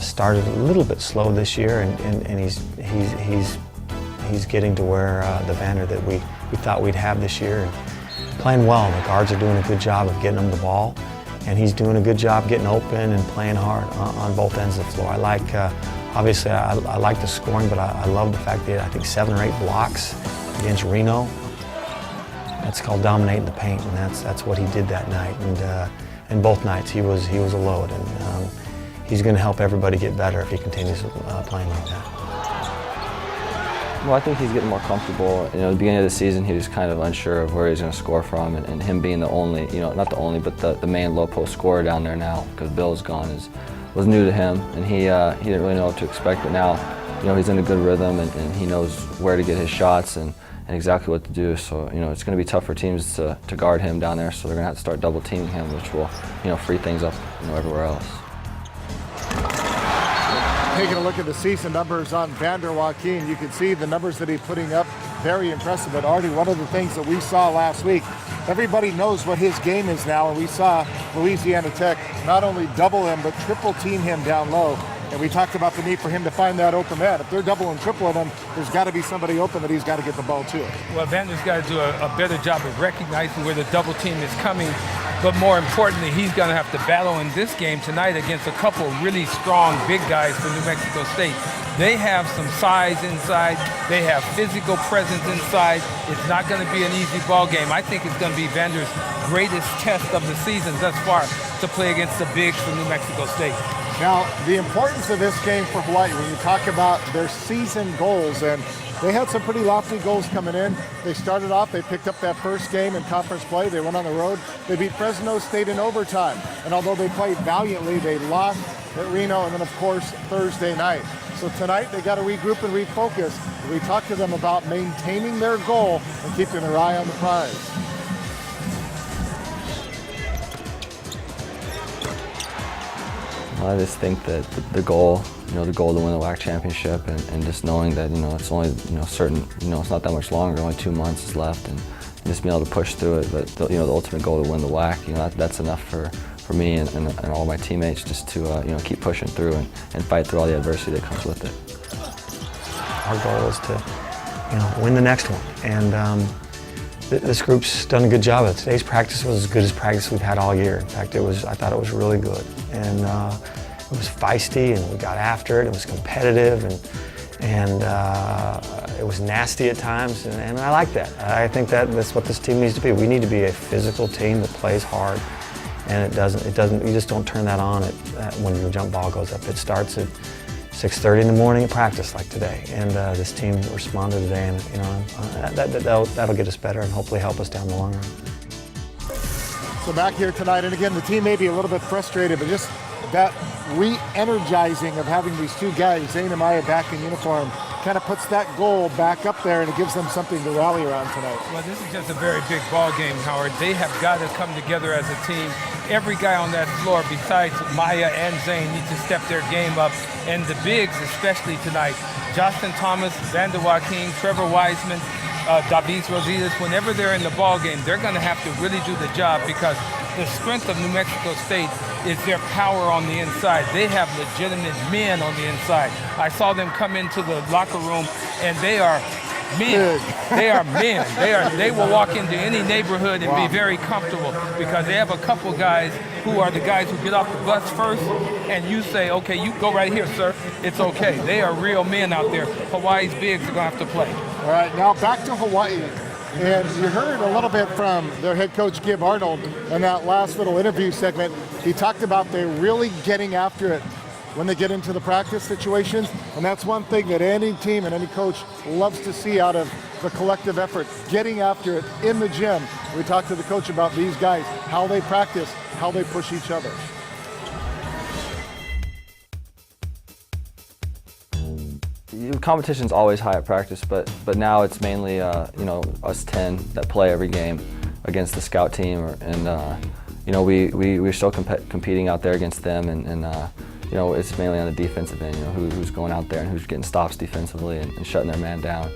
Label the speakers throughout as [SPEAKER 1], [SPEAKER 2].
[SPEAKER 1] Started a little bit slow this year, and he's getting to where the Vander that we thought we'd have this year, and playing well. The guards are doing a good job of getting him the ball, and he's doing a good job getting open and playing hard on both ends of the floor. I like, obviously, I like the scoring, but I love the fact that I think 7 or 8 blocks against Reno. That's called dominating the paint, and that's what he did that night. And both nights he was a load, and he's going to help everybody get better if he continues playing like that.
[SPEAKER 2] Well, I think he's getting more comfortable. You know, at the beginning of the season, he was kind of unsure of where he's going to score from, and him being the only, you know, not the only, but the main low post scorer down there now, because Bill's gone, was new to him, and he didn't really know what to expect. But now, you know, he's in a good rhythm, and he knows where to get his shots and exactly what to do. So, you know, it's going to be tough for teams to guard him down there. So they're going to have to start double teaming him, which will, you know, free things up, you know, everywhere else.
[SPEAKER 3] Taking a look at the season numbers on Vander Joaquin, you can see the numbers that he's putting up, very impressive. But Artie, one of the things that we saw last week, everybody knows what his game is now, and we saw Louisiana Tech not only double him, but triple team him down low. And we talked about the need for him to find that open man. If they're double and tripling him, there's got to be somebody open that he's got to get the ball to.
[SPEAKER 4] Well, Vander's got to do a better job of recognizing where the double team is coming. But more importantly, he's going to have to battle in this game tonight against a couple really strong big guys from New Mexico State. They have some size inside. They have physical presence inside. It's not going to be an easy ball game. I think it's going to be Vander's greatest test of the season thus far to play against the bigs from New Mexico State.
[SPEAKER 3] Now, the importance of this game for Hawaii, when you talk about their season goals, and they had some pretty lofty goals coming in. They started off, they picked up that first game in conference play. They went on the road. They beat Fresno State in overtime. And although they played valiantly, they lost at Reno and then, of course, Thursday night. So tonight, they got to regroup and refocus. We talked to them about maintaining their goal and keeping their eye on the prize.
[SPEAKER 2] I just think that the goal, you know, the goal to win the WAC championship, and just knowing that, you know, it's only, you know, it's not that much longer, only 2 months is left, and just being able to push through it. But you know, the ultimate goal to win the WAC, you know, that's enough for me and all my teammates, just to you know, keep pushing through and fight through all the adversity that comes with it.
[SPEAKER 1] Our goal is to, you know, win the next one, and this group's done a good job of it. Today's practice was as good as practice we've had all year. In fact, I thought it was really good, and it was feisty, and we got after it. It was competitive, and it was nasty at times, and I like that. I think that's what this team needs to be. We need to be a physical team that plays hard, and it doesn't. You just don't turn that on when your jump ball goes up. It starts at 6:30 in the morning at practice like today, and this team responded today, and you know, that'll get us better and hopefully help us down the long run.
[SPEAKER 3] So back here tonight, and again, the team may be a little bit frustrated, but just that re-energizing of having these two guys, Zane and Maya, back in uniform, kind of puts that goal back up there, and it gives them something to rally around tonight.
[SPEAKER 4] Well, this is just a very big ball game, Howard. They have got to come together as a team. Every guy on that floor, besides Maya and Zane, need to step their game up. And the bigs, especially tonight, Justin Thomas, Vander Joaquin, Trevor Wiseman, Davis Rosales, whenever they're in the ball game, they're going to have to really do the job, because the strength of New Mexico State is their power on the inside. They have legitimate men on the inside. I saw them come into the locker room, and they are men. They are men. They will walk into any neighborhood and be very comfortable, because they have a couple guys who are the guys who get off the bus first, and you say, okay, you go right here, sir. It's okay. They are real men out there. Hawaii's bigs are going to have to play.
[SPEAKER 3] All right, now back to Hawaii. And you heard a little bit from their head coach, Gib Arnold, in that last little interview segment. He talked about they're really getting after it when they get into the practice situations. And that's one thing that any team and any coach loves to see out of the collective effort, getting after it in the gym. We talked to the coach about these guys, how they practice, how they push each other.
[SPEAKER 2] Competition's always high at practice, but now it's mainly you know, us 10 that play every game against the scout team, and you know, we're still competing out there against them, and you know, it's mainly on the defensive end. You know, who's going out there and who's getting stops defensively and shutting their man down.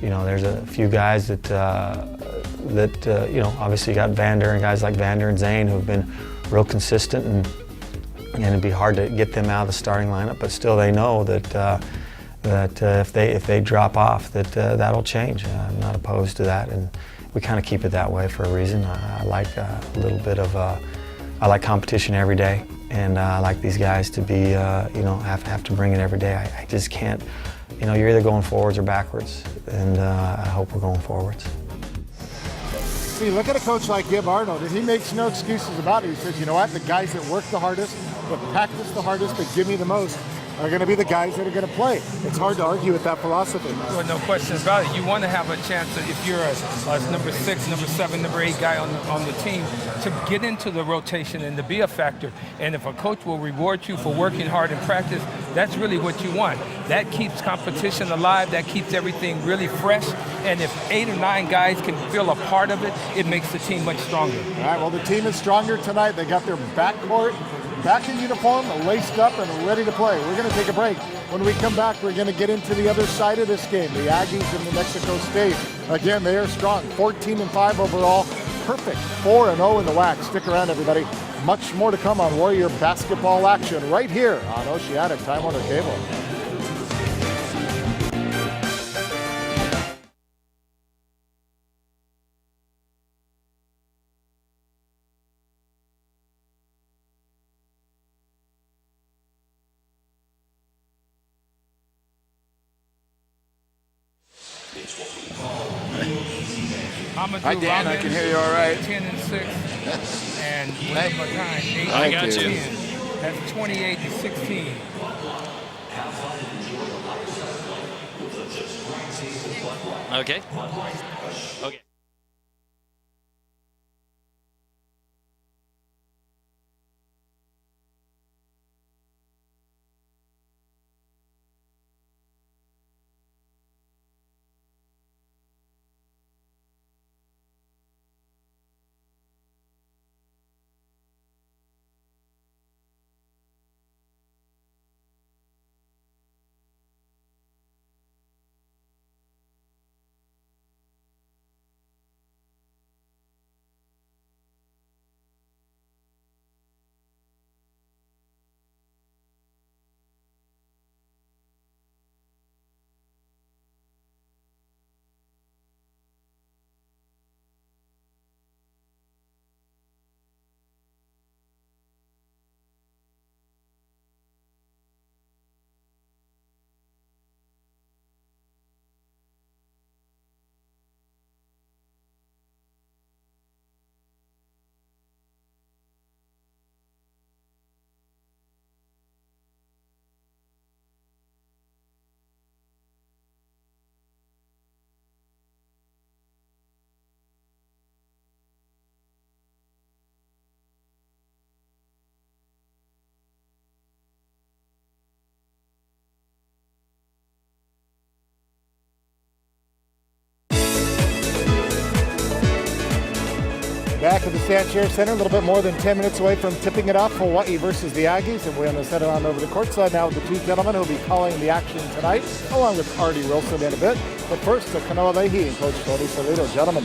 [SPEAKER 1] You know, there's a few guys that you know, obviously you got Vander and guys like Vander and Zane who have been real consistent, and and it'd be hard to get them out of the starting lineup. But still, they know that if they drop off, that'll change. I'm not opposed to that, and we kind of keep it that way for a reason. I like a little bit of I like competition every day, and I like these guys to be have to bring it every day. I just can't. You're either going forwards or backwards, and I hope we're going forwards.
[SPEAKER 3] See, look at a coach like Gib Arnold, and he makes no excuses about it. He says, you know what, the guys that work the hardest, that practice the hardest, that give me the most, are going to be the guys that are going to play. It's hard to argue with that philosophy.
[SPEAKER 4] Well, no question about it. You want to have a chance, if you're a number 6, number 7, number 8 guy on the team, to get into the rotation and to be a factor. And if a coach will reward you for working hard in practice, that's really what you want. That keeps competition alive. That keeps everything really fresh. And if 8 or 9 guys can feel a part of it, it makes the team much stronger.
[SPEAKER 3] All right, well, the team is stronger tonight. They got their backcourt back in uniform, laced up, and ready to play. We're going to take a break. When we come back, we're going to get into the other side of this game, the Aggies and New Mexico State. Again, they are strong, 14-5 overall, perfect 4-0 in the WAC. Stick around, everybody. Much more to come on Warrior basketball action right here on Oceanic Time Warner Cable.
[SPEAKER 5] Hi, Dan. I can hear you all right.
[SPEAKER 4] 10-6, and William McKine, 8
[SPEAKER 5] I got you.
[SPEAKER 4] 10. That's 28-16.
[SPEAKER 6] Okay. Okay.
[SPEAKER 3] Back at the Sanchez Center, a little bit more than 10 minutes away from tipping it off, Hawaii versus the Aggies, and we're going to set it on over the courtside now with the two gentlemen who will be calling the action tonight, along with Artie Wilson in a bit. But first, to Kanoa Leahy and Coach Tony Solito. Gentlemen.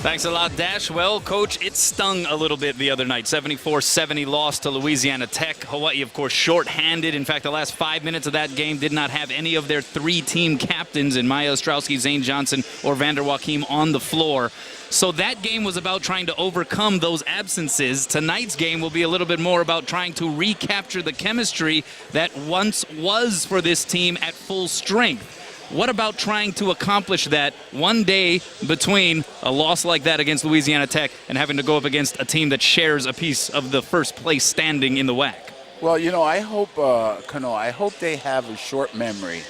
[SPEAKER 6] Thanks a lot, Dash. Well, Coach, it stung a little bit the other night. 74-70 loss to Louisiana Tech. Hawaii, of course, short-handed. In fact, the last 5 minutes of that game did not have any of their 3 team captains in Maya Ostrowski, Zane Johnson, or Vander Joachim on the floor. So that game was about trying to overcome those absences. Tonight's game will be a little bit more about trying to recapture the chemistry that once was for this team at full strength. What about trying to accomplish that one day between a loss like that against Louisiana Tech and having to go up against a team that shares a piece of the first place standing in the WAC?
[SPEAKER 5] Well, I hope, Kano, I hope they have a short memory,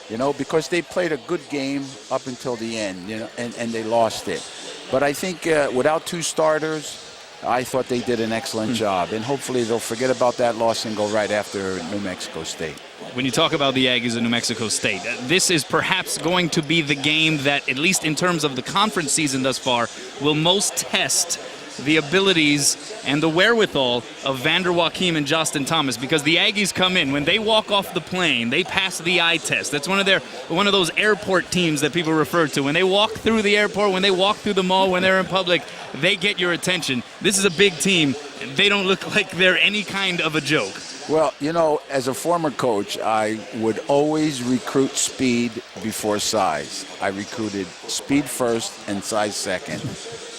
[SPEAKER 5] because they played a good game up until the end, and they lost it. But I think without 2 starters, I thought they did an excellent job. And hopefully they'll forget about that loss and go right after New Mexico State.
[SPEAKER 6] When you talk about the Aggies of New Mexico State, this is perhaps going to be the game that, at least in terms of the conference season thus far, will most test the abilities and the wherewithal of Vander Joachim and Justin Thomas, because the Aggies come in, when they walk off the plane, they pass the eye test. That's one of those airport teams that people refer to. When they walk through the airport, when they walk through the mall, when they're in public, they get your attention. This is a big team. They don't look like they're any kind of a joke.
[SPEAKER 5] Well, you know, as a former coach, I would always recruit speed before size. I recruited speed first and size second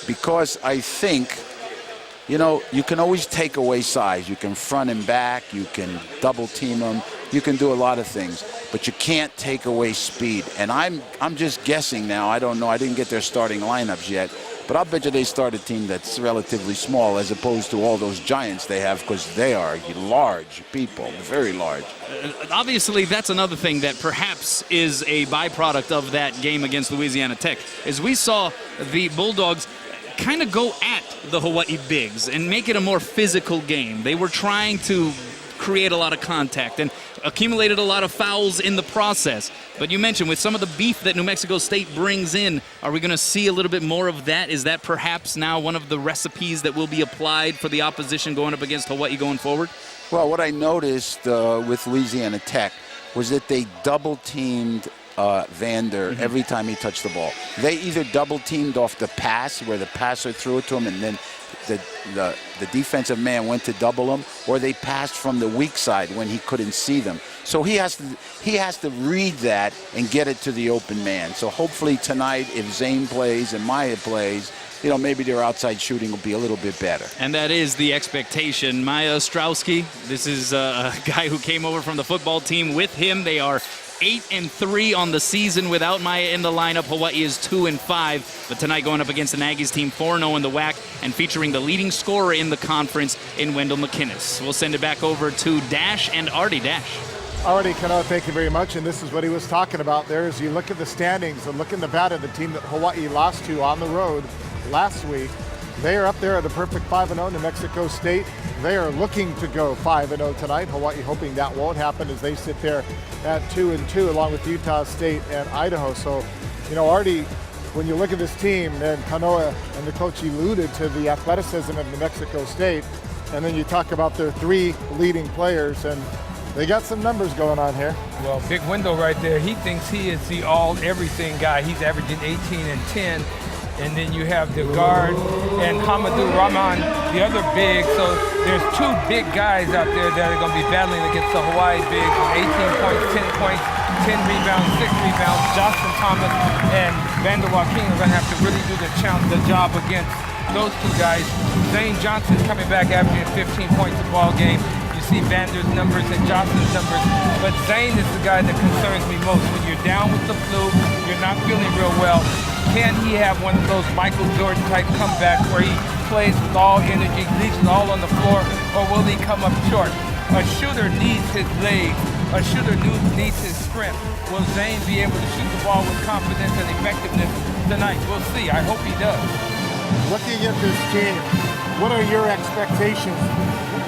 [SPEAKER 5] because I think, you know, you can always take away size. You can front and back. You can double team them. You can do a lot of things, but you can't take away speed. And I'm just guessing now. I don't know. I didn't get their starting lineups yet. But I'll bet you they start a team that's relatively small as opposed to all those giants they have, because they are large people, very large.
[SPEAKER 6] Obviously, that's another thing that perhaps is a byproduct of that game against Louisiana Tech, is we saw the Bulldogs kind of go at the Hawaii Bigs and make it a more physical game. They were trying to create a lot of contact and accumulated a lot of fouls in the process. But you mentioned with some of the beef that New Mexico State brings in, are we going to see a little bit more of that? Is that perhaps now one of the recipes that will be applied for the opposition going up against Hawaii going forward?
[SPEAKER 5] Well, what I noticed with Louisiana Tech was that they double-teamed Vander every time he touched the ball. They either double-teamed off the pass, where the passer threw it to him, and then the defensive man went to double him, or they passed from the weak side when he couldn't see them. So he has to read that and get it to the open man. So hopefully tonight, if Zane plays and Maya plays, you know, maybe their outside shooting will be a little bit better.
[SPEAKER 6] And that is the expectation. Maya Ostrowski, this is a guy who came over from the football team with him. They are 8-3 on the season without Maya in the lineup. Hawaii is 2-5, but tonight going up against an Aggies team 4-0 in the WAC and featuring the leading scorer in the conference in Wendell McKinnis. We'll send it back over to Dash and Artie. Dash.
[SPEAKER 3] Artie, Kano, thank you very much. And this is what he was talking about there. As you look at the standings and look in the bat of the team that Hawaii lost to on the road last week, they are up there at a perfect 5-0. New Mexico State, they are looking to go 5-0 tonight. Hawaii hoping that won't happen as they sit there at 2-2 along with Utah State and Idaho. So, you know, Artie, when you look at this team, and Kanoa and the coach alluded to the athleticism of New Mexico State, and then you talk about their three leading players, and they got some numbers going on here.
[SPEAKER 4] Well, big window right there. He thinks he is the all-everything guy. He's averaging 18 and 10. And then you have the guard and Hamadou Rahman, the other big. So there's two big guys out there that are going to be battling against the Hawaii bigs with 18 points, 10 rebounds, 6 rebounds. Justin Thomas and Vander Joachim are going to have to really do the job against those two guys. Zane Johnson coming back averaging 15 points a ball game. You see Vander's numbers and Johnson's numbers. But Zane is the guy that concerns me most. When you're down with the flu, you're not feeling real well, can he have one of those Michael Jordan type comebacks where he plays with all energy, leaves it all on the floor, or will he come up short? A shooter needs his legs. A shooter needs his strength. Will Zane be able to shoot the ball with confidence and effectiveness tonight? We'll see. I hope he does.
[SPEAKER 3] Looking at this team, what are your expectations?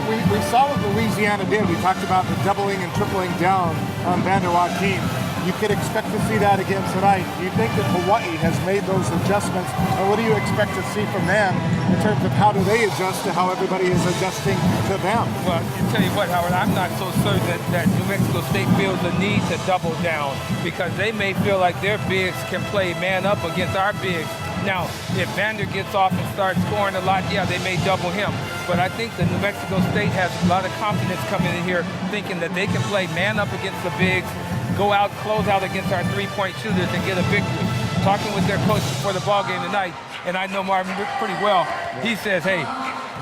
[SPEAKER 3] We saw what Louisiana did. We talked about the doubling and tripling down on Vander Joachim. You could expect to see that again tonight. Do you think that Hawaii has made those adjustments, or what do you expect to see from them in terms of how do they adjust to how everybody is adjusting to them?
[SPEAKER 4] Well, I'll tell you what, Howard, I'm not so certain that New Mexico State feels the need to double down, because they may feel like their bigs can play man up against our bigs. Now, if Vander gets off and starts scoring a lot, yeah, they may double him. But I think that New Mexico State has a lot of confidence coming in here, thinking that they can play man up against the bigs, go out, close out against our three-point shooters and get a victory. Talking with their coach before the ball game tonight, and I know Marvin pretty well, he says, hey,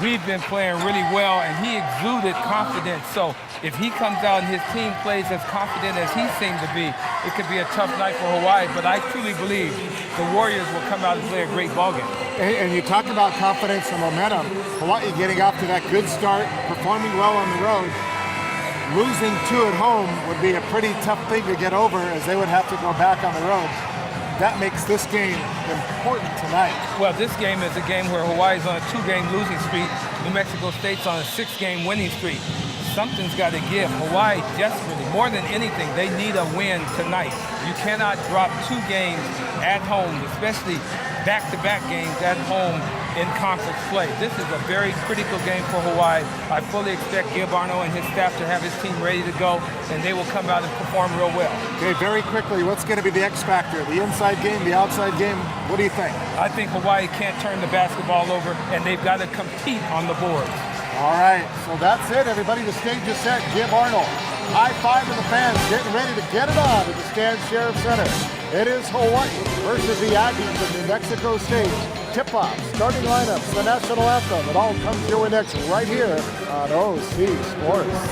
[SPEAKER 4] we've been playing really well, and he exuded confidence. So if he comes out and his team plays as confident as he seemed to be, it could be a tough night for Hawaii. But I truly believe the Warriors will come out and play a great ball game.
[SPEAKER 3] And you talk about confidence and momentum. Hawaii getting off to that good start, performing well on the road. Losing two at home would be a pretty tough thing to get over, as they would have to go back on the road. That makes this game important tonight.
[SPEAKER 4] Well, this game is a game where Hawaii's on a 2-game losing streak. New Mexico State's on a 6-game winning streak. Something's got to give. Hawaii desperately, more than anything, they need a win tonight. You cannot drop 2 games at home, especially back-to-back games at home in conference play. This is a very critical game for Hawaii. I fully expect Gib Arno and his staff to have his team ready to go, and they will come out and perform real well.
[SPEAKER 3] Okay, very quickly, what's going to be the X factor? The inside game, the outside game? What do you think?
[SPEAKER 4] I think Hawaii can't turn the basketball over, and they've got to compete on the boards.
[SPEAKER 3] All right, so that's it, everybody. The stage is set. Gib Arnold, high five to the fans, getting ready to get it on at the Stan Sheriff Center. It is Hawaii versus the Aggies of New Mexico State. Tip-off, starting lineups, the national anthem. It all comes your way next right here on OC Sports.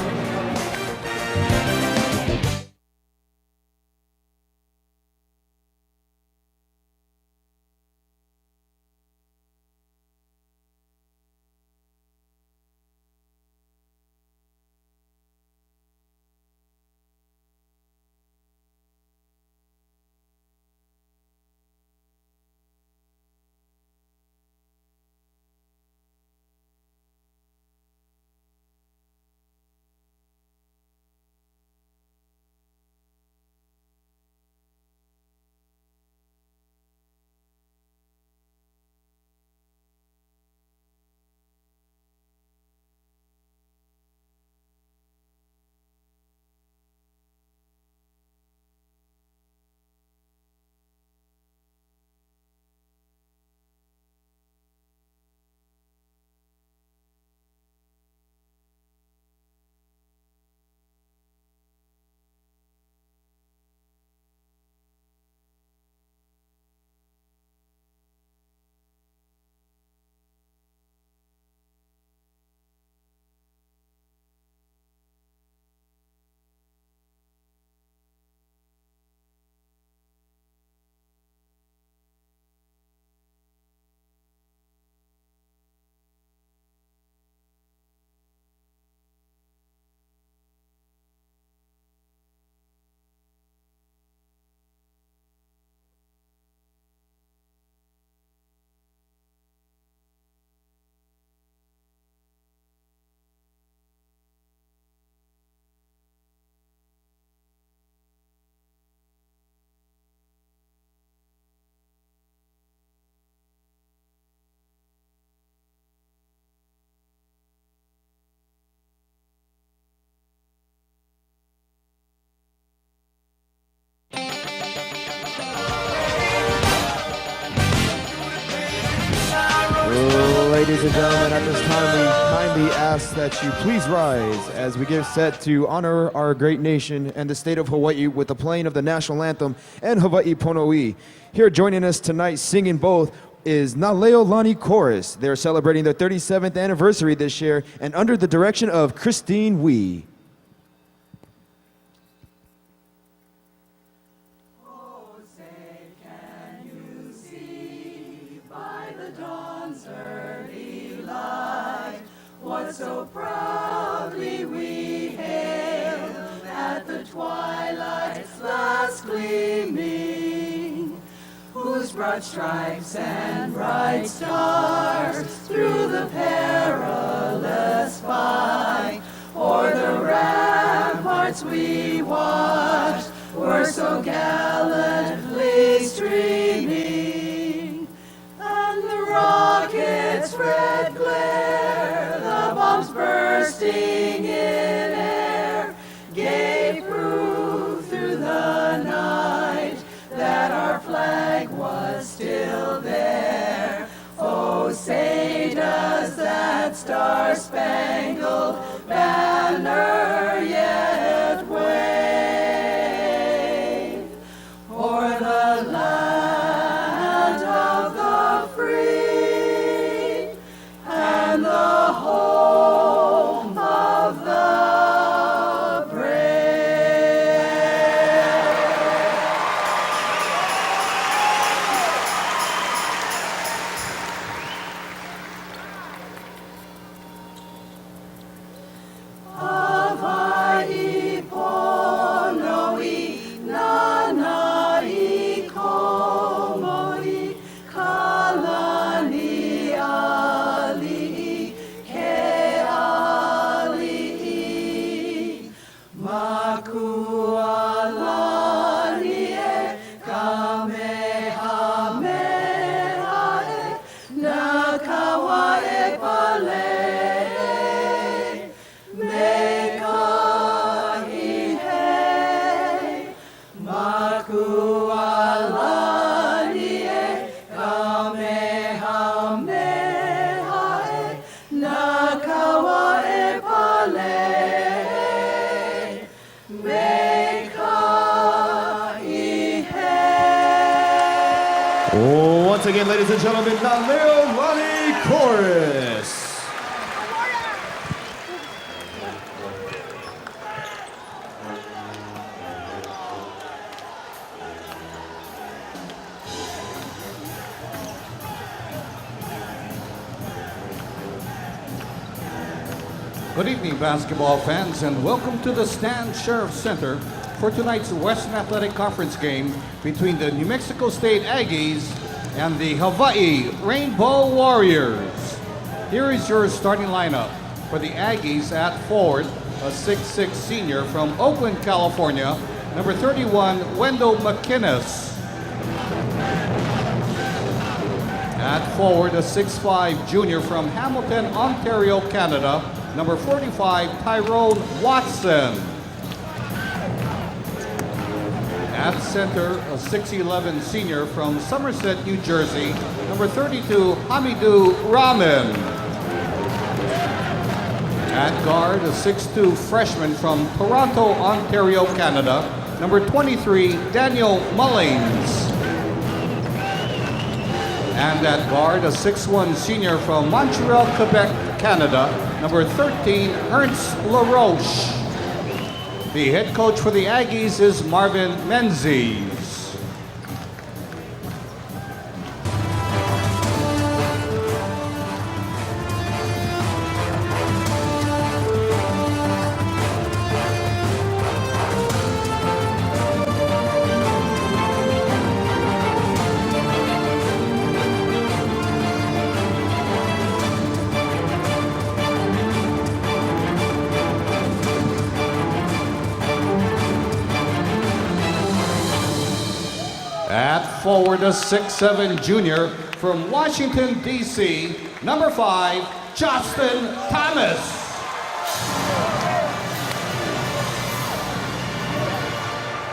[SPEAKER 7] Ladies and gentlemen, at this time we kindly ask that you please rise as we get set to honor our great nation and the state of Hawaii with the playing of the national anthem and Hawaii Pono'i. Here joining us tonight singing both is Naleo Lani Chorus. They're celebrating their 37th anniversary this year and under the direction of Christine Wee.
[SPEAKER 8] So proudly we hail at the twilight's last gleaming, whose broad stripes and bright stars through the perilous fight o'er the ramparts we watched were so gallantly streaming, and the rocket's red glare, the bombs bursting in air, gave proof through the night that our flag was still there. Oh, say does that star-spangled banner yet wave o'er the land of the free and the home of the brave. Hawaii Pono'i, Nanai Komoi, Kalani Ali'i, Ke Ali'i, Makualani e Kamehameha e Naka
[SPEAKER 7] Once again, ladies and gentlemen, Naleo Lani Chorus.
[SPEAKER 9] Good evening, basketball fans, and welcome to the Stan Sheriff Center for tonight's Western Athletic Conference game between the New Mexico State Aggies and the Hawaii Rainbow Warriors. Here is your starting lineup for the Aggies. At forward, a 6'6" senior from Oakland, California, number 31, Wendell McInnes. At forward, a 6'5" junior from Hamilton, Ontario, Canada, number 45, Tyrone Watson. At center, a 6'11" senior from Somerset, New Jersey, number 32, Hamidou Rahman. At guard, a 6'2" freshman from Toronto, Ontario, Canada, number 23, Daniel Mullins. And at guard, a 6'1" senior from Montreal, Quebec, Canada, number 13, Ernst LaRoche. The head coach for the Aggies is Marvin Menzies. At forward, a 6'7" junior from Washington, D.C., number 5, Justin Thomas.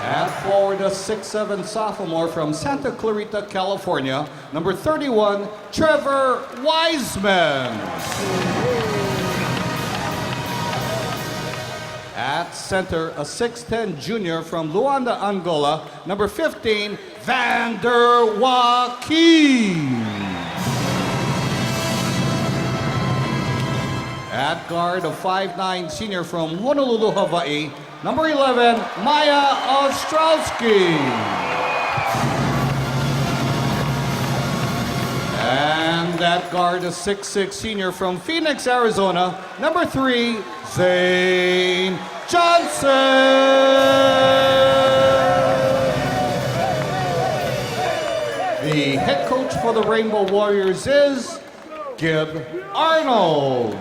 [SPEAKER 9] At forward, a 6'7" sophomore from Santa Clarita, California, number 31, Trevor Wiseman. At center, a 6'10" junior from Luanda, Angola, number 15, Vander Joaquin. At guard, a 5'9" senior from Honolulu, Hawaii, number 11, Maya Ostrowski. And at guard, a 6'6" senior from Phoenix, Arizona, number 3, Zane Johnosn. The head coach for the Rainbow Warriors is Gib Arnold.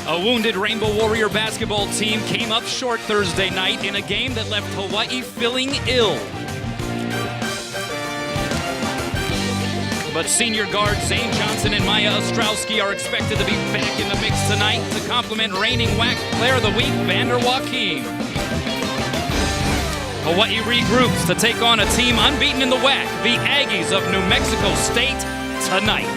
[SPEAKER 6] A wounded Rainbow Warrior basketball team came up short Thursday night in a game that left Hawaii feeling ill. But senior guards Zane Johnson and Maya Ostrowski are expected to be back in the mix tonight to complement reigning WAC Player of the Week, Vander Joaquin. Hawaii regroups to take on a team unbeaten in the WAC, the Aggies of New Mexico State, tonight.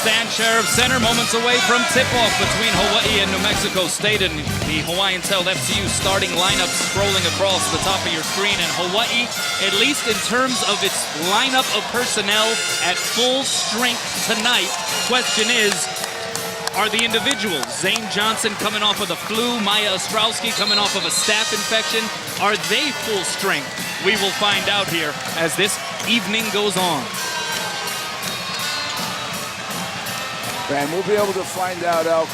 [SPEAKER 6] Stan Sheriff Center, moments away from tip-off between Hawaii and New Mexico State, and the Hawaiians-held FCU starting lineup scrolling across the top of your screen. And Hawaii, at least in terms of its lineup of personnel, at full strength tonight. Question is, are the individuals, Zane Johnson coming off of the flu, Maya Ostrowski coming off of a staph infection, are they full strength? We will find out here as this evening goes on.
[SPEAKER 5] And we'll be able to find out, El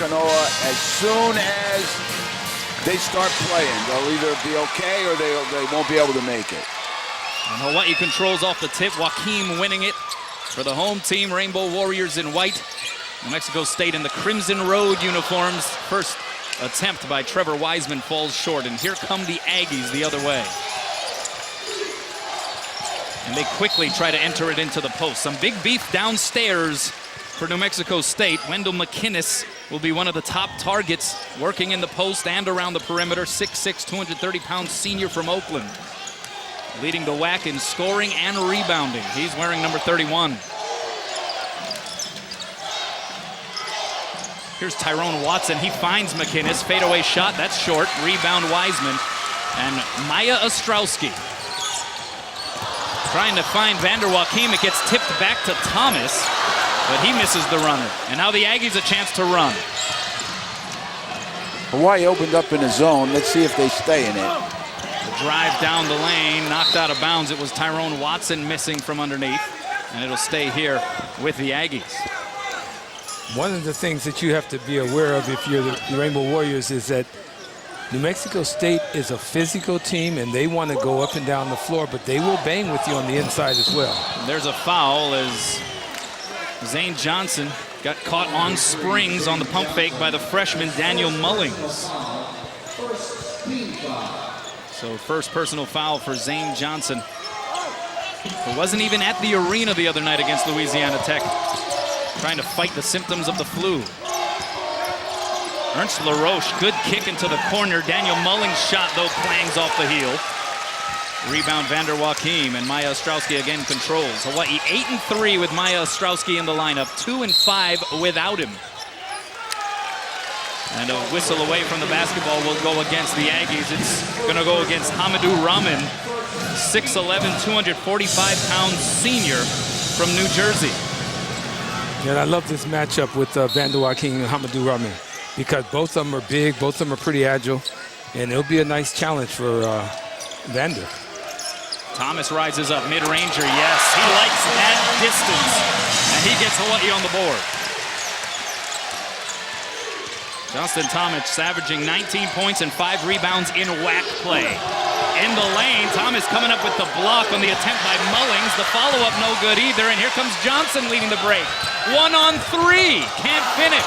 [SPEAKER 5] Kanoa, as soon as they start playing. They'll either be okay or they won't be able to make it.
[SPEAKER 6] And Hawaii controls off the tip. Joaquin winning it for the home team. Rainbow Warriors in white. New Mexico State in the Crimson Road uniforms. First attempt by Trevor Wiseman falls short, and here come the Aggies the other way. And they quickly try to enter it into the post. Some big beef downstairs for New Mexico State. Wendell McInnes will be one of the top targets working in the post and around the perimeter. 6'6", 230-pound senior from Oakland. Leading the WAC in scoring and rebounding. He's wearing number 31. Here's Tyrone Watson. He finds McInnes. Fadeaway shot. That's short. Rebound Wiseman. And Maya Ostrowski trying to find Vander Joachim. It gets tipped back to Thomas, but he misses the runner. And now the Aggies a chance to run.
[SPEAKER 5] Hawaii opened up in a zone. Let's see if they stay in it.
[SPEAKER 6] The drive down the lane, knocked out of bounds. It was Tyrone Watson missing from underneath, and it'll stay here with the Aggies.
[SPEAKER 4] One of the things that you have to be aware of if you're the Rainbow Warriors is that New Mexico State is a physical team, and they want to go up and down the floor, but they will bang with you on the inside as well.
[SPEAKER 6] There's a foul as Zane Johnosn got caught on springs on the pump fake by the freshman Daniel Mullings. So first personal foul for Zane Johnosn, who wasn't even at the arena the other night against Louisiana Tech, trying to fight the symptoms of the flu. Ernst LaRoche, good kick into the corner. Daniel Mullings' shot, though, clangs off the heel. Rebound Vander Joachim, and Maya Ostrowski again controls. Hawaii 8-3 with Maya Ostrowski in the lineup, 2-5 without him. And a whistle away from the basketball will go against the Aggies. It's going to go against Hamidou Rahman, 6'11", 245-pound senior from New Jersey.
[SPEAKER 4] And I love this matchup with Vander Joachim and Hamidou Rahman, because both of them are big, both of them are pretty agile, and it'll be a nice challenge for Vander.
[SPEAKER 6] Thomas rises up, mid-ranger, yes. He likes that distance, and he gets Hawaii on the board. Justin Thomas averaging 19 points and 5 rebounds in WAC play. In the lane, Thomas coming up with the block on the attempt by Mullings. The follow-up no good either, and here comes Johnosn leading the break. 1-on-3, can't finish.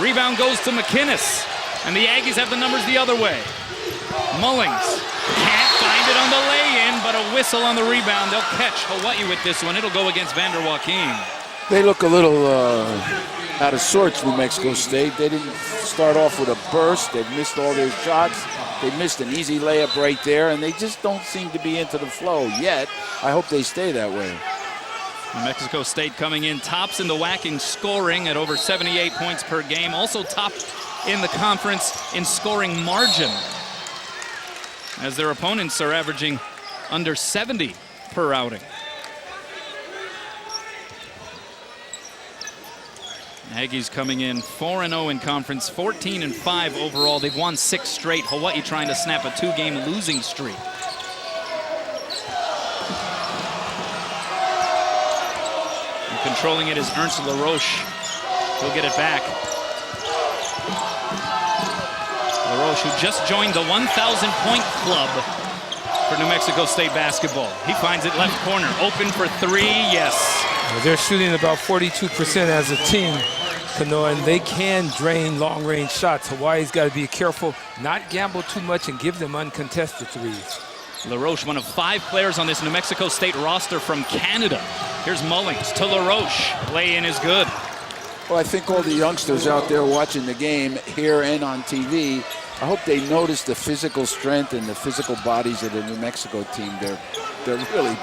[SPEAKER 6] Rebound goes to McInnes, and the Aggies have the numbers the other way. Mullings can't find it on the lay-in, but a whistle on the rebound. They'll catch Hawaii with this one. It'll go against Vander Joachim.
[SPEAKER 5] They look a little out of sorts, New Mexico State. They didn't start off with a burst. They've missed all their shots. They missed an easy layup right there, and they just don't seem to be into the flow yet. I hope they stay that way.
[SPEAKER 6] New Mexico State coming in tops in the WAC in scoring at over 78 points per game. Also top in the conference in scoring margin, as their opponents are averaging under 70 per outing. Aggies coming in 4-0 in conference, 14-5 overall. They've won 6 straight. Hawaii trying to snap a 2-game losing streak. And controlling it is Ernst LaRoche. He'll get it back. LaRoche, who just joined the 1,000-point club for New Mexico State basketball. He finds it left corner, open for 3, yes.
[SPEAKER 4] Well, they're shooting about 42% as a team, Kanoa, and they can drain long-range shots. Hawaii's got to be careful, not gamble too much, and give them uncontested threes.
[SPEAKER 6] LaRoche, one of 5 players on this New Mexico State roster from Canada. Here's Mullings to LaRoche. Lay-in is good.
[SPEAKER 5] Well, I think all the youngsters out there watching the game here and on TV, I hope they notice the physical strength and the physical bodies of the New Mexico team. They're really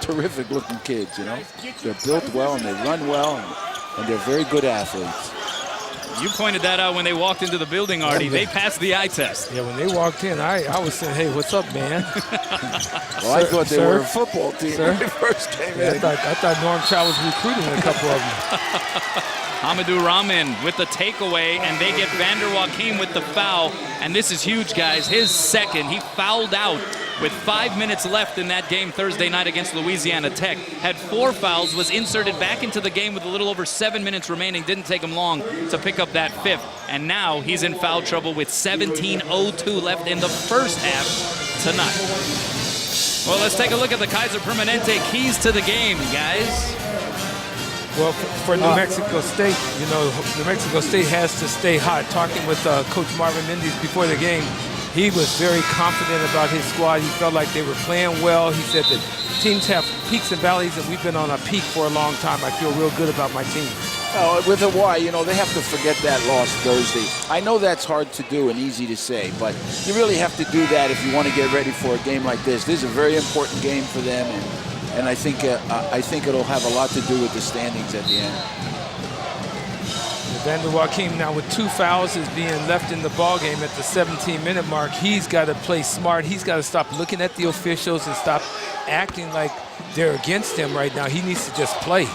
[SPEAKER 5] terrific looking kids, you know. They're built well and they run well, and they're very good athletes.
[SPEAKER 6] You pointed that out when they walked into the building, Artie. They passed the eye test.
[SPEAKER 4] Yeah, when they walked in, I was saying, hey, what's up, man?
[SPEAKER 5] Well, I thought they were a football team when they first came in.
[SPEAKER 4] I thought Norm Chow was recruiting a couple of them.
[SPEAKER 6] Hamidou Rahman with the takeaway, and they get Vander Joachim with the foul. And this is huge, guys. His second. He fouled out with 5 minutes left in that game Thursday night against Louisiana Tech. Had 4 fouls, was inserted back into the game with a little over 7 minutes remaining. Didn't take him long to pick up that 5th. And now he's in foul trouble with 17:02 left in the first half tonight. Well, let's take a look at the Kaiser Permanente keys to the game, guys.
[SPEAKER 4] Well, for New Mexico State, you know, New Mexico State has to stay hot. Talking with Coach Marvin Mendes before the game, he was very confident about his squad. He felt like they were playing well. He said that teams have peaks and valleys, and we've been on a peak for a long time. I feel real good about my team.
[SPEAKER 5] With Hawaii, you know, they have to forget that loss Thursday. I know that's hard to do and easy to say, but you really have to do that if you want to get ready for a game like this. This is a very important game for them, and I think it'll have a lot to do with the standings at the end.
[SPEAKER 4] Vander Joachim now with 2 fouls is being left in the ball game at the 17-minute mark. He's got to play smart. He's got to stop looking at the officials and stop acting like they're against him right now. He needs to just play.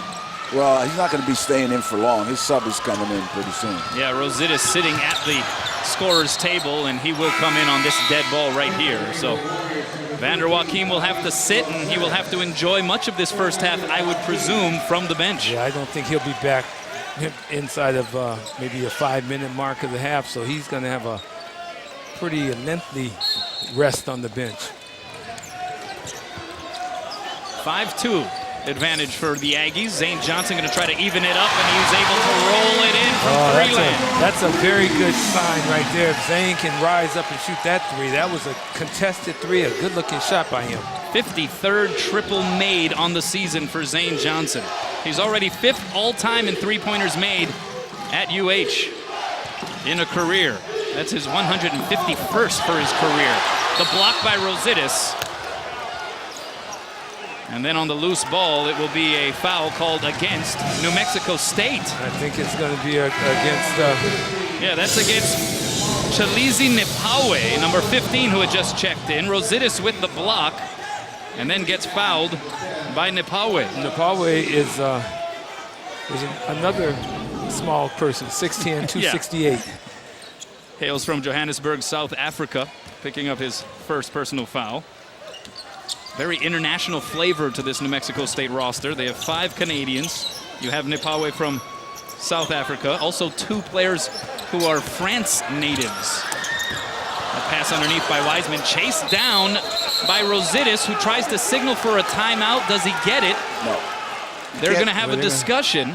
[SPEAKER 5] Well, he's not going to be staying in for long. His sub is coming in pretty soon.
[SPEAKER 6] Yeah, Rosittis sitting at the scorer's table, and he will come in on this dead ball right here. So Vander Joachim will have to sit, and he will have to enjoy much of this first half, I would presume, from the bench.
[SPEAKER 4] Yeah, I don't think he'll be back inside of maybe a 5-minute mark of the half, so he's going to have a pretty lengthy rest on the bench.
[SPEAKER 6] 5-2 advantage for the Aggies. Zane Johnson going to try to even it up, and he's able to roll it in from three land.
[SPEAKER 4] That's a very good sign right there. If Zane can rise up and shoot that three, that was a contested three, a good-looking shot by him.
[SPEAKER 6] 53rd triple made on the season for Zane Johnson. He's already 5th all-time in three-pointers made at UH in a career. That's his 151st for his career. The block by Rosittis. And then on the loose ball, it will be a foul called against New Mexico State.
[SPEAKER 4] I think it's going to be against...
[SPEAKER 6] Yeah, that's against Chalizi Nipawe, number 15, who had just checked in. Rosittis with the block, and then gets fouled by Nipawe.
[SPEAKER 4] Nipawe is another small person, 6'10", 268.
[SPEAKER 6] Yeah. Hails from Johannesburg, South Africa, picking up his first personal foul. Very international flavor to this New Mexico State roster. They have 5 Canadians. You have Nipawe from South Africa. Also 2 players who are France natives. A pass underneath by Wiseman. Chased down by Rosittis, who tries to signal for a timeout. Does he get it?
[SPEAKER 5] No.
[SPEAKER 6] They're going to have a discussion.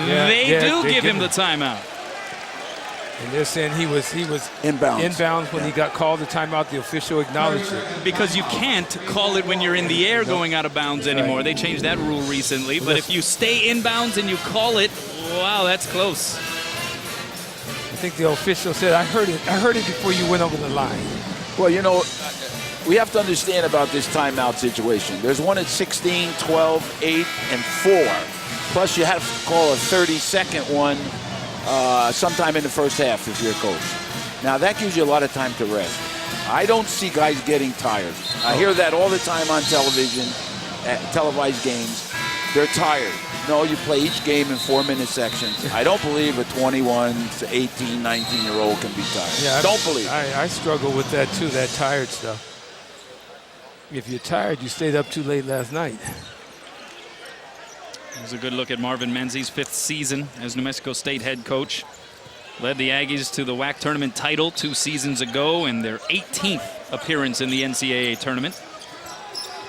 [SPEAKER 6] They do give him the timeout.
[SPEAKER 4] And they're saying he was inbounds when he got called the timeout. The official acknowledged it.
[SPEAKER 6] Because you can't call it when you're in the air going out of bounds anymore. They changed that rule recently. But if you stay inbounds and you call it, wow, that's close.
[SPEAKER 4] I think the official said, I heard it before you went over the line.
[SPEAKER 5] Well, you know, we have to understand about this timeout situation. There's one at 16, 12, 8, and 4. Plus you have to call a 30-second one sometime in the first half if you're a coach. Now, that gives you a lot of time to rest. I don't see guys getting tired. I hear that all the time on television, at televised games. They're tired. No, you play each game in 4-minute sections. I don't believe a 21 to 18, 19-year-old can be tired. Yeah, don't believe it.
[SPEAKER 4] I struggle with that, too, that tired stuff. If you're tired, you stayed up too late last night.
[SPEAKER 6] Here's a good look at Marvin Menzies' 5th season as New Mexico State head coach. Led the Aggies to the WAC tournament title 2 seasons ago and their 18th appearance in the NCAA tournament.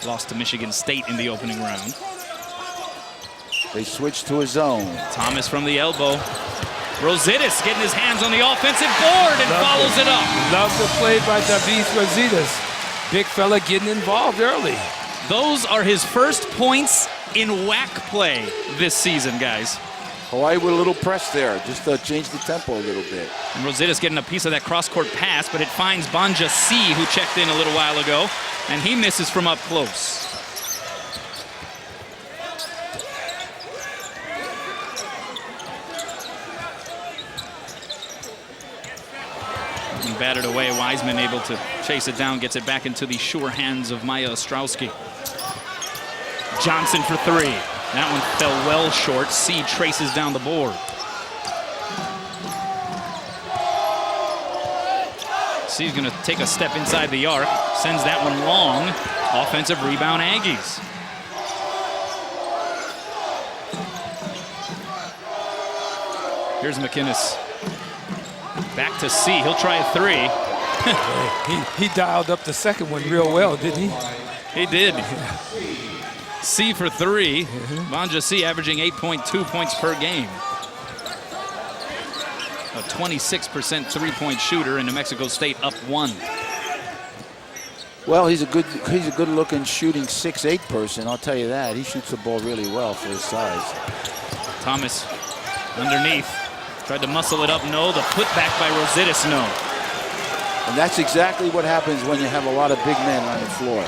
[SPEAKER 6] Lost to Michigan State in the opening round.
[SPEAKER 5] They switched to a zone.
[SPEAKER 6] Thomas from the elbow. Rosittis getting his hands on the offensive board and follows it up.
[SPEAKER 4] Love the play by Davis Rosittis. Big fella getting involved early.
[SPEAKER 6] Those are his first points in WAC play this season, guys.
[SPEAKER 5] Hawaii with a little press there, just to change the tempo a little bit.
[SPEAKER 6] And Rosittis getting a piece of that cross-court pass, but it finds Banja C, who checked in a little while ago, and he misses from up close. And batted away, Wiseman able to chase it down, gets it back into the sure hands of Maya Ostrowski. Johnson for 3. That one fell well short. C traces down the board. C's going to take a step inside the arc. Sends that one long. Offensive rebound, Aggies. Here's McInnes. Back to C. He'll try a 3.
[SPEAKER 4] He dialed up the second one real well, didn't he?
[SPEAKER 6] He did. C for 3. Vanja C averaging 8.2 points per game. A 26% three-point shooter, and New Mexico State up 1.
[SPEAKER 5] Well, he's a good-looking shooting 6'8" person. I'll tell you that. He shoots the ball really well for his size.
[SPEAKER 6] Thomas underneath. Tried to muscle it up. No. The putback by Rositas. No.
[SPEAKER 5] And that's exactly what happens when you have a lot of big men on the floor.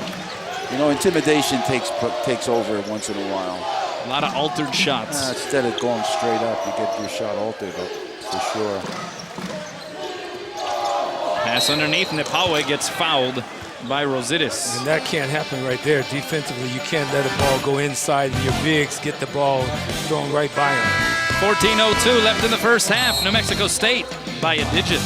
[SPEAKER 5] You know, intimidation takes over once in a while.
[SPEAKER 6] A lot of altered shots.
[SPEAKER 5] Instead of going straight up, you get your shot altered, for sure.
[SPEAKER 6] Pass underneath. Nepawe gets fouled by Rositas.
[SPEAKER 4] And that can't happen right there. Defensively, you can't let a ball go inside and your bigs get the ball thrown right by him.
[SPEAKER 6] 14:02 left in the first half. New Mexico State by a digit.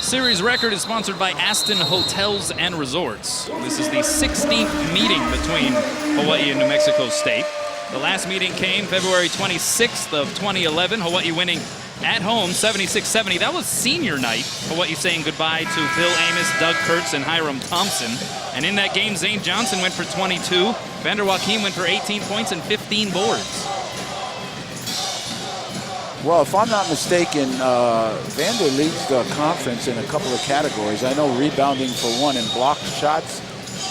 [SPEAKER 6] Series record is sponsored by Aston Hotels and Resorts. This is the 16th meeting between Hawaii and New Mexico State. The last meeting came February 26th of 2011. Hawaii winning at home 76-70. That was senior night. Hawaii saying goodbye to Bill Amos, Doug Kurtz, and Hiram Thompson. And in that game, Zane Johnson went for 22. Vander Joachim went for 18 points and 15 boards.
[SPEAKER 5] Well, if I'm not mistaken, Vander leads the conference in a couple of categories. I know rebounding for one and blocked shots.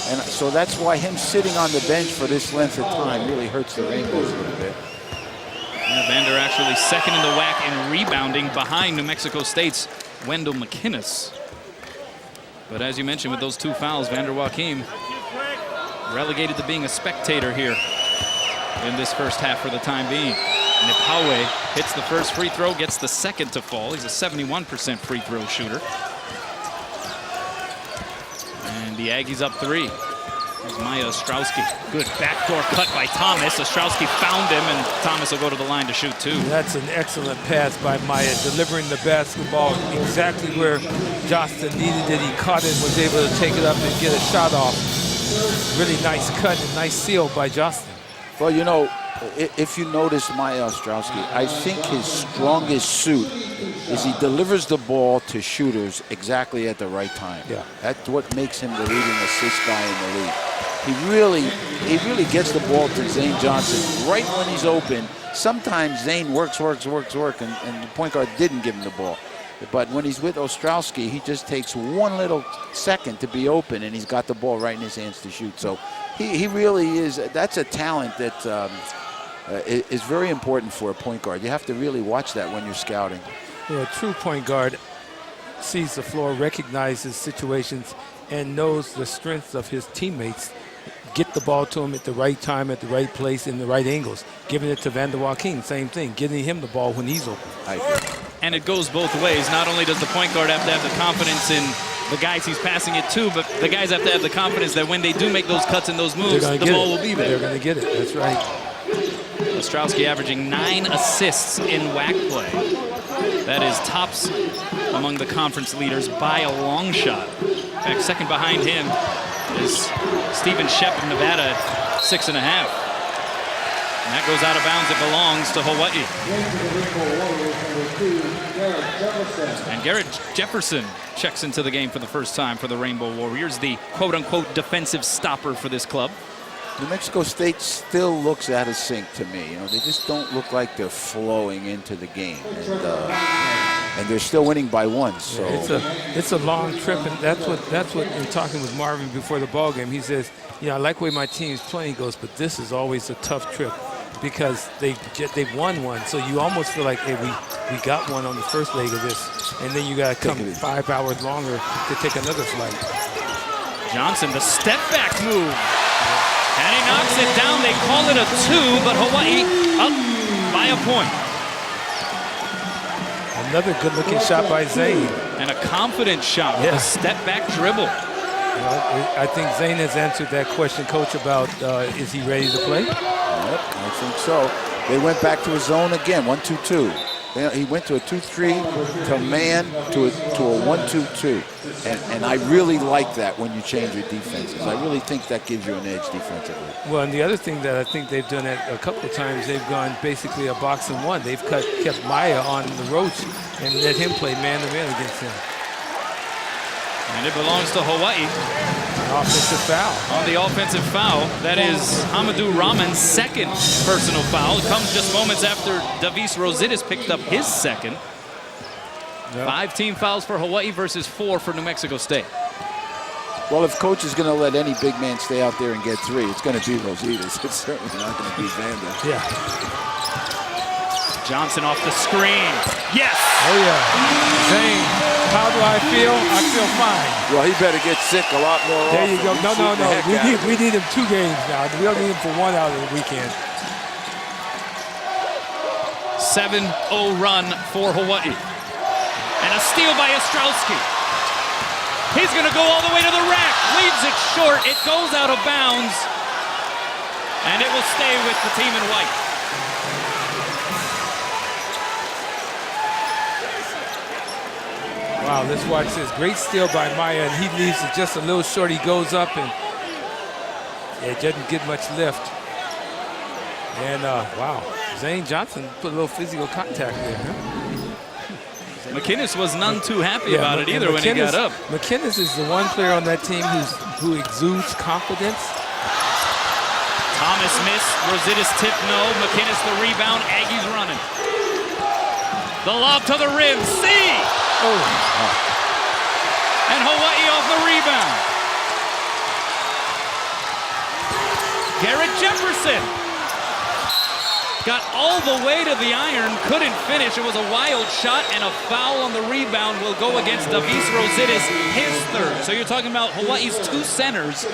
[SPEAKER 5] And so that's why him sitting on the bench for this length of time really hurts the Rainbows a little bit.
[SPEAKER 6] Yeah, Vander actually second in the WAC in rebounding behind New Mexico State's Wendell McInnes. But as you mentioned, with those two fouls, Vander Joachim relegated to being a spectator here in this first half for the time being. Nepawe hits the first free throw, gets the second to fall. He's a 71% free throw shooter. And the Aggies up 3. There's Maya Ostrowski. Good backdoor cut by Thomas. Ostrowski found him, and Thomas will go to the line to shoot 2.
[SPEAKER 4] That's an excellent pass by Maya, delivering the basketball exactly where Johnosn needed it. He caught it, was able to take it up and get a shot off. Really nice cut and nice seal by Johnosn.
[SPEAKER 5] Well, you know, if you notice Maya Ostrowski, I think his strongest suit is he delivers the ball to shooters exactly at the right time.
[SPEAKER 4] Yeah.
[SPEAKER 5] That's what makes him the leading assist guy in the league. He really gets the ball to Zane Johnson right when he's open. Sometimes Zane works, and the point guard didn't give him the ball. But when he's with Ostrowski, he just takes one little second to be open, and he's got the ball right in his hands to shoot. So he really is, that's a talent that is very important for a point guard. You have to really watch that when you're scouting.
[SPEAKER 4] Well, a true point guard sees the floor, recognizes situations, and knows the strengths of his teammates. Get the ball to him at the right time, at the right place, in the right angles. Giving it to Vander Joachim, same thing. Getting him the ball when he's open.
[SPEAKER 6] And it goes both ways. Not only does the point guard have to have the confidence in the guys he's passing it to, but the guys have to have the confidence that when they do make those cuts and those moves, the ball will be there.
[SPEAKER 4] They're going to get it. That's right.
[SPEAKER 6] Ostrowski averaging 9 assists in WAC play. That is tops among the conference leaders by a long shot. In fact, second behind him is Stephen Shep of Nevada at 6.5. And that goes out of bounds. It belongs to Hawaii. And Garrett Jefferson checks into the game for the first time for the Rainbow Warriors, the quote-unquote defensive stopper for this club.
[SPEAKER 5] New Mexico State still looks out of sync to me. You know, they just don't look like they're flowing into the game, and they're still winning by 1. So
[SPEAKER 4] it's a long trip, and that's what in talking with Marvin before the ball game, he says, I like the way my team's playing. He goes, but this is always a tough trip because they've won one, so you almost feel like, hey, we got one on the first leg of this, and then you got to come 5 hours longer to take another flight.
[SPEAKER 6] Johnson, the step back move. And he knocks it down. They call it a 2, but Hawaii up by a point.
[SPEAKER 4] Another good-looking shot by Zane.
[SPEAKER 6] And a confident shot with a step-back dribble.
[SPEAKER 4] I think Zane has answered that question, Coach, about is he ready to play?
[SPEAKER 5] Yep, I think so. They went back to a zone again, 1-2-2. He went to a 2-3 to man to a 1-2-2, and I really like that when you change your defenses. I really think that gives you an edge defensively.
[SPEAKER 4] Well, and the other thing that I think they've done a couple of times, they've gone basically a box and one. They've kept Maya on the roach and let him play man-to-man against him.
[SPEAKER 6] And it belongs to Hawaii.
[SPEAKER 4] An offensive foul.
[SPEAKER 6] On the offensive foul, that is Hamadou Rahman's second personal foul. It comes just moments after Davis Rositas picked up his second. 5 team fouls for Hawaii versus 4 for New Mexico State.
[SPEAKER 5] Well, if Coach is going to let any big man stay out there and get 3, it's going to be Rositas. It's certainly not going to be Vander.
[SPEAKER 4] Yeah.
[SPEAKER 6] Johnson off the screen. Yes!
[SPEAKER 4] Oh, yeah. Zane, how do I feel? I feel fine.
[SPEAKER 5] Well, he better get sick a lot more often.
[SPEAKER 4] There you go. No. We need him 2 games now. We don't need him for 1 out of the weekend.
[SPEAKER 6] 7-0 run for Hawaii. And a steal by Ostrowski. He's going to go all the way to the rack. Leaves it short. It goes out of bounds. And it will stay with the team in white.
[SPEAKER 4] Wow, let's watch this. Great steal by Maya, and he leaves it just a little short. He goes up, and it doesn't get much lift. And, wow, Zane Johnson put a little physical contact there. Huh?
[SPEAKER 6] McInnes was none too happy about it either when he got up.
[SPEAKER 4] McInnes is the one player on that team who exudes confidence.
[SPEAKER 6] Thomas missed. Rositas tip no. McInnes the rebound. Aggies running. The lob to the rim. See!
[SPEAKER 4] Oh.
[SPEAKER 6] And Hawaii off the rebound. Garrett Jefferson got all the way to the iron, couldn't finish. It was a wild shot, and a foul on the rebound will go against Davis Rositas, his 3rd. So you're talking about Hawaii's 2 centers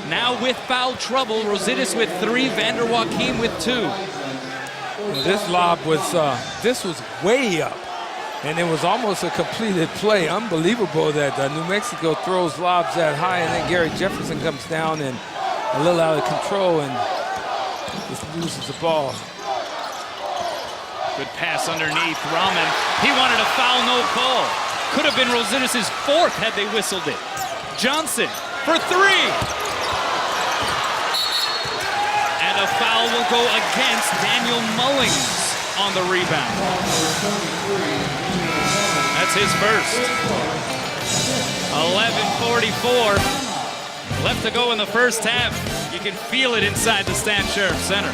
[SPEAKER 6] now with foul trouble. Rositas with 3, Vander Joachim with 2.
[SPEAKER 4] Well, this lob was way up. And it was almost a completed play. Unbelievable that New Mexico throws lobs that high, and then Garrett Jefferson comes down and a little out of control and just loses the ball.
[SPEAKER 6] Good pass underneath. Rahman, he wanted a foul, no call. Could have been Rositas' 4th had they whistled it. Johnson for 3. And a foul will go against Daniel Mullings on the rebound. That's his first. 11:44 left to go in the first half. You can feel it inside the Stan Sheriff Center.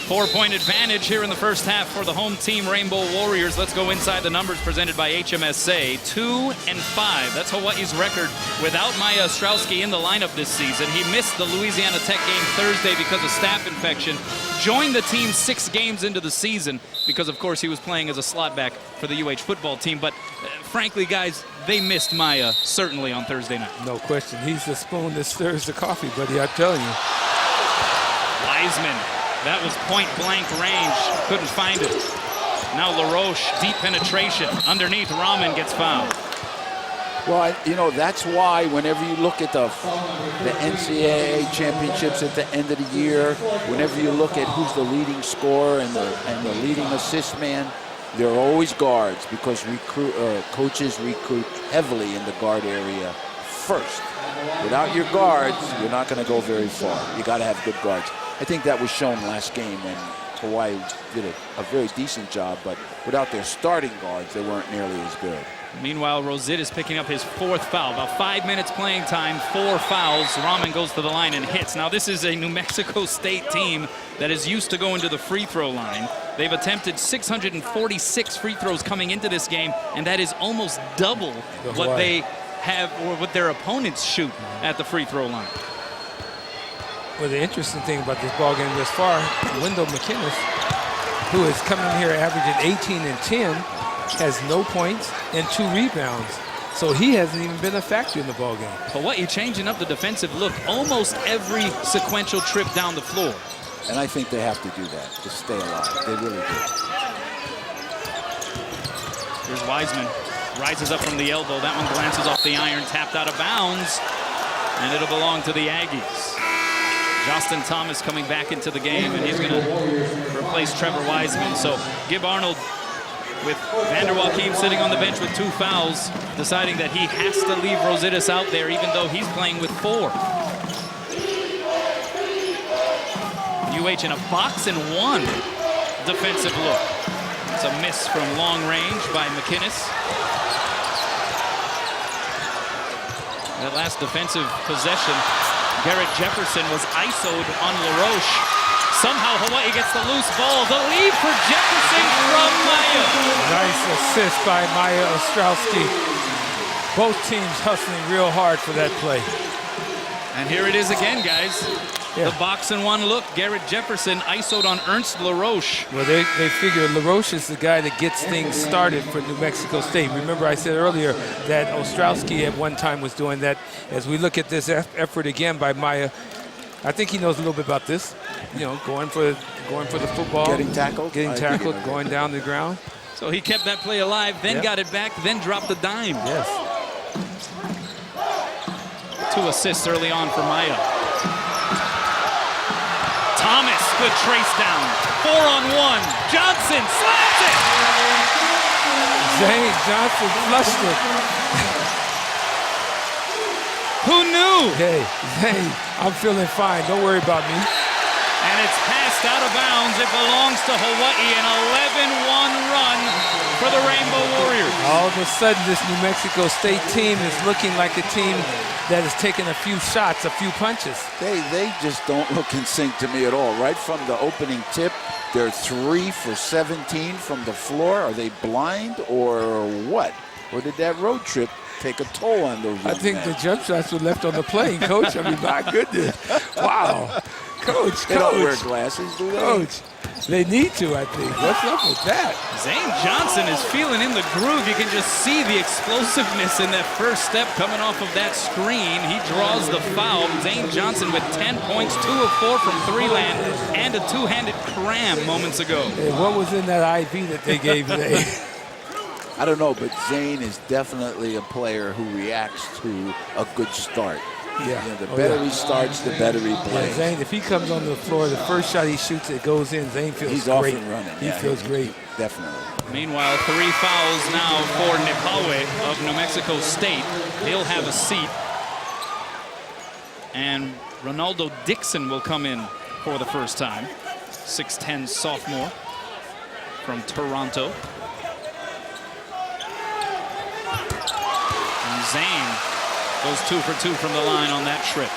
[SPEAKER 6] 4-point advantage here in the first half for the home team Rainbow Warriors. Let's go inside the numbers presented by HMSA. 2-5. That's Hawaii's record without Maya Ostrowski in the lineup this season. He missed the Louisiana Tech game Thursday because of staph infection. Joined the team 6 games into the season because, of course, he was playing as a slot back for the UH football team. But frankly, guys, they missed Maya certainly on Thursday night.
[SPEAKER 4] No question. He's the spoon that stirs the coffee, buddy, I'm telling you.
[SPEAKER 6] Wiseman. That was point-blank range. Couldn't find it. Now LaRoche, deep penetration. Underneath, Rahman gets fouled.
[SPEAKER 5] Well, you know, that's why whenever you look at the NCAA championships at the end of the year, whenever you look at who's the leading scorer and the leading assist man, they're always guards because coaches recruit heavily in the guard area first. Without your guards, you're not going to go very far. You got to have good guards. I think that was shown last game when Hawaii did a very decent job, but without their starting guards, they weren't nearly as good.
[SPEAKER 6] Meanwhile, Rosette is picking up his 4th foul. About 5 minutes playing time, 4 fouls. Rahman goes to the line and hits. Now, this is a New Mexico State team that is used to going to the free throw line. They've attempted 646 free throws coming into this game, and that is almost double what they have or what their opponents shoot at the free throw line.
[SPEAKER 4] Well, the interesting thing about this ball game thus far, Wendell McInnes, who is coming in here averaging 18 and 10, has no points and 2 rebounds. So he hasn't even been a factor in the ball game.
[SPEAKER 6] Hawaii changing up the defensive look almost every sequential trip down the floor.
[SPEAKER 5] And I think they have to do that to stay alive. They really do.
[SPEAKER 6] Here's Wiseman. Rises up from the elbow. That one glances off the iron, tapped out of bounds. And it'll belong to the Aggies. Justin Thomas coming back into the game, and he's going to replace Trevor Wiseman. So Gib Arnold with Vander Joachim sitting on the bench with 2 fouls, deciding that he has to leave Rosittis out there even though he's playing with 4. UH in a box and 1 defensive look. It's a miss from long range by McInnes. That last defensive possession, Garrett Jefferson was ISO'd on LaRoche. Somehow Hawaii gets the loose ball. The lead for Jefferson from Maya.
[SPEAKER 4] Nice assist by Maya Ostrowski. Both teams hustling real hard for that play.
[SPEAKER 6] And here it is again, guys. The box and 1 look. Garrett Jefferson ISO'd on Ernst LaRoche.
[SPEAKER 4] Well, they figure LaRoche is the guy that gets things started for New Mexico State. Remember I said earlier that Ostrowski at one time was doing that. As we look at this effort again by Maya, I think he knows a little bit about this. You know, going for the football.
[SPEAKER 5] Getting tackled.
[SPEAKER 4] Going down the ground.
[SPEAKER 6] So he kept that play alive, then got it back, then dropped the dime.
[SPEAKER 4] Yes.
[SPEAKER 6] 2 assists early on for Maya. Thomas, good trace down. 4-on-1. Johnson slaps it.
[SPEAKER 4] Zane Johnson flushed it.
[SPEAKER 6] Who knew?
[SPEAKER 4] Hey, Zane, I'm feeling fine. Don't worry about me.
[SPEAKER 6] And it's passed out of bounds. It belongs to Hawaii. An 11-1 run for the Rainbow Warriors.
[SPEAKER 4] All of a sudden, this New Mexico State team is looking like a team that has taken a few shots, a few punches.
[SPEAKER 5] They just don't look in sync to me at all. Right from the opening tip, they're 3 for 17 from the floor. Are they blind or what? Or did that road trip take a toll on those young
[SPEAKER 4] I think
[SPEAKER 5] men?
[SPEAKER 4] the jump shots were left on the plane, Coach. I mean, my goodness. Wow. Coach.
[SPEAKER 5] They don't wear glasses, do they?
[SPEAKER 4] Coach. They need to, I think. What's up with that?
[SPEAKER 6] Zane Johnson is feeling in the groove. You can just see the explosiveness in that first step coming off of that screen. He draws the foul. Zane Johnson with 10 points, 2 of 4 from 3-land, and a 2-handed cram moments ago.
[SPEAKER 4] Hey, what was in that IV that they gave today?
[SPEAKER 5] I don't know, but Zane is definitely a player who reacts to a good start.
[SPEAKER 4] Yeah.
[SPEAKER 5] You know, the better he starts, the better he plays.
[SPEAKER 4] Zane, if he comes on the floor, the first shot he shoots, it goes in. Zane feels
[SPEAKER 5] He's
[SPEAKER 4] great.
[SPEAKER 5] off and running.
[SPEAKER 4] He feels great.
[SPEAKER 5] Definitely.
[SPEAKER 6] Meanwhile, 3 fouls now for Nepawe of New Mexico State. He'll have a seat. And Ronaldo Dixon will come in for the first time. 6'10" sophomore from Toronto. And Zane goes 2 for 2 from the line on that trip.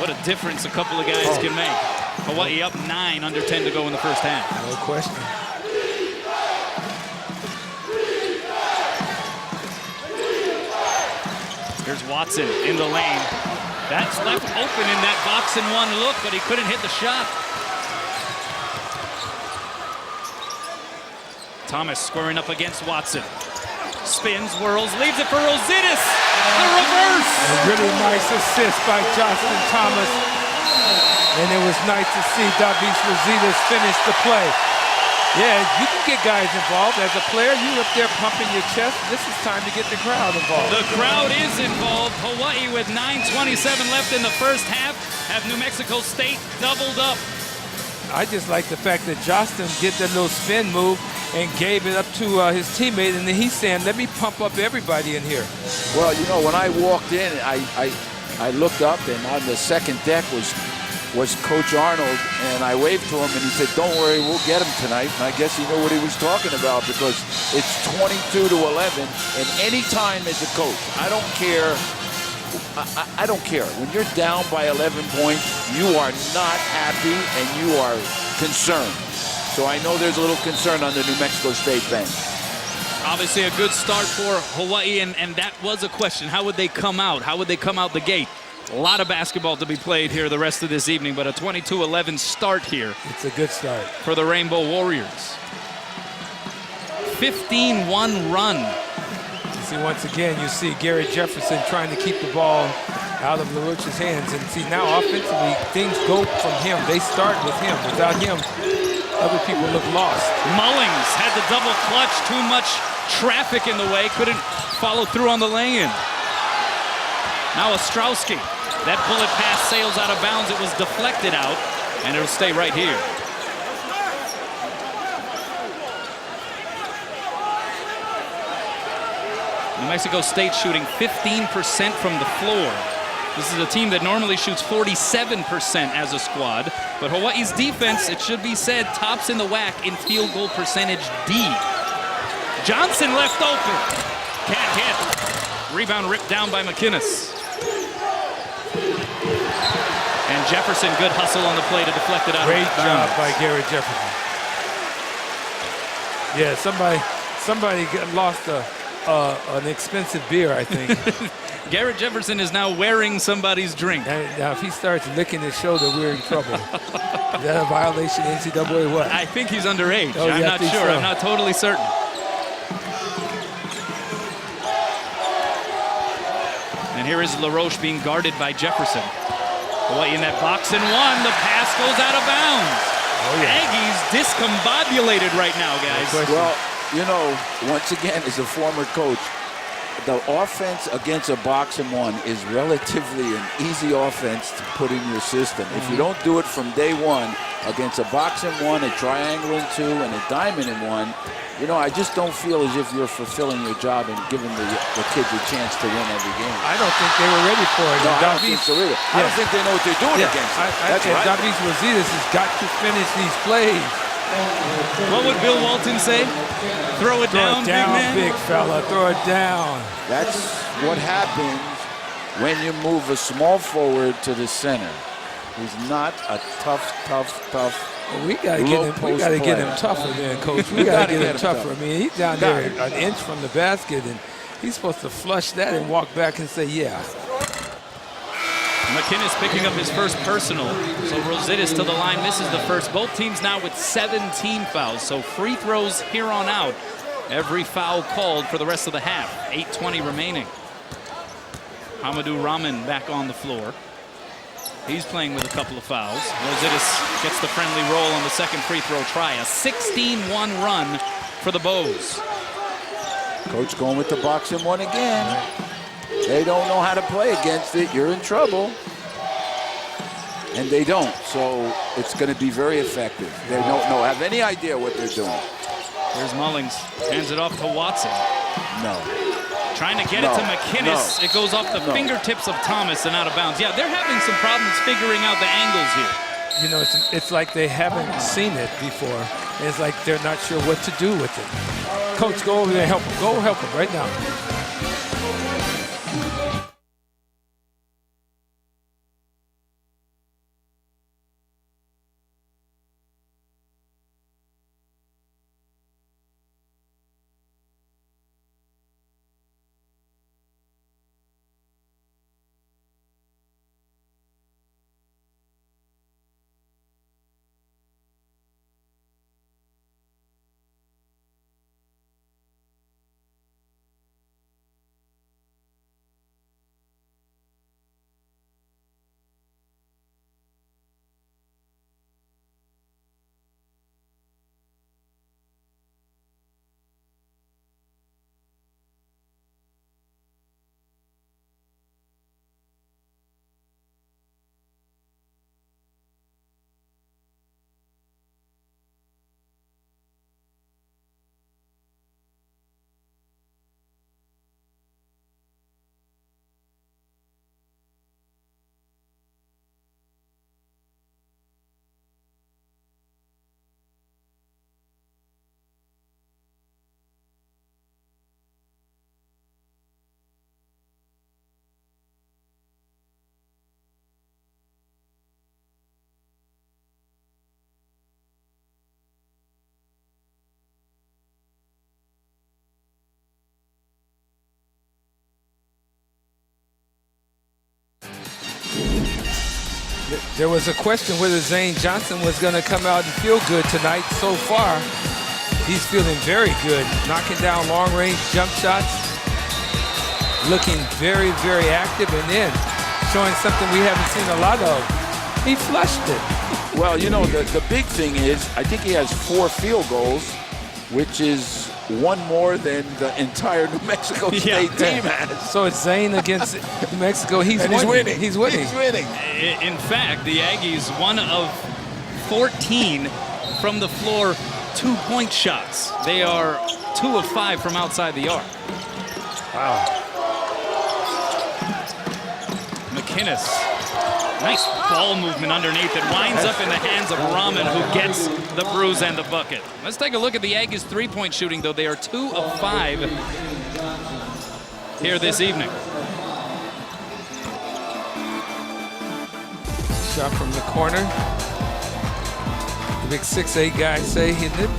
[SPEAKER 6] What a difference a couple of guys can make. Hawaii up 9, under 10 to go in the first half.
[SPEAKER 4] No question.
[SPEAKER 6] Here's Watson in the lane. That's left open in that box and one look, but he couldn't hit the shot. Thomas scoring up against Watson. Spins, whirls, leaves it for Rositas. The reverse.
[SPEAKER 4] A really nice assist by Johnosn Thomas. And it was nice to see Davis Rositas finish the play. Yeah, you can get guys involved. As a player, you up there pumping your chest. This is time to get the crowd involved.
[SPEAKER 6] The crowd is involved. Hawaii with 9:27 left in the first half have New Mexico State doubled up.
[SPEAKER 4] I just like the fact that Johnosn did that little spin move and gave it up to his teammate, and then he's saying, let me pump up everybody in here.
[SPEAKER 5] Well, you know, when I walked in, I looked up, and on the second deck was Coach Arnold, and I waved to him, and he said, don't worry, we'll get him tonight. And I guess he knew what he was talking about, because it's 22-11, and any time as a coach, I don't care. I don't care. When you're down by 11 points, you are not happy and you are concerned. So I know there's a little concern on the New Mexico State bench.
[SPEAKER 6] Obviously a good start for Hawaii, and that was a question. How would they come out? How would they come out the gate? A lot of basketball to be played here the rest of this evening, but a 22-11 start here.
[SPEAKER 4] It's a good start.
[SPEAKER 6] For the Rainbow Warriors. 15-1 run.
[SPEAKER 4] See, once again, you see Garrett Jefferson trying to keep the ball out of LaRoche's hands. And see, now offensively, things go from him. They start with him. Without him, other people look lost.
[SPEAKER 6] Mullings had the double clutch. Too much traffic in the way. Couldn't follow through on the lay-in. Now Ostrowski. That bullet pass sails out of bounds. It was deflected out, and it'll stay right here. New Mexico State shooting 15% from the floor. This is a team that normally shoots 47% as a squad, but Hawaii's defense, it should be said, tops in the WAC in field goal percentage D. Johnson left open. Can't hit. Rebound ripped down by McInnes. And Jefferson, good hustle on the play to deflect it out.
[SPEAKER 4] Great job by Garrett Jefferson. Yeah, somebody lost an expensive beer, I think.
[SPEAKER 6] Garrett Jefferson is now wearing somebody's drink.
[SPEAKER 4] Now, if he starts licking his shoulder, we're in trouble. Is that a violation, NCAA, what?
[SPEAKER 6] I think he's underage.
[SPEAKER 4] Oh,
[SPEAKER 6] I'm not sure.
[SPEAKER 4] So.
[SPEAKER 6] I'm not totally certain. And here is LaRoche being guarded by Jefferson. Hawaii in that box and one. The pass goes out of bounds. Oh, yeah. Aggies discombobulated right now, guys.
[SPEAKER 5] Well, you know, once again, as a former coach, the offense against a box and one is relatively an easy offense to put in your system. If you don't do it from day one against a box and one, a triangle and two, and a diamond and one, you know, I just don't feel as if you're fulfilling your job and giving the kids a chance to win every game.
[SPEAKER 4] I don't think they were ready for it.
[SPEAKER 5] No, I don't think so either. I don't think they know what they're doing against it. That's right.
[SPEAKER 4] Davis Rositas has got to finish these plays.
[SPEAKER 6] What would Bill Walton say? Throw it down, big man.
[SPEAKER 4] Big fella. Throw it down.
[SPEAKER 5] That's what happens when you move a small forward to the center. He's not a tough.
[SPEAKER 4] Well, we got to get him tougher then, Coach. We got to get him tougher. I mean, he's down there an inch from the basket, and he's supposed to flush that and walk back and say, yeah.
[SPEAKER 6] McInnes picking up his first personal. So Rositas to the line, misses the first. Both teams now with 17 fouls. So free throws here on out. Every foul called for the rest of the half. 8:20 remaining. Hamadou Rahman back on the floor. He's playing with a couple of fouls. Rositas gets the friendly roll on the second free throw try. A 16-1 run for the Bows.
[SPEAKER 5] Coach going with the box and one again. They don't know how to play against it. You're in trouble. And they don't. So it's going to be very effective. They don't have any idea what they're doing.
[SPEAKER 6] There's Mullings. Hands it off to Watson.
[SPEAKER 5] No.
[SPEAKER 6] Trying to get it to McInnes. It goes off the fingertips of Thomas and out of bounds. Yeah, they're having some problems figuring out the angles here.
[SPEAKER 4] You know, it's like they haven't seen it before. It's like they're not sure what to do with it. Coach, go over there and help them. Go help them right now. There was a question whether Zane Johnosn was going to come out and feel good tonight. So far, he's feeling very good, knocking down long-range jump shots, looking very, very active, and then showing something we haven't seen a lot of. He flushed it.
[SPEAKER 5] Well, you know, the big thing is I think he has 4 field goals, which is one more than the entire New Mexico State team has.
[SPEAKER 4] So it's Zane against New Mexico. He's winning. He's winning.
[SPEAKER 5] He's winning.
[SPEAKER 6] In fact, the Aggies, 1 of 14 from the floor 2-point shots. They are 2 of 5 from outside the arc.
[SPEAKER 4] Wow.
[SPEAKER 6] McInnes. Nice ball movement underneath. It winds up in the hands of Rahman, who gets the bruise and the bucket. Let's take a look at the Aggies' 3-point shooting, though. They are 2 of 5 here this evening.
[SPEAKER 4] Shot from the corner. The big 6'8" guys say hitting it.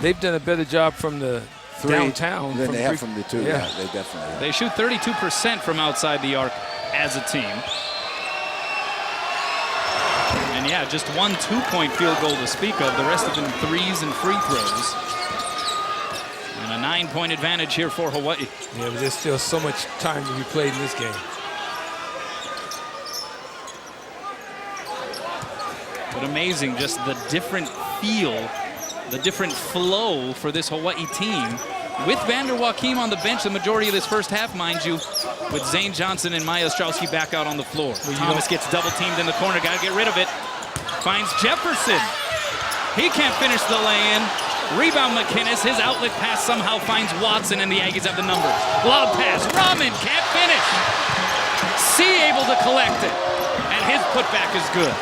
[SPEAKER 4] They've done a better job from the downtown
[SPEAKER 5] than they have from the 2. Yeah, they definitely have.
[SPEAKER 6] They shoot 32% from outside the arc as a team. And yeah, just 1 2-point field goal to speak of. The rest of them threes and free throws. And a 9-point advantage here for Hawaii.
[SPEAKER 4] Yeah, but there's still so much time to be played in this game.
[SPEAKER 6] But amazing, just the different feel, the different flow for this Hawaii team. With Vander Joachim on the bench the majority of this first half, mind you, with Zane Johnosn and Maya Ostrowski back out on the floor. Thomas gets double-teamed in the corner, got to get rid of it. Finds Jefferson. He can't finish the lay-in. Rebound McInnes, his outlet pass somehow finds Watson, and the Aggies have the numbers. Lob pass, Rahman can't finish. C able to collect it, and his putback is good.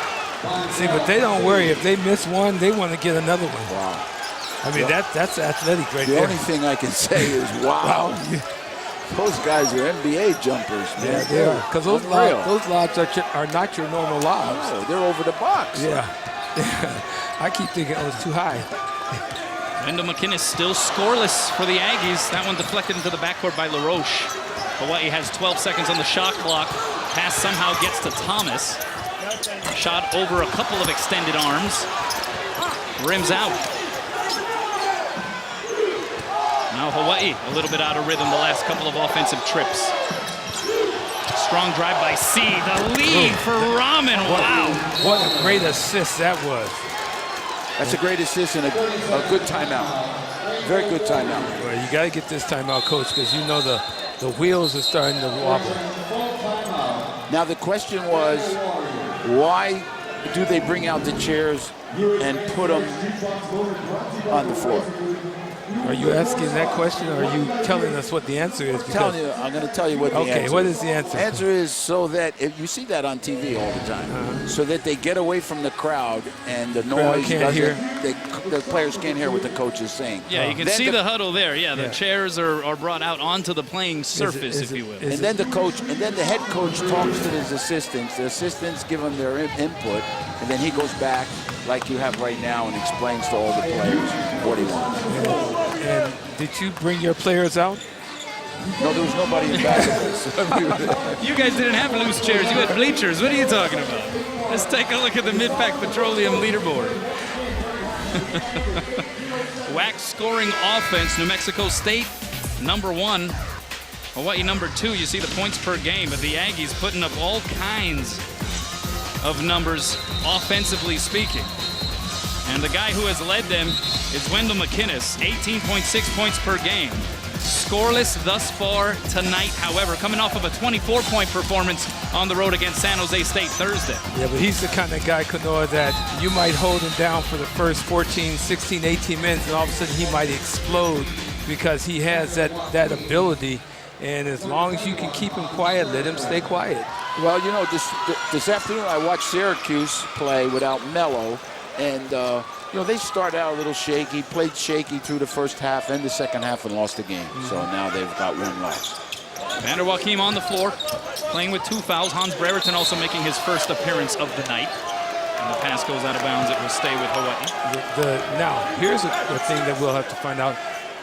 [SPEAKER 4] See, but they don't worry. If they miss one, they want to get another one.
[SPEAKER 5] Wow.
[SPEAKER 4] I mean, that's athletic right there.
[SPEAKER 5] The only thing I can say is, wow. Those guys are NBA jumpers, man.
[SPEAKER 4] Yeah, they are. Because those lobs are not your normal lobs.
[SPEAKER 5] No, they're over the box.
[SPEAKER 4] Yeah. I keep thinking, oh, it's too high.
[SPEAKER 6] Wendell McInnes still scoreless for the Aggies. That one deflected into the backcourt by LaRoche. Hawaii has 12 seconds on the shot clock. Pass somehow gets to Thomas. Shot over a couple of extended arms. Rims out. Now Hawaii a little bit out of rhythm the last couple of offensive trips. Strong drive by C. The lead for Rahman. Wow.
[SPEAKER 4] What a great assist that was.
[SPEAKER 5] That's a great assist and a good timeout. Very good timeout.
[SPEAKER 4] Well, you got to get this timeout, Coach, because you know the wheels are starting to wobble.
[SPEAKER 5] Now the question was, why do they bring out the chairs and put them on the floor?
[SPEAKER 4] Are you asking that question, or are you telling us what the answer is?
[SPEAKER 5] I'm going to tell you what the answer is.
[SPEAKER 4] Okay, what is the answer?
[SPEAKER 5] The answer is so that, if you see that on TV all the time, so that they get away from the crowd and the noise the players can't hear what the coach is saying.
[SPEAKER 6] Yeah, you can see the huddle there. Yeah, the chairs are brought out onto the playing surface, if you will.
[SPEAKER 5] And then the head coach talks to his assistants. The assistants give them their input, and then he goes back like you have right now and explains to all the players what he wants.
[SPEAKER 4] And did you bring your players out?
[SPEAKER 5] No, there was nobody in back of us.
[SPEAKER 6] You guys didn't have loose chairs. You had bleachers. What are you talking about? Let's take a look at the Mid-Pac Petroleum leaderboard. WAC scoring offense, New Mexico State, #1. Hawaii, #2. You see the points per game, but the Aggies putting up all kinds of numbers, offensively speaking. And the guy who has led them is Wendell McInnes, 18.6 points per game. Scoreless thus far tonight, however, coming off of a 24-point performance on the road against San Jose State Thursday.
[SPEAKER 4] Yeah, but he's the kind of guy, Kanoa, that you might hold him down for the first 14, 16, 18 minutes, and all of a sudden he might explode because he has that ability. And as long as you can keep him quiet, let him stay quiet.
[SPEAKER 5] Well, you know, this afternoon I watched Syracuse play without Melo, and you know, they started out a little shaky, played shaky through the first half and the second half, and lost the game. So now they've got one loss.
[SPEAKER 6] Vander Joachim on the floor, playing with 2 fouls. Hans Brereton also making his first appearance of the night. And the pass goes out of bounds. It will stay with Hawaii.
[SPEAKER 4] Now, here's a thing that we'll have to find out.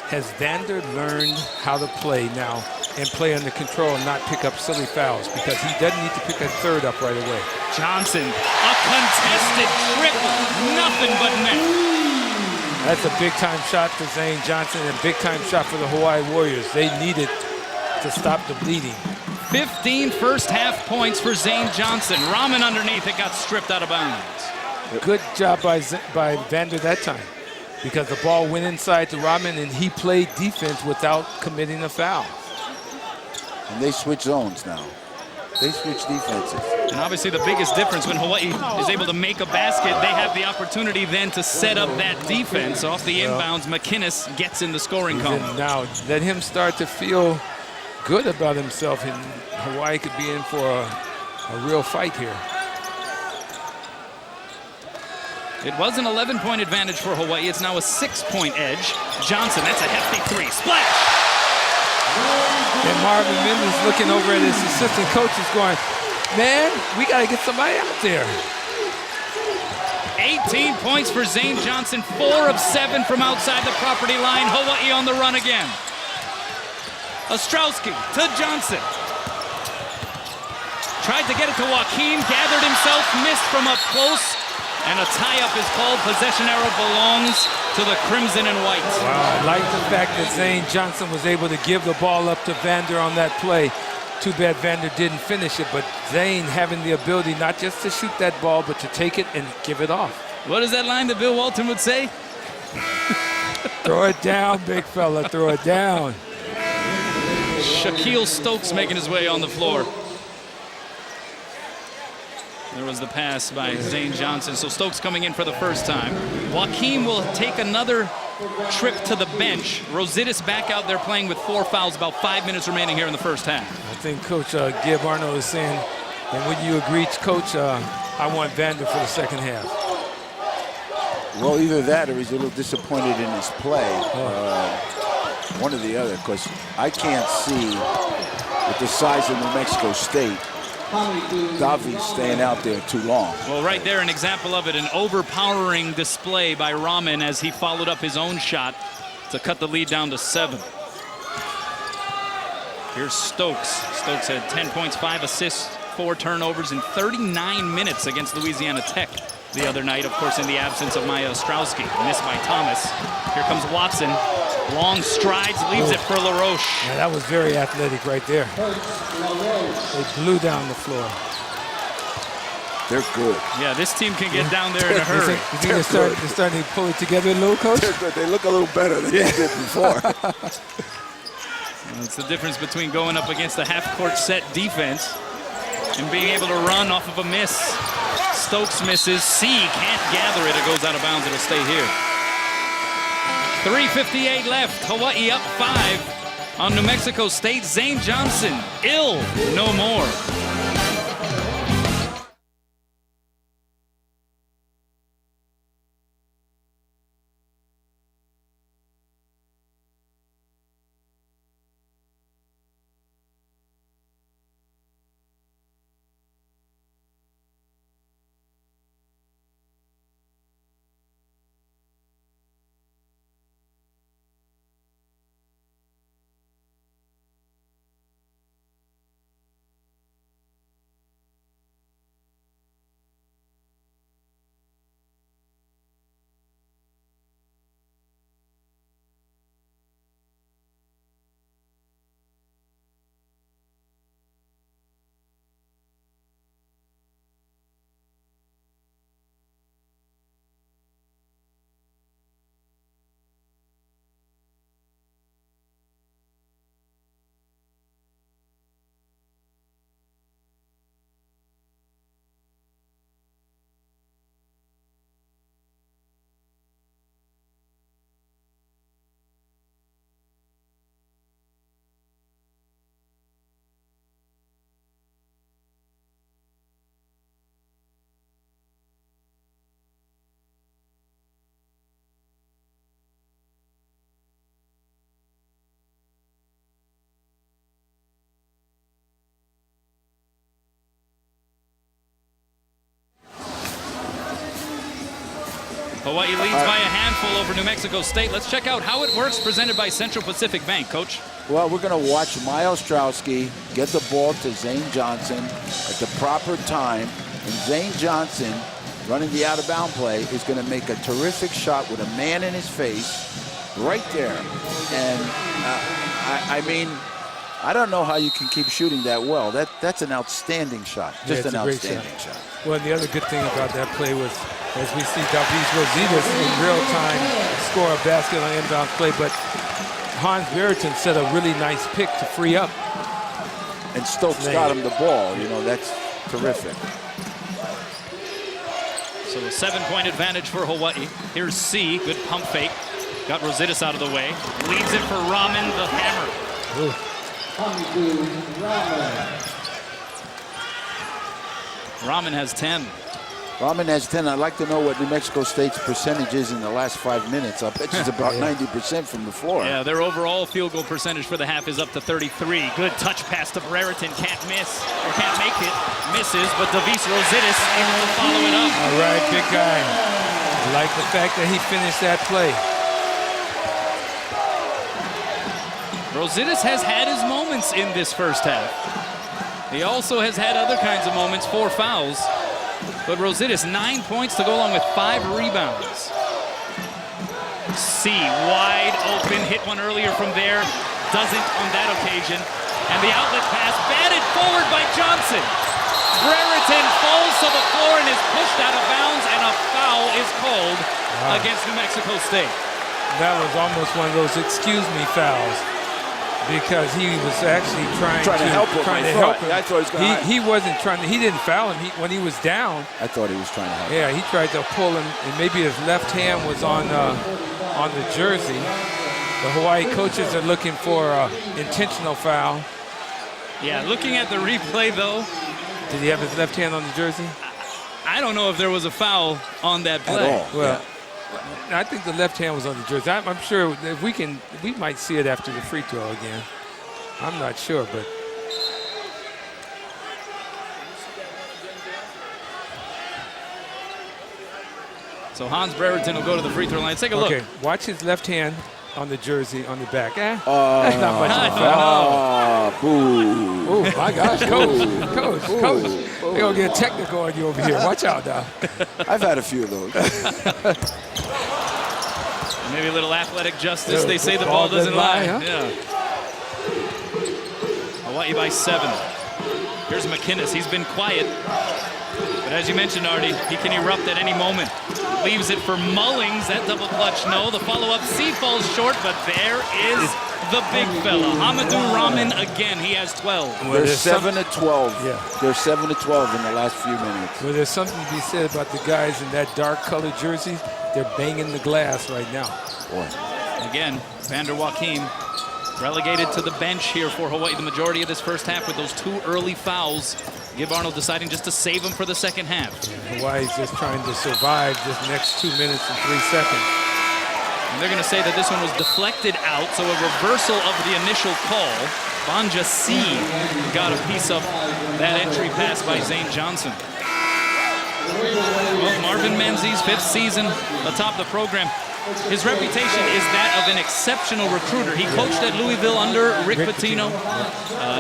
[SPEAKER 4] Has Vander learned how to play now and play under control and not pick up silly fouls, because he doesn't need to pick that third up right away.
[SPEAKER 6] Johnosn, a contested triple, nothing but net.
[SPEAKER 4] That's a big-time shot for Zane Johnosn and a big-time shot for the Hawaii Warriors. They needed to stop the bleeding.
[SPEAKER 6] 15 first-half points for Zane Johnosn. Ramen underneath, it got stripped out of bounds.
[SPEAKER 4] Good job by Vander that time, because the ball went inside to Ramen and he played defense without committing a foul.
[SPEAKER 5] And they switch zones now. They switch defenses.
[SPEAKER 6] And obviously the biggest difference when Hawaii is able to make a basket, they have the opportunity then to set up that defense. Off the inbounds, McInnes gets in the scoring column.
[SPEAKER 4] Now let him start to feel good about himself, and Hawaii could be in for a real fight here.
[SPEAKER 6] It was an 11-point advantage for Hawaii. It's now a 6-point edge. Johnosn, that's a hefty three. Splash!
[SPEAKER 4] And Marvin Mendez looking over at his assistant coaches going, man, we got to get somebody out there.
[SPEAKER 6] 18 points for Zane Johnosn, 4 of 7 from outside the property line. Hawaii on the run again. Ostrowski to Johnosn. Tried to get it to Joaquim, gathered himself, missed from up close. And a tie-up is called. Possession arrow belongs to the Crimson and White.
[SPEAKER 4] Wow, I like the fact that Zane Johnosn was able to give the ball up to Vander on that play. Too bad Vander didn't finish it, but Zane having the ability not just to shoot that ball, but to take it and give it off.
[SPEAKER 6] What is that line that Bill Walton would say?
[SPEAKER 4] Throw it down, big fella, throw it down.
[SPEAKER 6] Shaquille Stokes making his way on the floor. There was the pass by Zane Johnosn. So Stokes coming in for the first time. Joaquim will take another trip to the bench. Rositas back out there playing with 4 fouls, about 5 minutes remaining here in the first half.
[SPEAKER 4] I think Coach Gib Arnold is saying, and would you agree, Coach, I want Vander for the second half.
[SPEAKER 5] Well, either that or he's a little disappointed in his play. One or the other, because I can't see, with the size of New Mexico State, Davi staying out there too long.
[SPEAKER 6] Well, right there, an example of it, an overpowering display by Ramen as he followed up his own shot to cut the lead down to 7. Here's Stokes. Stokes had 10 points, 5 assists, 4 turnovers in 39 minutes against Louisiana Tech the other night, of course, in the absence of Maya Ostrowski. Missed by Thomas. Here comes Watson. Long strides, leaves it for LaRoche.
[SPEAKER 4] Yeah, that was very athletic right there. They blew down the floor.
[SPEAKER 5] They're good.
[SPEAKER 6] Yeah, this team can get down there in a hurry.
[SPEAKER 4] You think they're starting to pull it together a little, Coach?
[SPEAKER 5] They're good. They look a little better than they did before.
[SPEAKER 6] It's the difference between going up against a half-court set defense and being able to run off of a miss. Stokes misses. C can't gather it. It goes out of bounds. It'll stay here. 3:58 left. Hawaii up 5 on New Mexico State. Zane Johnosn, ill no more. Hawaii leads by a handful over New Mexico State. Let's check out how it works, presented by Central Pacific Bank. Coach?
[SPEAKER 5] Well, we're going to watch Miles Strowski get the ball to Zane Johnston at the proper time. And Zane Johnston, running the out-of-bound play, is going to make a terrific shot with a man in his face right there. And, I mean, I don't know how you can keep shooting that well. That's an outstanding shot. Just an outstanding shot.
[SPEAKER 4] Well, the other good thing about that play was, as we see Davis Rositas in real time score a basket on inbound play, but Hans Brereton set a really nice pick to free up.
[SPEAKER 5] And Stokes got him the ball. You know, that's terrific.
[SPEAKER 6] So a 7-point advantage for Hawaii. Here's C, good pump fake. Got Rositas out of the way. Leaves it for Raman, the hammer. Raman has 10.
[SPEAKER 5] Raman has 10. I'd like to know what New Mexico State's percentage is in the last 5 minutes. I bet it's about 90% from the floor.
[SPEAKER 6] Yeah, their overall field goal percentage for the half is up to 33. Good touch pass to Brereton. Can't miss, or can't make it. Misses, but Davis Rositas able to follow it up.
[SPEAKER 4] All right, big guy. I like the fact that he finished that play.
[SPEAKER 6] Rositas has had his moments in this first half. He also has had other kinds of moments, 4 fouls. But Rositas, 9 points to go along with 5 rebounds. C, wide open, hit one earlier from there. Doesn't on that occasion. And the outlet pass batted forward by Johnson. Brereton falls to the floor and is pushed out of bounds, and a foul is called against New Mexico State.
[SPEAKER 4] That was almost one of those excuse me fouls, because he was actually trying to help him.
[SPEAKER 5] I thought he was going to.
[SPEAKER 4] He wasn't trying to. He didn't foul him when he was down.
[SPEAKER 5] I thought he was trying to help.
[SPEAKER 4] Yeah, he tried to pull him, and maybe his left hand was on the jersey. The Hawaii coaches are looking for an intentional foul.
[SPEAKER 6] Yeah, looking at the replay though.
[SPEAKER 4] Did he have his left hand on the jersey?
[SPEAKER 6] I don't know if there was a foul on that play.
[SPEAKER 5] At all.
[SPEAKER 4] Well, I think the left hand was on the jersey. I'm sure if we might see it after the free throw again. I'm not sure, but.
[SPEAKER 6] So Hans Brereton will go to the free throw line. Let's take a look.
[SPEAKER 4] Okay, watch his left hand on the jersey on the back. That's not much of a foul.
[SPEAKER 5] Boo.
[SPEAKER 4] Oh my gosh, coach. They're gonna get technical on you over here. Watch out now.
[SPEAKER 5] I've had a few of those.
[SPEAKER 6] Maybe a little athletic justice. They say the ball doesn't lie.
[SPEAKER 4] Huh?
[SPEAKER 6] Yeah. Hawaii by 7. Here's McInnes. He's been quiet. But as you mentioned, Artie, he can erupt at any moment. Leaves it for Mullings. That double clutch, no. The follow-up C falls short, but there is the big fella. Hamadou Raman again. He has 12.
[SPEAKER 5] They're 7 to 12.
[SPEAKER 4] Yeah.
[SPEAKER 5] They're 7 to 12 in the last few minutes.
[SPEAKER 4] Well, there's something to be said about the guys in that dark-colored jersey. They're banging the glass right now.
[SPEAKER 5] Boy.
[SPEAKER 6] Again, Vander Joachim relegated to the bench here for Hawaii the majority of this first half with those 2 early fouls. Gib Arnold deciding just to save him for the second half.
[SPEAKER 4] Yeah, Hawaii's just trying to survive this next 2 minutes and 3 seconds.
[SPEAKER 6] And they're going to say that this one was deflected out, so a reversal of the initial call. Banja C got a piece of that entry pass by Zane Johnson. Well, Marvin Menzies, 5th season atop the program. His reputation is that of an exceptional recruiter. He coached at Louisville under Rick Pitino.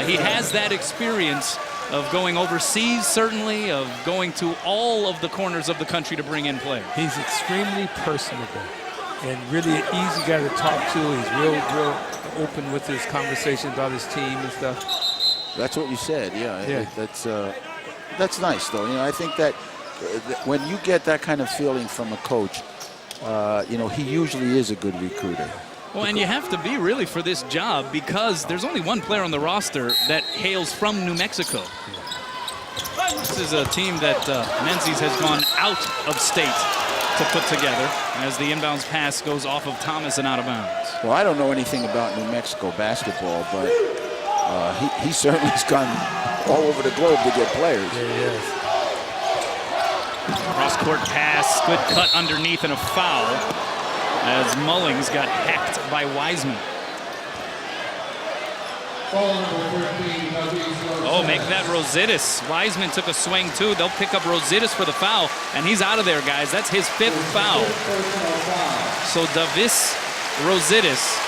[SPEAKER 6] He has that experience of going overseas, certainly, of going to all of the corners of the country to bring in players.
[SPEAKER 4] He's extremely personable and really an easy guy to talk to. He's real open with his conversation about his team and stuff.
[SPEAKER 5] That's what you said, yeah. That's nice, though. You know, I think that when you get that kind of feeling from a coach, you know, he usually is a good recruiter.
[SPEAKER 6] Well, and you have to be really for this job because there's only one player on the roster that hails from New Mexico. This is a team that Menzies has gone out of state to put together as the inbounds pass goes off of Thomas and out of bounds.
[SPEAKER 5] Well, I don't know anything about New Mexico basketball, but he certainly has gone all over the globe to get players.
[SPEAKER 4] Yeah, he is.
[SPEAKER 6] Cross-court pass, good cut underneath and a foul as Mullings got hacked by Wiseman. Oh, make that Rositas. Wiseman took a swing too. They'll pick up Rositas for the foul, and he's out of there, guys. That's his 5th foul. So Davis Rositas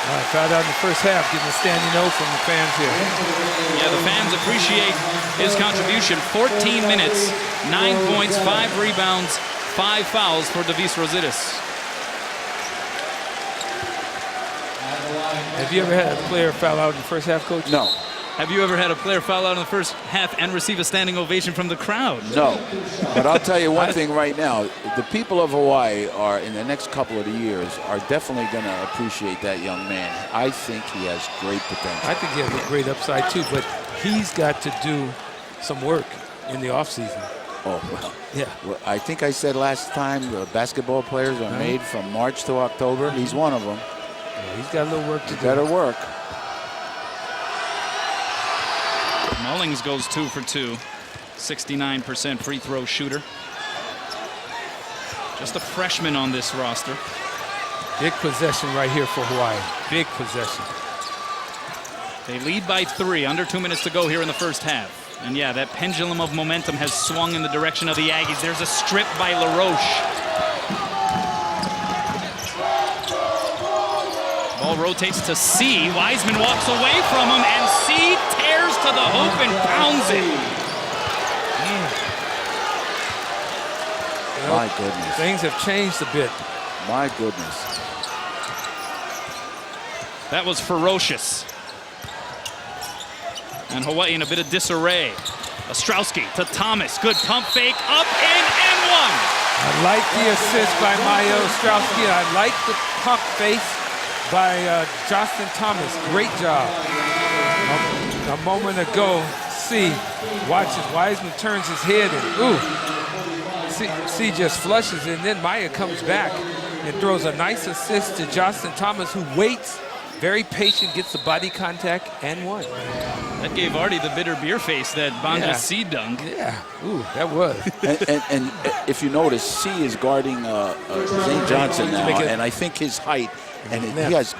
[SPEAKER 4] Fouled out in the first half, getting a standing O from the fans here.
[SPEAKER 6] Yeah, the fans appreciate his contribution. 14 minutes, 9 points, 5 rebounds, 5 fouls for Davis Rositas.
[SPEAKER 4] Have you ever had a player foul out in the first half, Coach?
[SPEAKER 5] No.
[SPEAKER 6] Have you ever had a player foul out in the first half and receive a standing ovation from the crowd?
[SPEAKER 5] No, but I'll tell you one thing right now. The people of Hawaii are, in the next couple of years, are definitely going to appreciate that young man. I think he has great potential.
[SPEAKER 4] I think he has a great upside too, but he's got to do some work in the offseason.
[SPEAKER 5] Oh, well.
[SPEAKER 4] Yeah.
[SPEAKER 5] Well, I think I said last time the basketball players are made from March to October. He's one of them.
[SPEAKER 4] Yeah, he's got a little work to do.
[SPEAKER 5] Better work.
[SPEAKER 6] Mullings goes 2 for 2. 69% free throw shooter. Just a freshman on this roster.
[SPEAKER 4] Big possession right here for Hawaii. Big possession.
[SPEAKER 6] They lead by 3, under 2 minutes to go here in the first half. And yeah, that pendulum of momentum has swung in the direction of the Aggies. There's a strip by LaRoche. Ball rotates to C. Wiseman walks away from him, and C tears to the hoop and pounds it.
[SPEAKER 5] My goodness.
[SPEAKER 4] Things have changed a bit.
[SPEAKER 5] My goodness.
[SPEAKER 6] That was ferocious. And Hawaii in a bit of disarray. Ostrowski to Thomas. Good pump fake. Up and one.
[SPEAKER 4] I like the assist by Maya Ostrowski. I like the pump face by Johnosn Thomas. Great job. A moment ago, C watches Wiseman turns his head and C just flushes, and then Maya comes back and throws a nice assist to Johnosn Thomas, who waits, very patient, gets the body contact, and one.
[SPEAKER 6] That gave Artie the bitter beer face that Banja
[SPEAKER 4] Yeah.
[SPEAKER 6] C dunked.
[SPEAKER 4] Yeah, ooh, that was.
[SPEAKER 5] and if you notice, C is guarding Zane Johnson now, and I think his height, and he has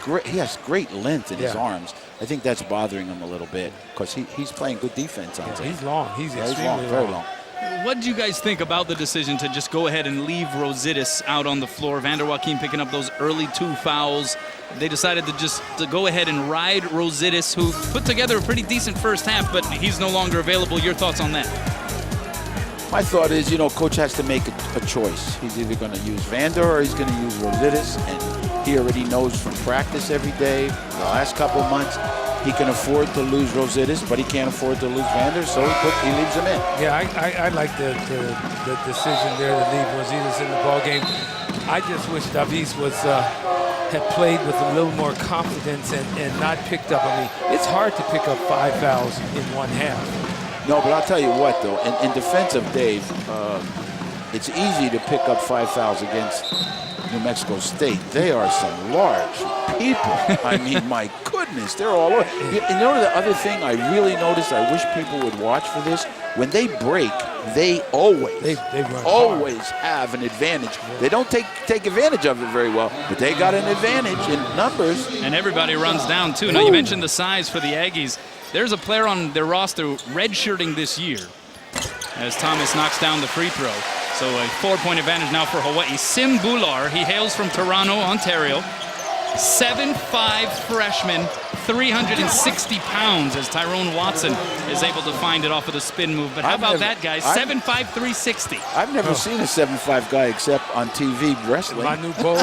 [SPEAKER 5] great length in his arms. I think that's bothering him a little bit because he's playing good defense on Zane.
[SPEAKER 4] He's long. He's extremely
[SPEAKER 5] long, very long.
[SPEAKER 6] What do you guys think about the decision to just go ahead and leave Rositas out on the floor? Vander Joachim picking up those early 2 fouls. They decided to go ahead and ride Rositas, who put together a pretty decent first half, but he's no longer available. Your thoughts on that?
[SPEAKER 5] My thought is, Coach has to make a choice. He's either going to use Vander or he's going to use Rositas, and he already knows from practice every day, the last couple of months, he can afford to lose Rositas, but he can't afford to lose Vander, so he leaves him in.
[SPEAKER 4] Yeah, I like the decision there to leave Rositas in the ballgame. I just wish Davis had played with a little more confidence and not picked up. I mean, it's hard to pick up 5 fouls in one half.
[SPEAKER 5] No, but I'll tell you what, though, in defense of Dave, it's easy to pick up 5 fouls against New Mexico State. They are some large people. I mean, my goodness, they're all over. You know the other thing I really noticed, I wish people would watch for this, when they break, they always have an advantage. Yeah. They don't take advantage of it very well, but they got an advantage in numbers.
[SPEAKER 6] And everybody runs down, too. Now, you mentioned the size for the Aggies. There's a player on their roster redshirting this year as Thomas knocks down the free throw. So a 4-point advantage now for Hawaii. Sim Bular, he hails from Toronto, Ontario. 7'5" freshman, 360 pounds as Tyrone Watson is able to find it off of the spin move. But how about that, guys? 7'5", 360.
[SPEAKER 5] I've never seen a 7'5" guy except on TV wrestling.
[SPEAKER 4] Manu Bo.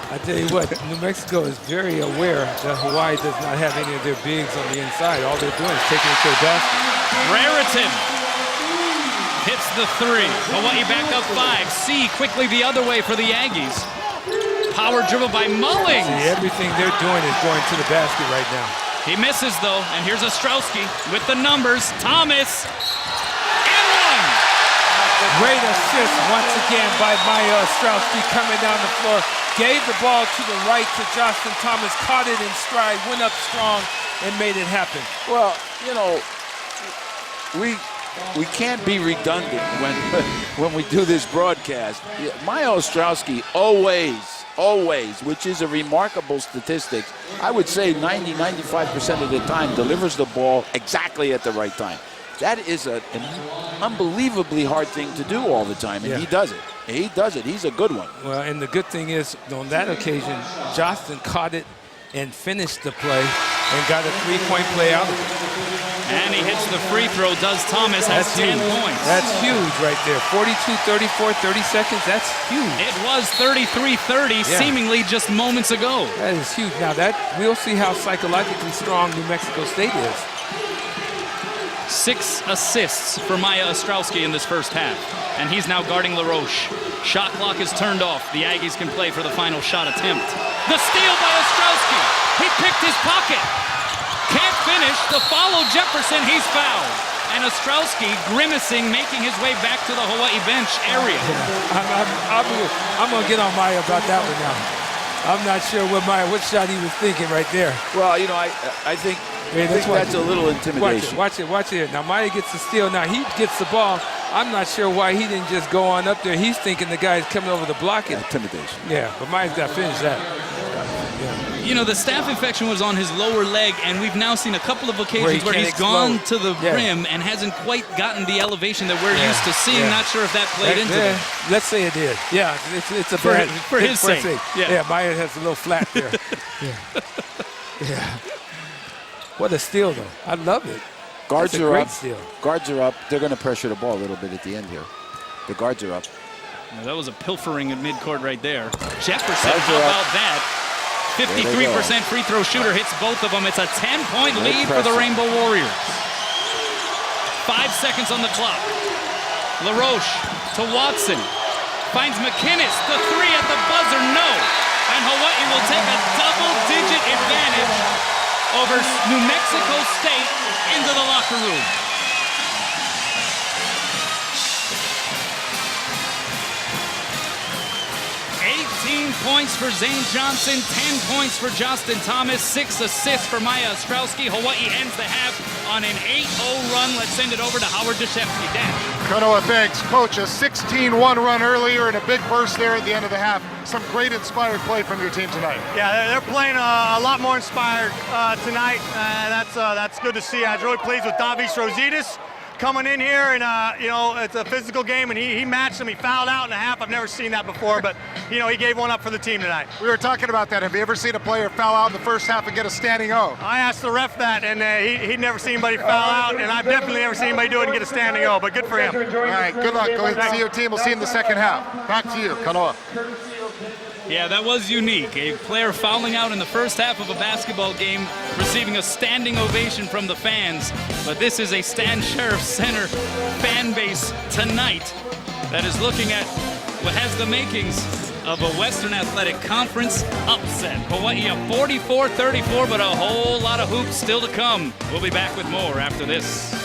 [SPEAKER 4] I tell you what, New Mexico is very aware that Hawaii does not have any of their bigs on the inside. All they're doing is taking it to the basket.
[SPEAKER 6] Raritan hits the 3. Hawaii back up 5. C quickly the other way for the Aggies. Power dribble by Mullings.
[SPEAKER 4] See, everything they're doing is going to the basket right now.
[SPEAKER 6] He misses, though, and here's Ostrowski with the numbers. Thomas, and one.
[SPEAKER 4] Great assist once again by Maya Ostrowski coming down the floor. Gave the ball to the right to Johnosn Thomas, caught it in stride, went up strong, and made it happen.
[SPEAKER 5] Well, we can't be redundant when we do this broadcast. Maya Ostrowski always, which is a remarkable statistic, I would say 90-95% of the time delivers the ball exactly at the right time. That is an unbelievably hard thing to do all the time, and he does it. He does it. He's a good one.
[SPEAKER 4] Well, and the good thing is, on that occasion, Johnosn caught it and finished the play and got a three-point play out of it.
[SPEAKER 6] And he hits the free throw. Does Thomas has 10 points.
[SPEAKER 4] That's huge right there. 42, 34, 30 seconds. That's huge.
[SPEAKER 6] It was 33-30 seemingly just moments ago.
[SPEAKER 4] That is huge. Now we'll see how psychologically strong New Mexico State is.
[SPEAKER 6] 6 assists for Maya Ostrowski in this first half. And he's now guarding LaRoche. Shot clock is turned off. The Aggies can play for the final shot attempt. The steal by Ostrowski. He picked his pocket. Can't finish. The follow Jefferson. He's fouled. And Ostrowski grimacing, making his way back to the Hawaii bench area.
[SPEAKER 4] I'm going to get on Maya about that one now. I'm not sure what shot he was thinking right there.
[SPEAKER 5] Well, you know, I think that's a little intimidation.
[SPEAKER 4] Watch it. Now Maya gets the steal. Now he gets the ball. I'm not sure why he didn't just go on up there. He's thinking the guy's coming over to block it.
[SPEAKER 5] Intimidation.
[SPEAKER 4] Yeah, but Maya's got to finish that.
[SPEAKER 6] You know, the staph infection was on his lower leg, and we've now seen a couple of occasions where he's gone to the rim and hasn't quite gotten the elevation that we're used to seeing. Not sure if that played into it.
[SPEAKER 4] Let's say it did. Yeah, it's a
[SPEAKER 6] for his sake.
[SPEAKER 4] Yeah, Maya has a little flat there. Yeah. What a steal, though. I love it.
[SPEAKER 5] Guards are up.
[SPEAKER 4] Steal.
[SPEAKER 5] Guards are up. They're going to pressure the ball a little bit at the end here. The guards are up.
[SPEAKER 6] Now, that was a pilfering at midcourt right there. Jefferson, how about that? 53% free throw shooter hits both of them. It's a 10-point lead for the Rainbow Warriors. 5 seconds on the clock. LaRoche to Watson. Finds McInnes. The three at the buzzer, no. And Hawaii will take a double-digit advantage over New Mexico State into the locker room. 18 points for Zane Johnson, 10 points for Justin Thomas, 6 assists for Maya Ostrowski. Hawaii ends the half on an 8-0 run. Let's send it over to Howard Deshefsky. Dan.
[SPEAKER 3] Kanoa, thanks. Coach, a 16-1 run earlier and a big burst there at the end of the half. Some great inspired play from your team tonight.
[SPEAKER 10] Yeah, they're playing a lot more inspired tonight. That's good to see. I was really pleased with Davis Rositas coming in here, and it's a physical game, and he matched him. He fouled out in a half. I've never seen that before, but he gave one up for the team tonight.
[SPEAKER 3] We were talking about that. Have you ever seen a player foul out in the first half and get a standing O?
[SPEAKER 10] I asked the ref that, and he'd never seen anybody foul out, and I've definitely never seen anybody do it and get a standing O, but good for him.
[SPEAKER 3] All right, good luck. Go ahead and see your team. We'll see you in the second half. Back to you, Kanoa.
[SPEAKER 6] Yeah, that was unique. A player fouling out in the first half of a basketball game, receiving a standing ovation from the fans. But this is a Stan Sheriff Center fan base tonight that is looking at what has the makings of a Western Athletic Conference upset. Hawaii up 44-34, but a whole lot of hoops still to come. We'll be back with more after this.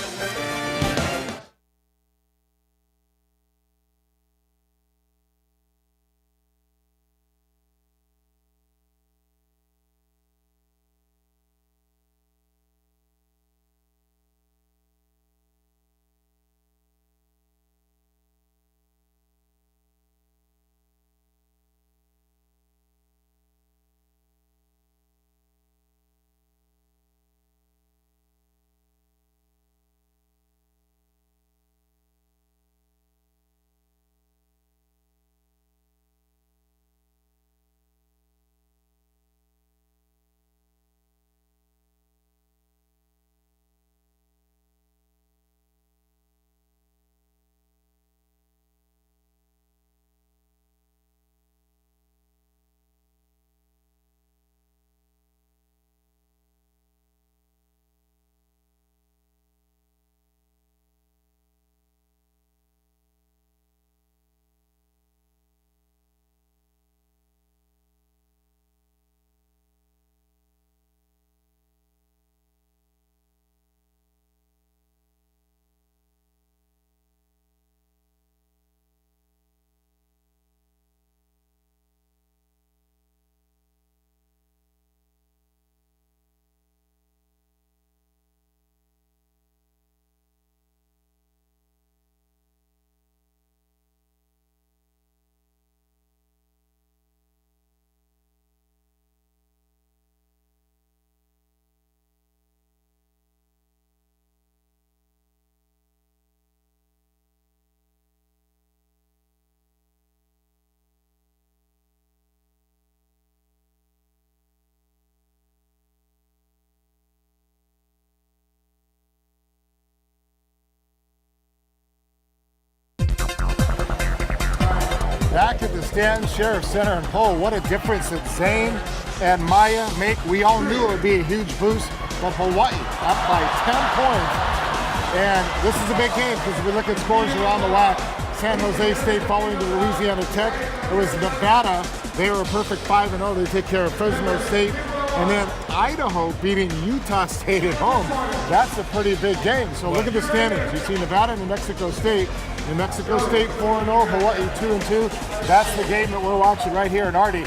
[SPEAKER 3] Back at the Stan Sheriff Center in Hull, what a difference that Zane and Maya make. We all knew it would be a huge boost, but Hawaii up by 10 points. And this is a big game because if we look at scores around the WAC, San Jose State following to Louisiana Tech. It was Nevada. They were a perfect 5-0. They take care of Fresno State. And then Idaho beating Utah State at home. That's a pretty big game. So look at the standings. You see Nevada and New Mexico State. New Mexico State 4-0, Hawaii 2-2. That's the game that we're watching right here. And Artie,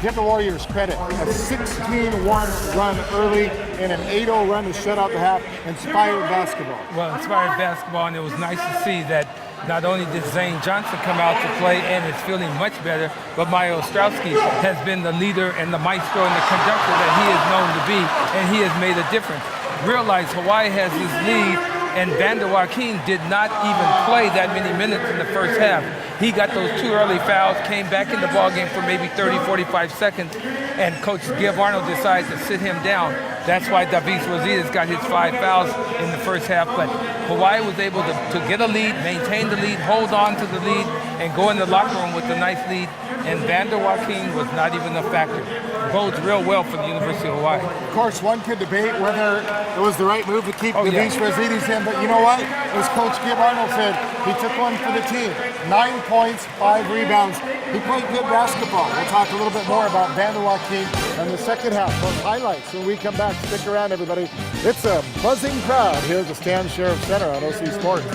[SPEAKER 3] give the Warriors credit. A 16-1 run early and an 8-0 run to shut out the half. Inspired basketball.
[SPEAKER 4] Well, inspired basketball, and it was nice to see that not only did Zane Johnson come out to play and is feeling much better, but Maya Ostrowski has been the leader and the maestro and the conductor that he is known to be, and he has made a difference. Realize Hawaii has his lead, and Vander Joaquin did not even play that many minutes in the first half. He got those 2 early fouls, came back in the ballgame for maybe 30, 45 seconds, and Coach Gib Arnold decided to sit him down. That's why Davis Rositas got his 5 fouls in the first half. But Hawaii was able to get a lead, maintain the lead, hold on to the lead, and go in the locker room with a nice lead. And Vander Joaquin was not even a factor. Bodes real well for the University of Hawaii.
[SPEAKER 3] Of course, one could debate whether it was the right move to keep Davis Rositas in, but you know what? As Coach Gib Arnold said, he took one for the team. 9 points, 5 rebounds. He played good basketball. We'll talk a little bit more about Vander Joaquin in the second half. Those highlights when we come back. Stick around, everybody. It's a buzzing crowd here at the Stan Sheriff Center on OC Sports.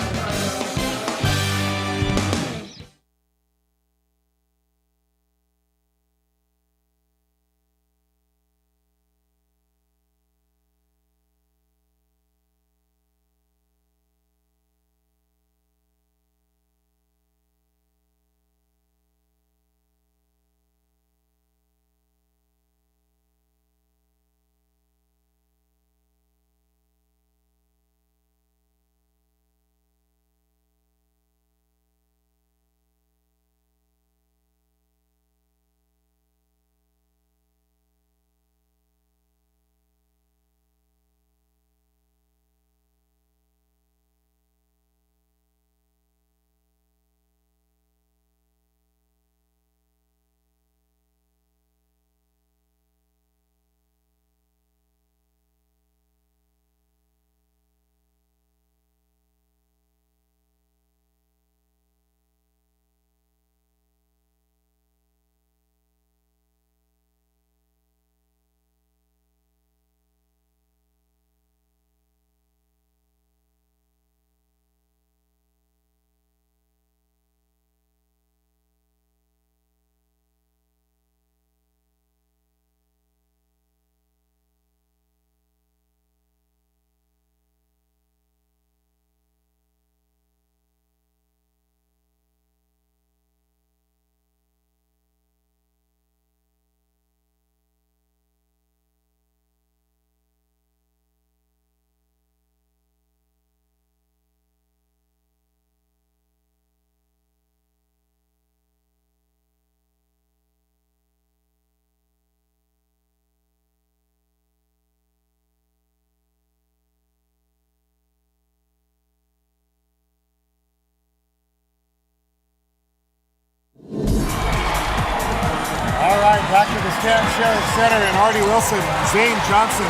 [SPEAKER 3] Back to the Stan Sheriff Center and Artie Wilson, Zane Johnson.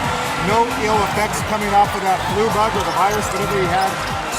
[SPEAKER 3] No ill effects coming off of that flu bug or the virus, whatever he had.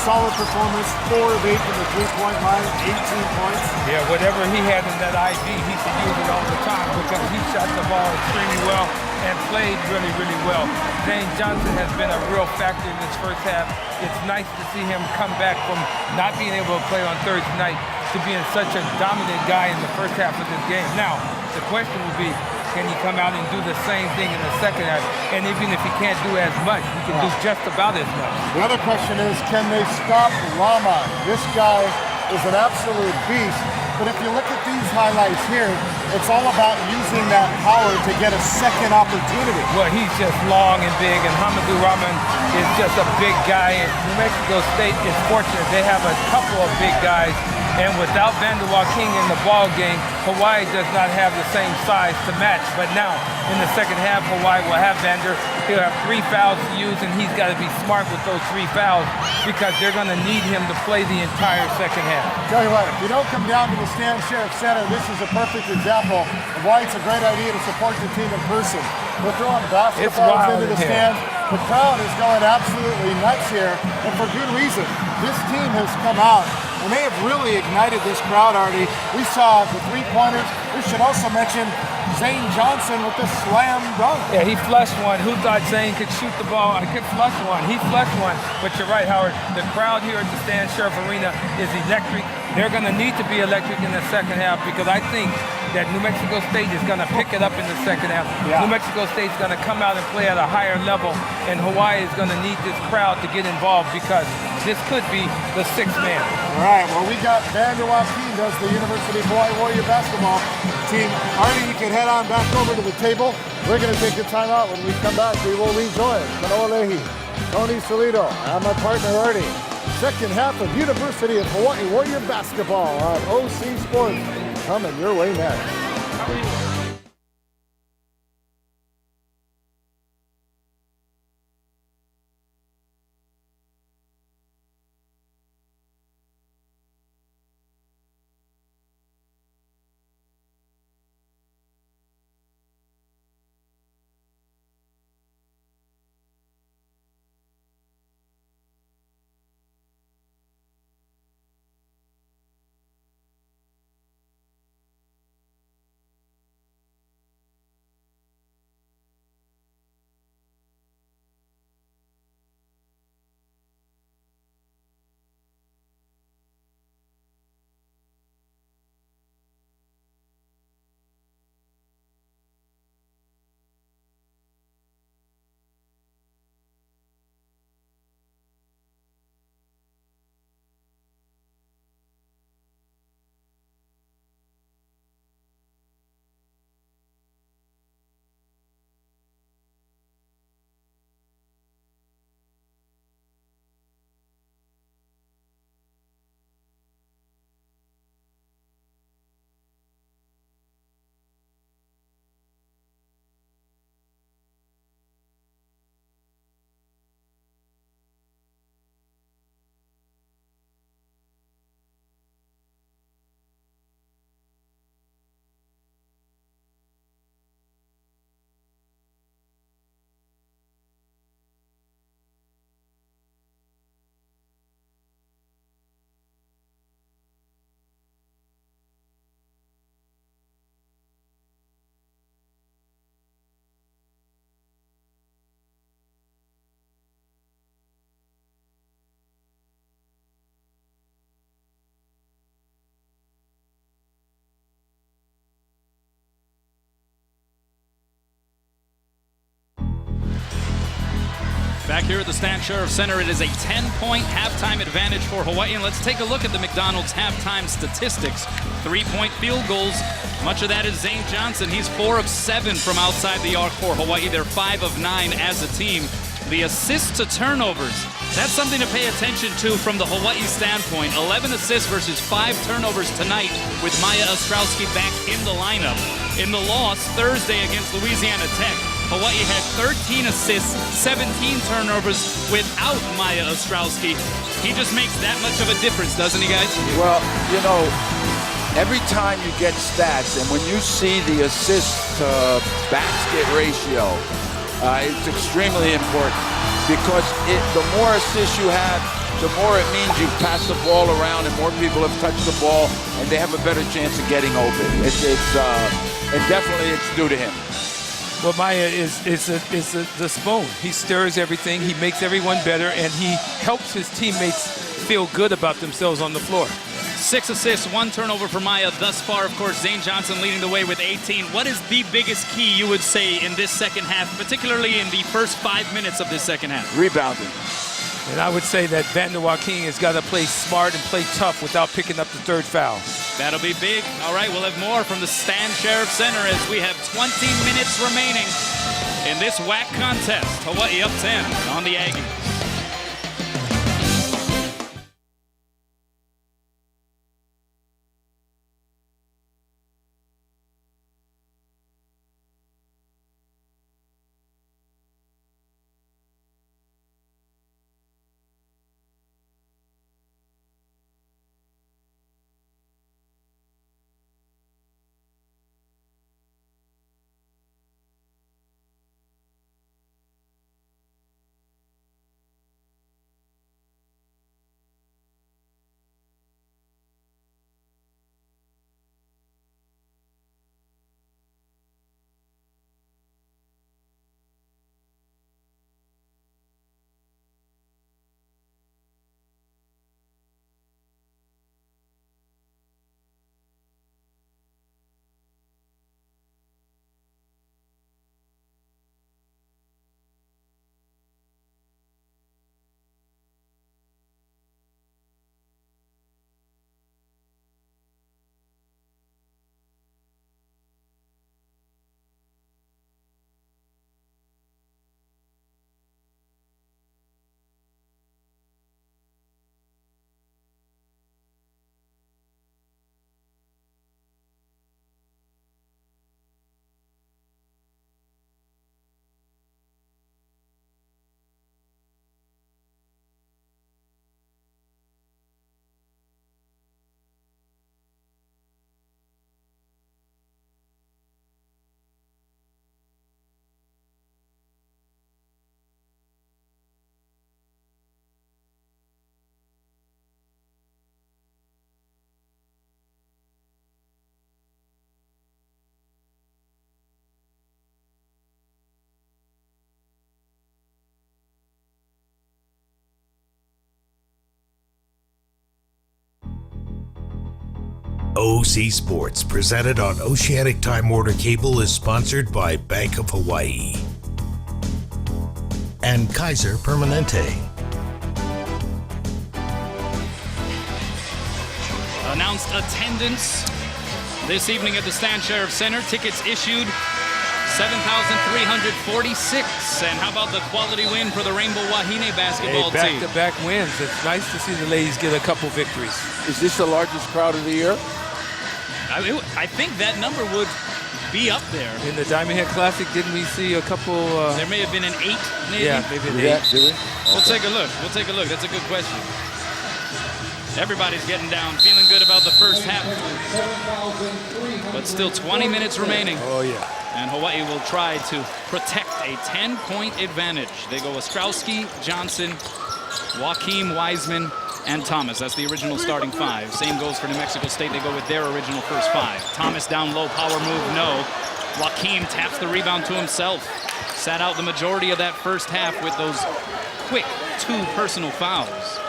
[SPEAKER 3] Solid performance, 4 of 8 from the 3-point line, 18 points.
[SPEAKER 4] Yeah, whatever he had in that IV, he should use it all the time because he shot the ball extremely well and played really, really well. Zane Johnson has been a real factor in this first half. It's nice to see him come back from not being able to play on Thursday night to being such a dominant guy in the first half of this game. Now, the question will be, can he come out and do the same thing in the second half? And even if he can't do as much, he can do just about as much.
[SPEAKER 3] The other question is, can they stop Rama? This guy is an absolute beast. But if you look at these highlights here, it's all about using that power to get a second opportunity.
[SPEAKER 4] Well, he's just long and big, and Hamadou Rahman is just a big guy. And New Mexico State is fortunate. They have a couple of big guys And without Vander Joaquin in the ball game, Hawaii does not have the same size to match. But now, in the second half, Hawaii will have Vander. He'll have 3 fouls to use, and he's got to be smart with those 3 fouls because they're going to need him to play the entire second half.
[SPEAKER 3] Tell you what, if you don't come down to the Stan Sheriff Center, this is a perfect example of why it's a great idea to support the team in person. We're throwing basketballs into the stands. The crowd is going absolutely nuts here, and for good reason. This team has come out, and they have really ignited this crowd, Artie. We saw the 3-pointers. We should also mention Zane Johnosn with the slam dunk.
[SPEAKER 4] Yeah, he flushed one. Who thought Zane could shoot the ball? I could flush one. He flushed one. But you're right, Howard. The crowd here at the Stan Sheriff Arena is electric. They're going to need to be electric in the second half because I think that New Mexico State is going to pick it up in the second half. Yeah. New Mexico State is going to come out and play at a higher level, and Hawaii is going to need this crowd to get involved because this could be the 6th man.
[SPEAKER 3] All right, well, we got Vander Joaquin does the University of Hawaii Warrior basketball team. Artie, you can head on back over to the table. We're going to take a timeout. When we come back, we will rejoin Kanoa Leahy, Tony Salido, and my partner Artie. Second half of University of Hawaii Warrior basketball on OC Sports. Coming your way next.
[SPEAKER 6] Back here at the Stan Sheriff Center, it is a 10-point halftime advantage for Hawaii. And let's take a look at the McDonald's halftime statistics. 3-point field goals. Much of that is Zane Johnosn. He's 4 of 7 from outside the arc for Hawaii. They're 5 of 9 as a team. The assists to turnovers, that's something to pay attention to from the Hawaii standpoint. 11 assists versus 5 turnovers tonight with Maya Ostrowski back in the lineup. In the loss Thursday against Louisiana Tech, Hawaii had 13 assists, 17 turnovers without Maya Ostrowski. He just makes that much of a difference, doesn't he, guys?
[SPEAKER 5] Well, you know, every time you get stats, and when you see the assist-to-basket ratio, it's extremely important because the more assists you have, the more it means you've passed the ball around and more people have touched the ball and they have a better chance of getting open. And definitely it's due to him.
[SPEAKER 4] Well, Maya is the spoon. He stirs everything, he makes everyone better, and he helps his teammates feel good about themselves on the floor.
[SPEAKER 6] 6 assists, 1 turnover for Maya thus far. Of course, Zane Johnosn leading the way with 18. What is the biggest key, you would say, in this second half, particularly in the first 5 minutes of this second half?
[SPEAKER 5] Rebounding.
[SPEAKER 4] And I would say that Vander Joaquin has got to play smart and play tough without picking up the 3rd foul.
[SPEAKER 6] That'll be big. All right, we'll have more from the Stan Sheriff Center as we have 20 minutes remaining in this WAC contest. Hawaii up 10 on the Aggies.
[SPEAKER 11] OC Sports, presented on Oceanic Time Warner Cable, is sponsored by Bank of Hawaii and Kaiser Permanente.
[SPEAKER 6] Announced attendance this evening at the Stan Sheriff Center. Tickets issued 7,346. And how about the quality win for the Rainbow Wahine basketball team?
[SPEAKER 4] Back-to-back wins. It's nice to see the ladies get a couple victories.
[SPEAKER 5] Is this the largest crowd of the year?
[SPEAKER 6] I think that number would be up there.
[SPEAKER 4] In the Diamond Head Classic, didn't we see a couple?
[SPEAKER 6] There may have been an 8, maybe?
[SPEAKER 4] Yeah, maybe an 8.
[SPEAKER 5] Do we?
[SPEAKER 6] We'll take a look. We'll take a look. That's a good question. Everybody's getting down, feeling good about the first half. But still 20 minutes remaining.
[SPEAKER 4] Oh, yeah.
[SPEAKER 6] And Hawaii will try to protect a 10-point advantage. They go Ostrowski, Johnson, Joaquim, Wiseman, and Thomas. That's the original starting 5. Same goes for New Mexico State. They go with their original first 5. Thomas down low, power move, no. Joaquim taps the rebound to himself. Sat out the majority of that first half with those quick 2 personal fouls.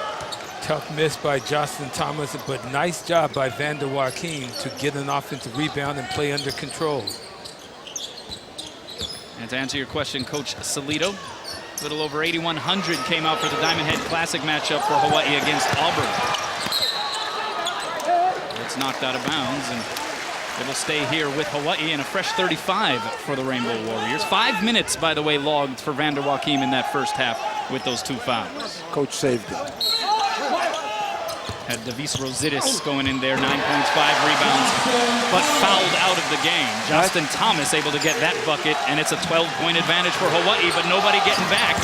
[SPEAKER 4] Tough miss by Justin Thomas, but nice job by Vander Joaquim to get an offensive rebound and play under control.
[SPEAKER 6] And to answer your question, Coach Salido, a little over 8,100 came out for the Diamond Head Classic matchup for Hawaii against Auburn. It's knocked out of bounds, and it will stay here with Hawaii and a fresh 35 for the Rainbow Warriors. 5 minutes, by the way, logged for Vander Joaquim in that first half with those 2 fouls.
[SPEAKER 5] Coach saved it.
[SPEAKER 6] Had Davis Rosidis going in there, 9 points, 5 rebounds, but fouled out of the game. Justin Thomas able to get that bucket, and it's a 12-point advantage for Hawaii, but nobody getting back.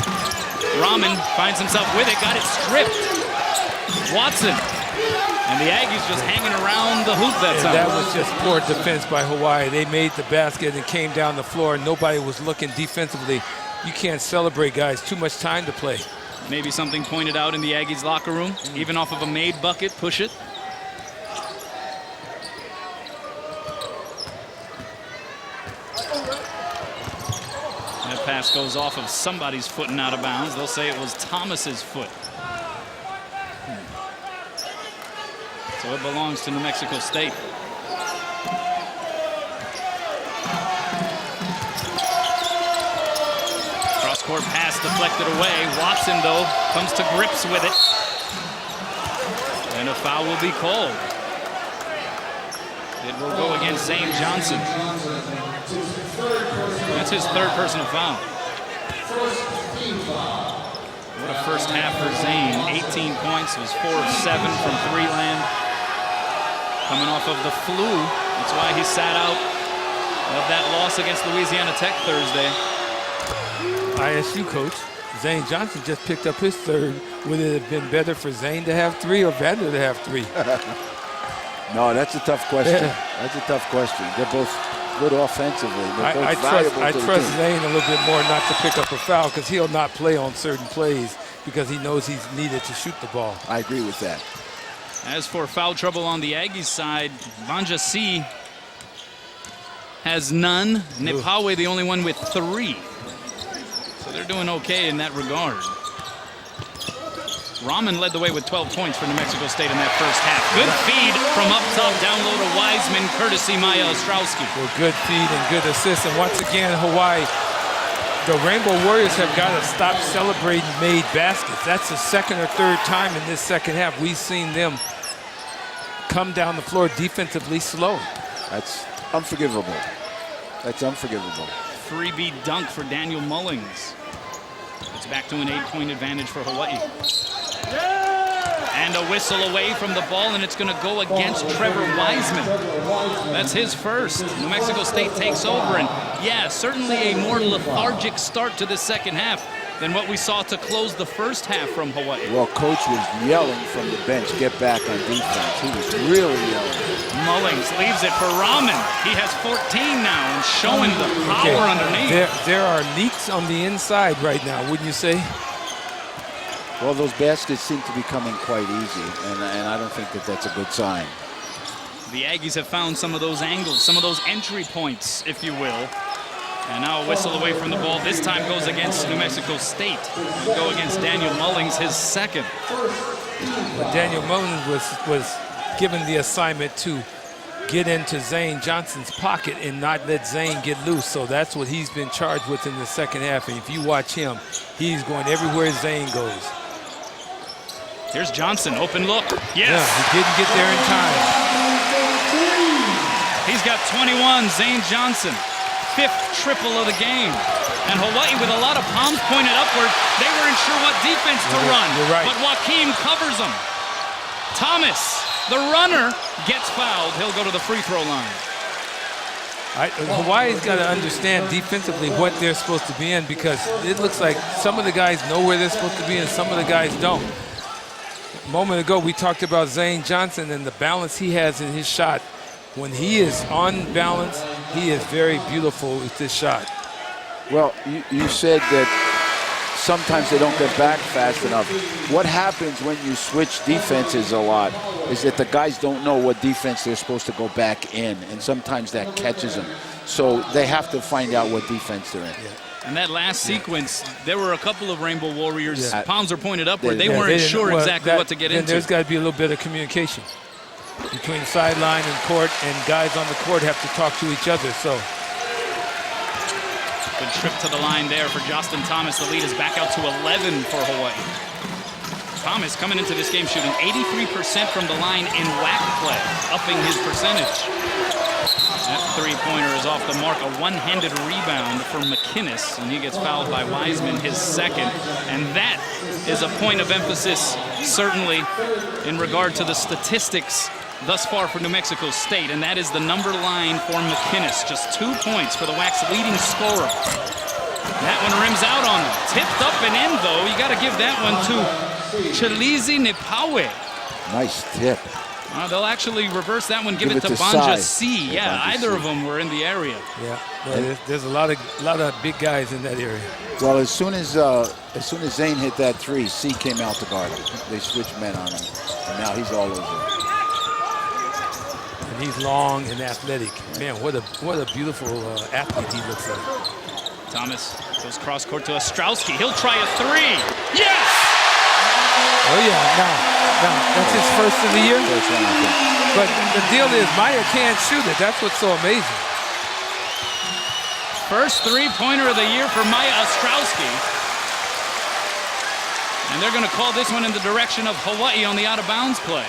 [SPEAKER 6] Rahman finds himself with it, got it stripped. Watson, and the Aggies just hanging around the hoop that time.
[SPEAKER 4] That was just poor defense by Hawaii. They made the basket and came down the floor, and nobody was looking defensively. You can't celebrate, guys. Too much time to play.
[SPEAKER 6] Maybe something pointed out in the Aggies locker room, even off of a made bucket, push it. That pass goes off of somebody's foot and out of bounds. They'll say it was Thomas's foot. So it belongs to New Mexico State. Cross-court pass deflected away. Watson, though, comes to grips with it. And a foul will be called. It will go against Zane Johnson. That's his 3rd personal foul. What a first half for Zane. 18 points, was 4 of 7 from 3 land. Coming off of the flu. That's why he sat out of that loss against Louisiana Tech Thursday.
[SPEAKER 4] ISU coach, Zane Johnson just picked up his 3rd. Would it have been better for Zane to have 3 or Vander to have 3?
[SPEAKER 5] No, that's a tough question. Yeah. That's a tough question. They're both good offensively.
[SPEAKER 4] I trust Zane a little bit more not to pick up a foul because he'll not play on certain plays because he knows he's needed to shoot the ball.
[SPEAKER 5] I agree with that.
[SPEAKER 6] As for foul trouble on the Aggies side, Vanja C has none. Nepawe the only one with 3. So they're doing okay in that regard. Rahman led the way with 12 points for New Mexico State in that first half. Good feed from up top, down low to Wiseman, courtesy Maya Ostrowski.
[SPEAKER 4] Well, good feed and good assist. And once again, Hawaii, the Rainbow Warriors have got to stop celebrating made baskets. That's the 2nd or 3rd time in this second half we've seen them come down the floor defensively slow.
[SPEAKER 5] That's unforgivable. That's unforgivable.
[SPEAKER 6] Freebie dunk for Daniel Mullings. It's back to an 8-point advantage for Hawaii. And a whistle away from the ball, and it's going to go against Trevor Wiseman. That's his first. New Mexico State takes over, and yeah, certainly a more lethargic start to the second half than what we saw to close the first half from Hawaii.
[SPEAKER 5] Well, coach was yelling from the bench, get back on defense. He was really yelling.
[SPEAKER 6] Mullings leaves it for Rahman. He has 14 now and showing the power underneath.
[SPEAKER 4] There are leaks on the inside right now, wouldn't you say?
[SPEAKER 5] Well, those baskets seem to be coming quite easy, and I don't think that that's a good sign.
[SPEAKER 6] The Aggies have found some of those angles, some of those entry points, if you will. And now a whistle away from the ball. This time goes against New Mexico State. It'll go against Daniel Mullings, his 2nd.
[SPEAKER 4] But Daniel Mullings was given the assignment to get into Zane Johnson's pocket and not let Zane get loose. So that's what he's been charged with in the second half. And if you watch him, he's going everywhere Zane goes.
[SPEAKER 6] Here's Johnson, open look. Yes.
[SPEAKER 4] Yeah, he didn't get there in time.
[SPEAKER 6] He's got 21, Zane Johnson. 5th triple of the game. And Hawaii, with a lot of palms pointed upward, they weren't sure what defense to run.
[SPEAKER 4] You're right.
[SPEAKER 6] But Joaquim covers them. Thomas, the runner, gets fouled. He'll go to the free throw line.
[SPEAKER 4] Hawaii's got to understand defensively what they're supposed to be in, because it looks like some of the guys know where they're supposed to be and some of the guys don't. A moment ago, we talked about Zane Johnson and the balance he has in his shot. When he is on balance, he is very beautiful with this shot.
[SPEAKER 5] Well, you said that sometimes they don't get back fast enough. What happens when you switch defenses a lot is that the guys don't know what defense they're supposed to go back in, and sometimes that catches them. So they have to find out what defense they're in.
[SPEAKER 6] In that last sequence, there were a couple of Rainbow Warriors.
[SPEAKER 4] Yeah.
[SPEAKER 6] Palms are pointed upward. They
[SPEAKER 4] Yeah,
[SPEAKER 6] weren't
[SPEAKER 4] didn't-
[SPEAKER 6] sure
[SPEAKER 4] well,
[SPEAKER 6] exactly what to get into.
[SPEAKER 4] There's got to be a little bit of communication between sideline and court, and guys on the court have to talk to each other. So
[SPEAKER 6] good trip to the line there for Justin Thomas. The lead is back out to 11 for Hawaii. Thomas coming into this game shooting 83% from the line in whack play, upping his percentage. That three-pointer is off the mark. A one-handed rebound for McInnes, and he gets fouled by Wiseman, his second. And that is a point of emphasis, certainly, in regard to the statistics thus far for New Mexico State, and that is the number line for McInnes. Just 2 points for the WAC's leading scorer. That one rims out on him. Tipped up and in, though. You got to give that one to Chalizi Nipawe.
[SPEAKER 5] Nice tip.
[SPEAKER 6] They'll actually reverse that one, give it to
[SPEAKER 5] Sai.
[SPEAKER 6] Banja C. Yeah,
[SPEAKER 5] Banja
[SPEAKER 6] either
[SPEAKER 5] C.
[SPEAKER 6] of them were in the area.
[SPEAKER 4] yeah, well, there's a lot of big guys in that area.
[SPEAKER 5] Well, as soon as Zane hit that three, C came out to guard him. They switched men on him, and now he's all over.
[SPEAKER 4] And he's long and athletic. Man, what a beautiful athlete he looks like.
[SPEAKER 6] Thomas goes cross court to Ostrowski. He'll try a three. Yes!
[SPEAKER 4] Oh yeah, now that's his first of the year.
[SPEAKER 5] First one, I think.
[SPEAKER 4] But the deal is Maya can't shoot it. That's what's so amazing.
[SPEAKER 6] First three-pointer of the year for Maya Ostrowski. And they're going to call this one in the direction of Hawaii on the out-of-bounds play.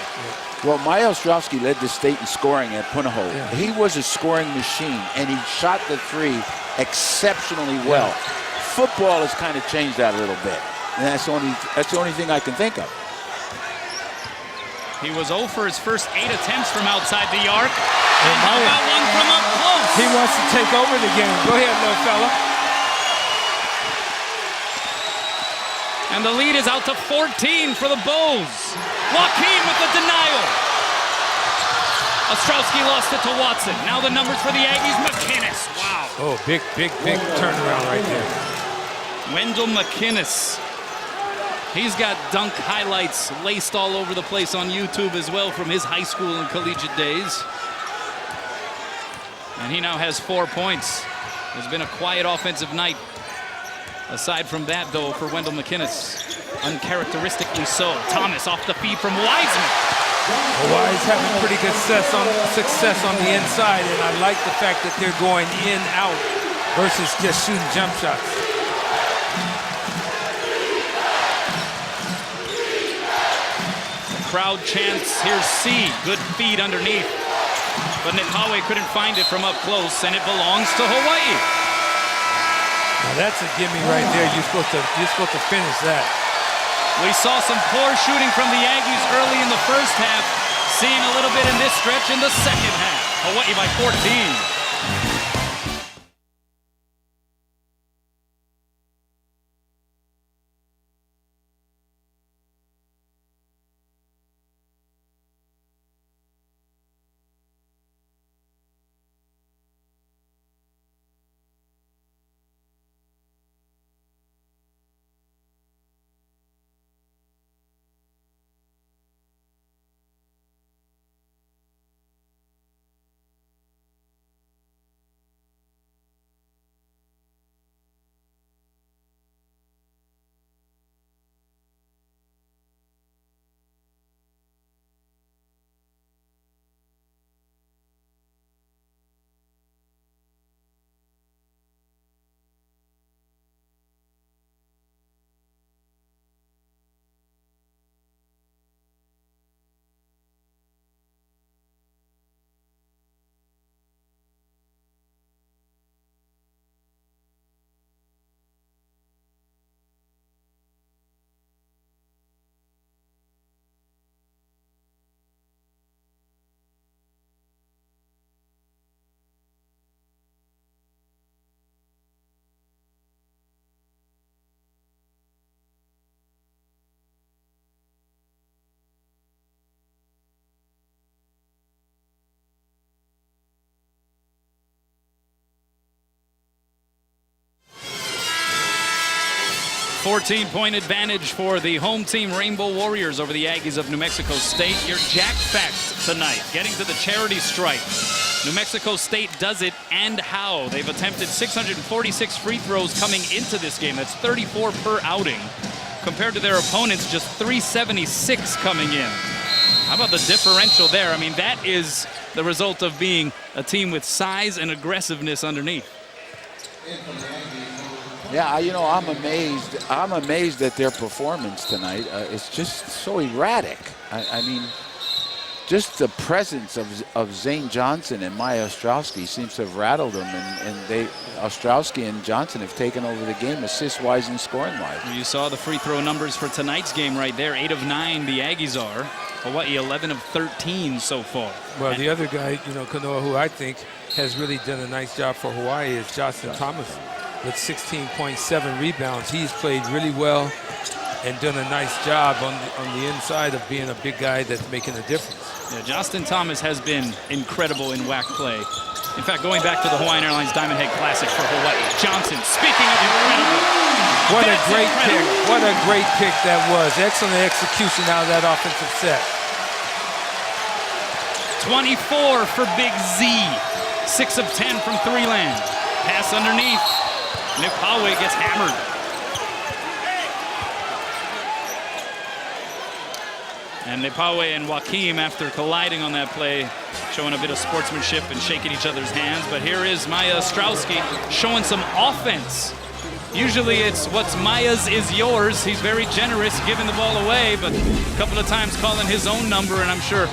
[SPEAKER 5] Well, Maya Ostrowski led the state in scoring at Punahou.
[SPEAKER 4] Yeah.
[SPEAKER 5] He was a scoring machine, and he shot the three exceptionally well. Football has kind of changed that a little bit, and that's the only thing I can think of.
[SPEAKER 6] He was 0 for his first 8 attempts from outside the arc. And how about one from up close?
[SPEAKER 4] He wants to take over the game. Go ahead, little fella.
[SPEAKER 6] And the lead is out to 14 for the Bulls. Joaquim with the denial. Ostrowski lost it to Watson. Now the numbers for the Aggies. McInnes. Wow.
[SPEAKER 4] Oh, big turnaround right there.
[SPEAKER 6] Wendell McInnes. He's got dunk highlights laced all over the place on YouTube as well from his high school and collegiate days. And he now has 4 points. It's been a quiet offensive night. Aside from that, though, for Wendell McInnes, uncharacteristically so. Thomas off the feed from Wiseman.
[SPEAKER 4] Hawaii's having pretty good success on the inside, and I like the fact that they're going in, out, versus just shooting jump shots.
[SPEAKER 6] Crowd chants, here's C. Good feed underneath. But Nipawe couldn't find it from up close, and it belongs to Hawaii.
[SPEAKER 4] Now that's a gimme right there. You're supposed to finish that.
[SPEAKER 6] We saw some poor shooting from the Aggies early in the first half. Seeing a little bit in this stretch in the second half. Hawaii by 14. 14-point advantage for the home team Rainbow Warriors over the Aggies of New Mexico State. Your Jack Fact tonight, getting to the charity stripe. New Mexico State does it, and how. They've attempted 646 free throws coming into this game. That's 34 per outing. Compared to their opponents, just 376 coming in. How about the differential there? I mean, that is the result of being a team with size and aggressiveness underneath.
[SPEAKER 5] Yeah, you know, I'm amazed. I'm amazed at their performance tonight. It's just so erratic. I mean, just the presence of Zane Johnson and Maya Ostrowski seems to have rattled them, and Ostrowski and Johnson have taken over the game assist-wise and scoring-wise.
[SPEAKER 6] You saw the free throw numbers for tonight's game right there. 8 of 9 the Aggies are. Hawaii 11 of 13 so far.
[SPEAKER 4] Well, the other guy, you know, Kanoa, who I think has really done a nice job for Hawaii is Johnosn Thomas with 16.7 rebounds. He's played really well and done a nice job on the inside of being a big guy that's making a difference.
[SPEAKER 6] Yeah, Johnosn Thomas has been incredible in WAC play. In fact, going back to the Hawaiian Airlines Diamond Head Classic for Hawaii. Johnson, speaking of incredible.
[SPEAKER 4] What a great pick. What a great pick that was. Excellent execution out of that offensive set.
[SPEAKER 6] 24 for Big Z. 6 of 10 from three-land. Pass underneath. Nipawe gets hammered. And Nipawe and Joaquim, after colliding on that play, showing a bit of sportsmanship and shaking each other's hands. But here is Maya Ostrowski showing some offense. Usually it's what's Maya's is yours. He's very generous giving the ball away, but a couple of times calling his own number, and I'm sure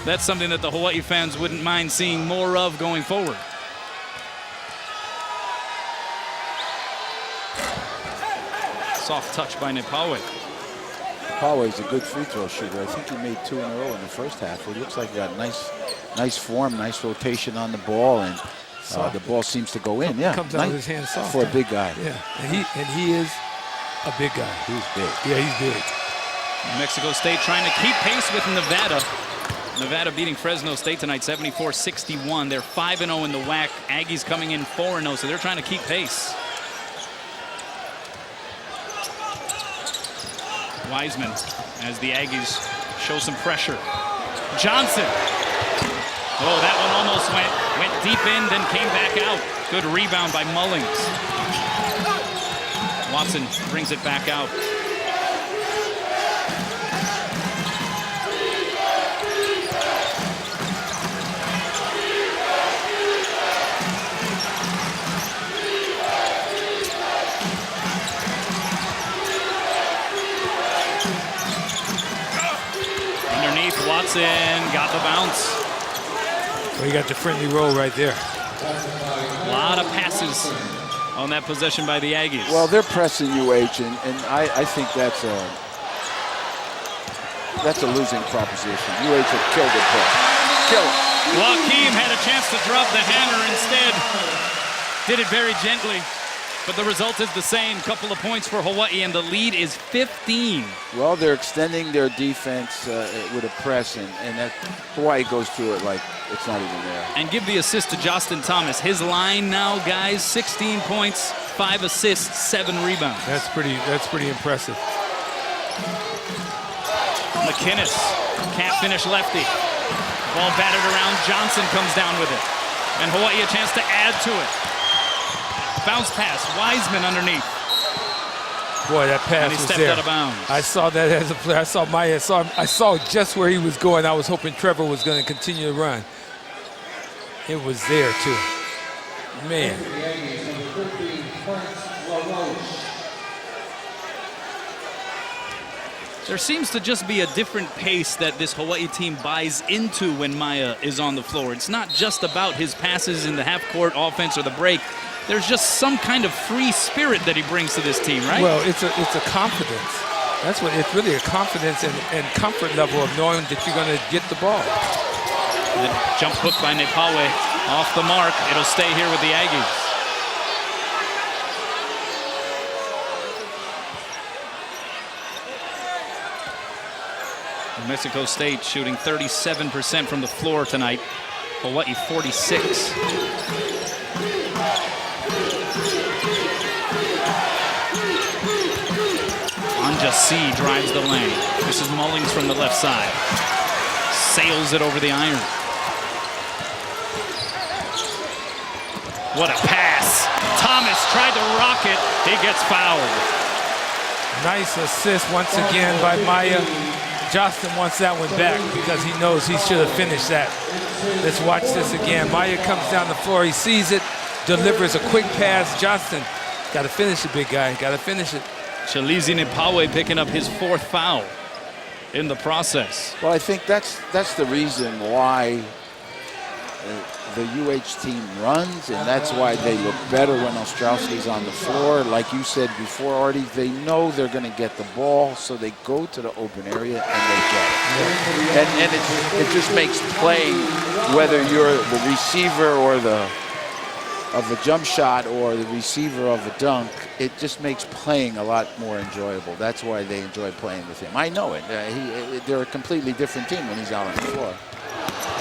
[SPEAKER 6] that's something that the Hawaii fans wouldn't mind seeing more of going forward. Soft touch by Nipawe.
[SPEAKER 5] Nipawe is a good free throw shooter. I think he made 2 in a row in the first half. It looks like he got nice form, nice rotation on the ball, and the ball seems to go in. Yeah,
[SPEAKER 4] comes out of his hand soft
[SPEAKER 5] for a big guy.
[SPEAKER 4] Yeah, and he is a big guy.
[SPEAKER 5] He's big.
[SPEAKER 4] Yeah, he's big.
[SPEAKER 6] New Mexico State trying to keep pace with Nevada. Nevada beating Fresno State tonight, 74-61. They're 5-0 in the WAC. Aggies coming in 4-0, so they're trying to keep pace. Wiseman, as the Aggies show some pressure. Johnson. Oh, that one almost went deep in, then came back out. Good rebound by Mullings. Watson brings it back out. Watson got the bounce.
[SPEAKER 4] Well, you got the friendly roll right there.
[SPEAKER 6] A lot of passes on that possession by the Aggies.
[SPEAKER 5] Well, they're pressing UH, and I think that's a losing proposition. UH have killed the press. Kill it.
[SPEAKER 6] Joaquim had a chance to drop the hammer instead. Did it very gently. But the result is the same. Couple of points for Hawaii, and the lead is 15.
[SPEAKER 5] Well, they're extending their defense with a press, and that Hawaii goes through it like it's not even there.
[SPEAKER 6] And give the assist to Johnosn Thomas. His line now, guys, 16 points, 5 assists, 7 rebounds.
[SPEAKER 4] That's pretty impressive.
[SPEAKER 6] McInnes can't finish lefty. Ball battered around. Johnson comes down with it. And Hawaii a chance to add to it. Bounce pass, Wiseman underneath.
[SPEAKER 4] Boy, that pass
[SPEAKER 6] and he
[SPEAKER 4] was
[SPEAKER 6] stepped
[SPEAKER 4] there.
[SPEAKER 6] out of bounds.
[SPEAKER 4] I saw that as a player. I saw Maya. I saw just where he was going. I was hoping Trevor was going to continue to run. It was there too. Man.
[SPEAKER 6] There seems to just be a different pace that this Hawaii team buys into when Maya is on the floor. It's not just about his passes in the half-court offense or the break. There's just some kind of free spirit that he brings to this team, right?
[SPEAKER 4] Well, it's a confidence. That's what it's really, a confidence and comfort level of knowing that you're going to get the ball.
[SPEAKER 6] The jump hook by Nipawe off the mark. It'll stay here with the Aggies. New Mexico State shooting 37% from the floor tonight. Hawaii 46. Anjasi drives the lane. This is Mullings from the left side. Sails it over the iron. What a pass. Thomas tried to rock it. He gets fouled.
[SPEAKER 4] Nice assist once again by Maya. Johnosn wants that one back because he knows he should have finished that. Let's watch this again. Maya comes down the floor. He sees it, delivers a quick pass. Johnosn, got to finish it, big guy. Got to finish it.
[SPEAKER 6] Chalizi Nipawe picking up his 4th foul in the process.
[SPEAKER 5] Well, I think that's the reason why the UH team runs, and that's why they look better when Ostrowski's on the floor. Like you said before, Artie, they know they're going to get the ball, so they go to the open area and they get it. And it just makes playing, whether you're the receiver or of a jump shot or the receiver of a dunk, it just makes playing a lot more enjoyable. That's why they enjoy playing with him. I know it. They're a completely different team when he's out on the floor.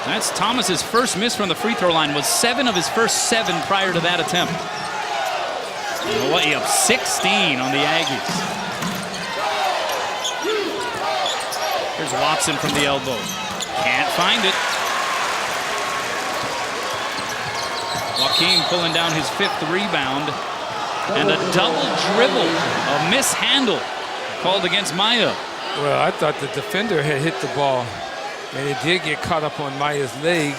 [SPEAKER 6] That's Thomas's first miss from the free throw line. Was 7 of his first 7 prior to that attempt. Hawaii up 16 on the Aggies. Here's Watson from the elbow. Can't find it. Joaquim pulling down his 5th rebound. And a double dribble, a mishandle called against Maya.
[SPEAKER 4] Well, I thought the defender had hit the ball, and it did get caught up on Maya's leg.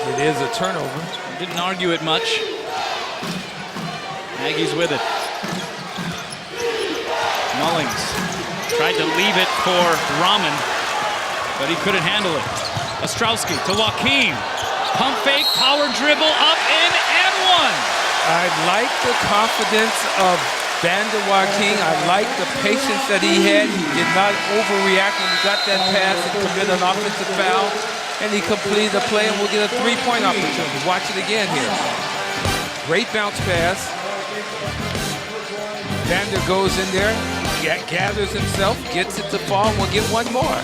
[SPEAKER 4] It is a turnover.
[SPEAKER 6] Didn't argue it much. Aggies with it. Mullings tried to leave it for Rahman, but he couldn't handle it. Ostrowski to Joaquim. Pump fake, power dribble, up, in, and one.
[SPEAKER 4] I like the confidence of Vander Joaquim. I like the patience that he had. He did not overreact when he got that pass and commit an offensive foul. And he completed the play, and we'll get a 3-point opportunity. Watch it again here. Great bounce pass. Vander goes in there, gathers himself, gets it to fall, and we'll get one more.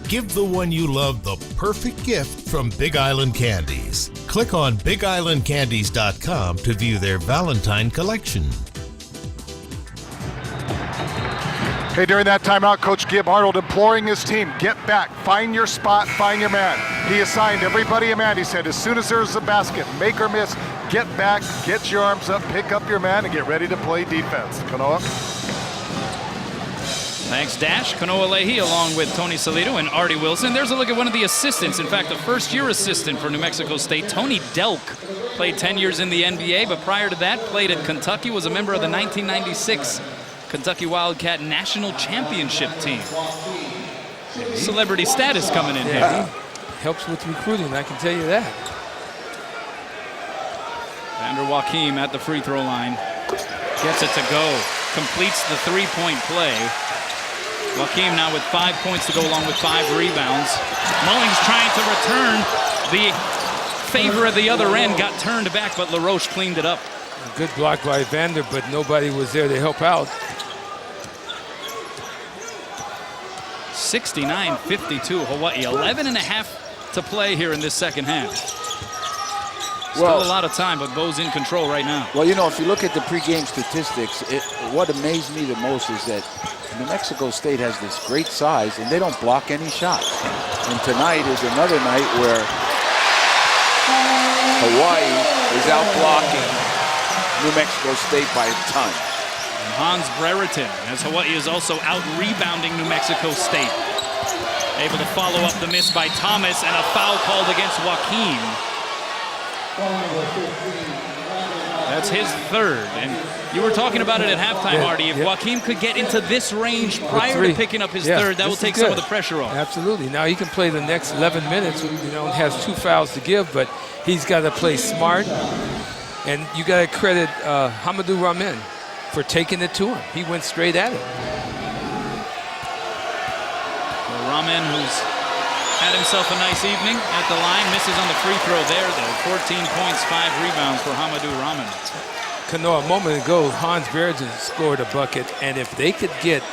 [SPEAKER 11] Give the one you love the perfect gift from Big Island Candies. Click on BigIslandCandies.com to view their Valentine collection.
[SPEAKER 3] Hey, during that timeout, Coach Gib Arnold imploring his team, get back, find your spot, find your man. He assigned everybody a man. He said, as soon as there's a basket, make or miss, get back, get your arms up, pick up your man, and get ready to play defense. Kanoa?
[SPEAKER 6] Thanks, Dash. Kanoa Leahy along with Tony Salito and Artie Wilson. There's a look at one of the assistants. In fact, a first-year assistant for New Mexico State, Tony Delk. Played 10 years in the NBA, but prior to that, played at Kentucky, was a member of the 1996 Kentucky Wildcat National Championship team. Celebrity status coming in here.
[SPEAKER 4] Helps with recruiting, I can tell you that.
[SPEAKER 6] Vander Joaquim at the free throw line. Gets it to go. Completes the three-point play. Joaquim now with 5 points to go along with 5 rebounds. Mullings trying to return. The favor of the other end got turned back, but LaRoche cleaned it up.
[SPEAKER 4] Good block by Vander, but nobody was there to help out.
[SPEAKER 6] 69-52 Hawaii. 11 and a half to play here in this second half. Still a lot of time, but Bo's in control right now.
[SPEAKER 5] Well, you know, if you look at the pregame statistics, what amazed me the most is that New Mexico State has this great size, and they don't block any shots. And tonight is another night where Hawaii is out blocking New Mexico State by a ton.
[SPEAKER 6] And Hans Brereton, as Hawaii is also out rebounding New Mexico State. Able to follow up the miss by Thomas, and a foul called against Joaquin. That's his third, and you were talking about it at halftime, Artie. If Joaquin could get into this range prior to picking up his third, that will take some of the pressure off.
[SPEAKER 4] Absolutely. Now he can play the next 11 minutes. You know, has 2 fouls to give, but he's got to play smart. And you got to credit Hamadou Ramin for taking it to him. He went straight at it.
[SPEAKER 6] Well, Ramin, who's had himself a nice evening at the line, misses on the free throw there, though. 14 points, 5 rebounds for Hamadou Ramin.
[SPEAKER 4] Kanoa, a moment ago, Hans Brereton scored a bucket, and if they could get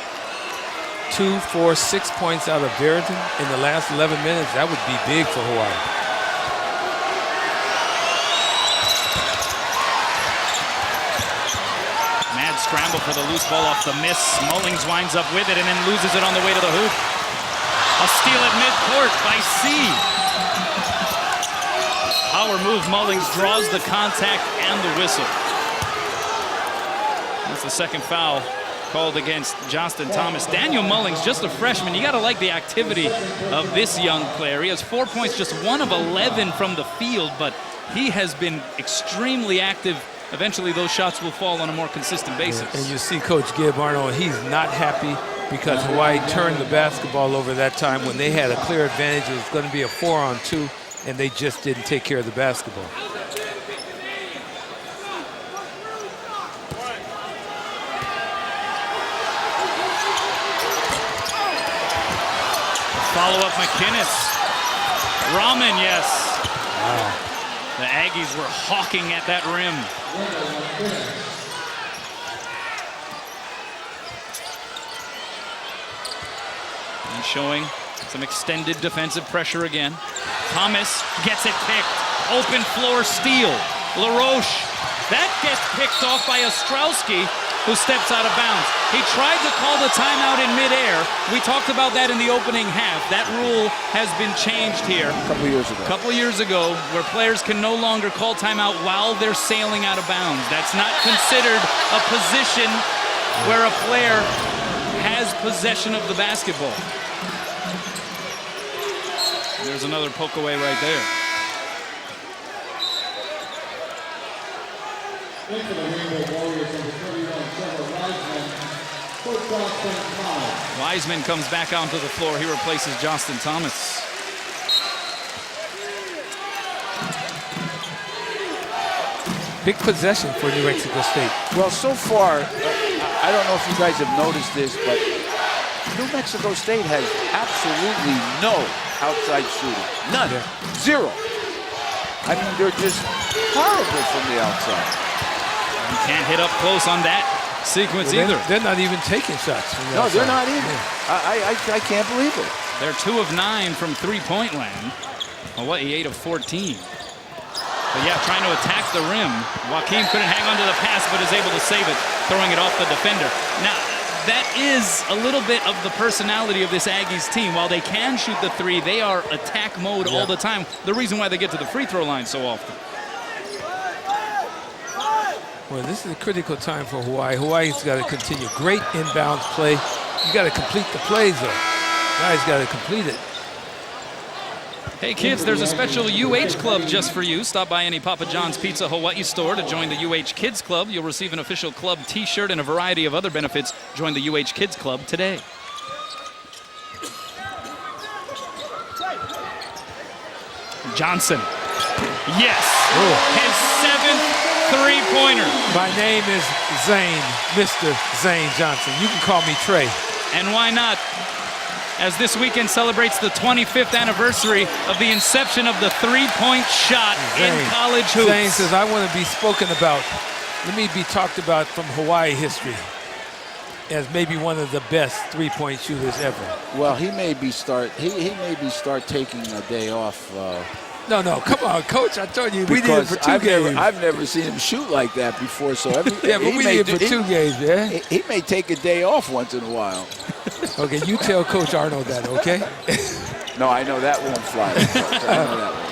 [SPEAKER 4] 2, 4, 6 points out of Brereton in the last 11 minutes, that would be big for Hawaii.
[SPEAKER 6] Mad scramble for the loose ball off the miss. Mullings winds up with it and then loses it on the way to the hoop. A steal at midcourt by C. Power move. Mullings draws the contact and the whistle. That's the second foul called against Johnosn Thomas. Daniel Mullings, just a freshman. You got to like the activity of this young player. He has 4 points, just 1 of 11 from the field, but he has been extremely active. Eventually, those shots will fall on a more consistent basis.
[SPEAKER 4] And you see Coach Gibb Arnold, he's not happy because Hawaii turned the basketball over that time when they had a clear advantage. It was going to be a 4-on-2, and they just didn't take care of the basketball.
[SPEAKER 6] Follow-up McInnes. Ramin, yes. Wow. The Aggies were hawking at that rim. And showing some extended defensive pressure again. Thomas gets it picked. Open floor steal. LaRoche. That gets picked off by Ostrowski, who steps out of bounds. He tried to call the timeout in midair. We talked about that in the opening half. That rule has been changed here.
[SPEAKER 5] A couple years ago,
[SPEAKER 6] where players can no longer call timeout while they're sailing out of bounds. That's not considered a position where a player has possession of the basketball. There's another poke away right there. Wiseman comes back onto the floor. He replaces Johnosn Thomas.
[SPEAKER 4] Big possession for New Mexico State.
[SPEAKER 5] Well, so far, I don't know if you guys have noticed this, but New Mexico State has absolutely no outside shooting. None.
[SPEAKER 4] Yeah.
[SPEAKER 5] Zero. I mean, they're just horrible from the outside.
[SPEAKER 6] You can't hit up close on that sequence either.
[SPEAKER 4] They're not even taking shots from the outside.
[SPEAKER 5] They're not even.
[SPEAKER 4] Yeah.
[SPEAKER 5] I can't believe it.
[SPEAKER 6] They're 2 of 9 from three-point land. Hawaii 8 of 14. But yeah, trying to attack the rim. Joaquin couldn't hang on to the pass, but is able to save it, throwing it off the defender. Now, that is a little bit of the personality of this Aggies team. While they can shoot the 3, they are attack mode all the time. The reason why they get to the free throw line so often.
[SPEAKER 4] Well, this is a critical time for Hawaii. Hawaii's got to continue. Great inbounds play. You got to complete the plays, though. Guys got to complete it.
[SPEAKER 6] Hey kids, there's a special UH Club just for you. Stop by any Papa John's Pizza Hawaii store to join the UH Kids Club. You'll receive an official club t-shirt and a variety of other benefits. Join the UH Kids Club today. Johnson. Yes. His 7th three-pointer.
[SPEAKER 4] My name is Zane, Mr. Zane Johnson. You can call me Trey.
[SPEAKER 6] And why not? As this weekend celebrates the 25th anniversary of the inception of the three-point shot in college hoops.
[SPEAKER 4] Zane says, I want to be spoken about let me be talked about from Hawaii history as maybe one of the best three-point shooters ever.
[SPEAKER 5] Well, he may be start taking a day off.
[SPEAKER 4] No, come on, Coach. I told you we need him
[SPEAKER 5] Because
[SPEAKER 4] for 2 games.
[SPEAKER 5] I've never seen him shoot like that before. So
[SPEAKER 4] yeah, but we need him for 2 games, man.
[SPEAKER 5] He may take a day off once in a while.
[SPEAKER 4] Okay, you tell Coach Arnold that, okay?
[SPEAKER 5] No, I know that won't fly. I know that won't.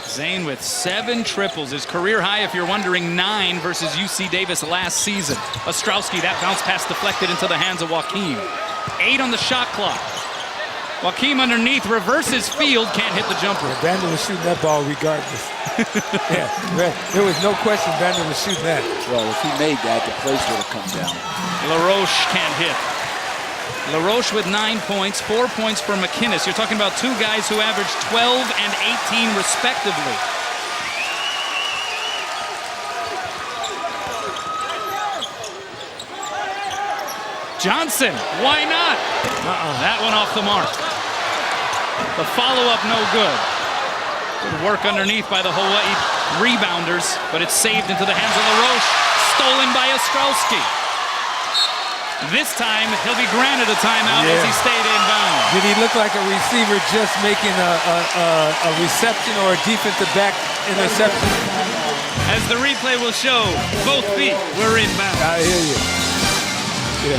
[SPEAKER 6] Zane with 7 triples. His career high, if you're wondering, 9 versus UC Davis last season. Ostrowski, that bounce pass deflected into the hands of Joaquim. 8 on the shot clock. Joaquim underneath, reverses field, can't hit the jumper.
[SPEAKER 4] Yeah, Vander was shooting that ball regardless. Yeah, there was no question Vander was shooting that.
[SPEAKER 5] Well, if he made that, the place would have come down.
[SPEAKER 6] LaRoche can't hit. LaRoche with 9 points, 4 points for McInnes. You're talking about 2 guys who averaged 12 and 18 respectively. Johnson, why not? That one off the mark. The follow-up no good. Good work underneath by the Hawaii rebounders, but it's saved into the hands of LaRoche. Stolen by Ostrowski. This time, he'll be granted a timeout as he stayed inbound.
[SPEAKER 4] Did he look like a receiver just making a reception or a defensive back interception?
[SPEAKER 6] As the replay will show, both feet were inbound.
[SPEAKER 4] I hear you. Yeah.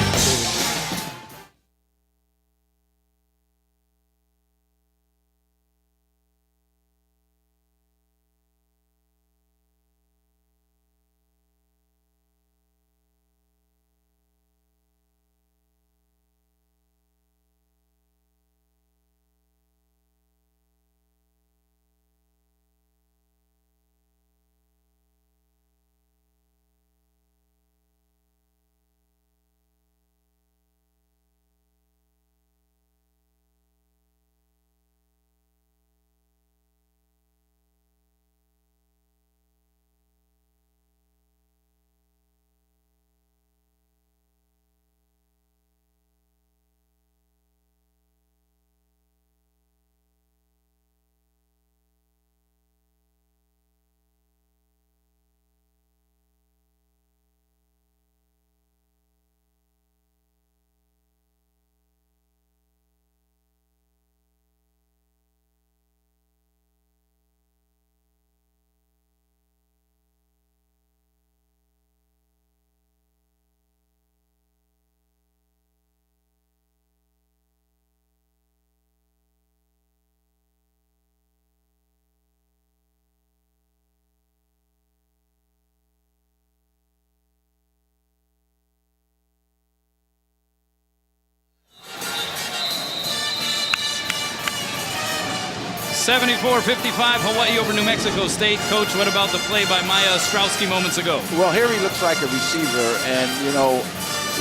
[SPEAKER 6] 74-55, Hawaii over New Mexico State. Coach, what about the play by Maya Ostrowski moments ago?
[SPEAKER 5] Well, here he looks like a receiver, and, you know,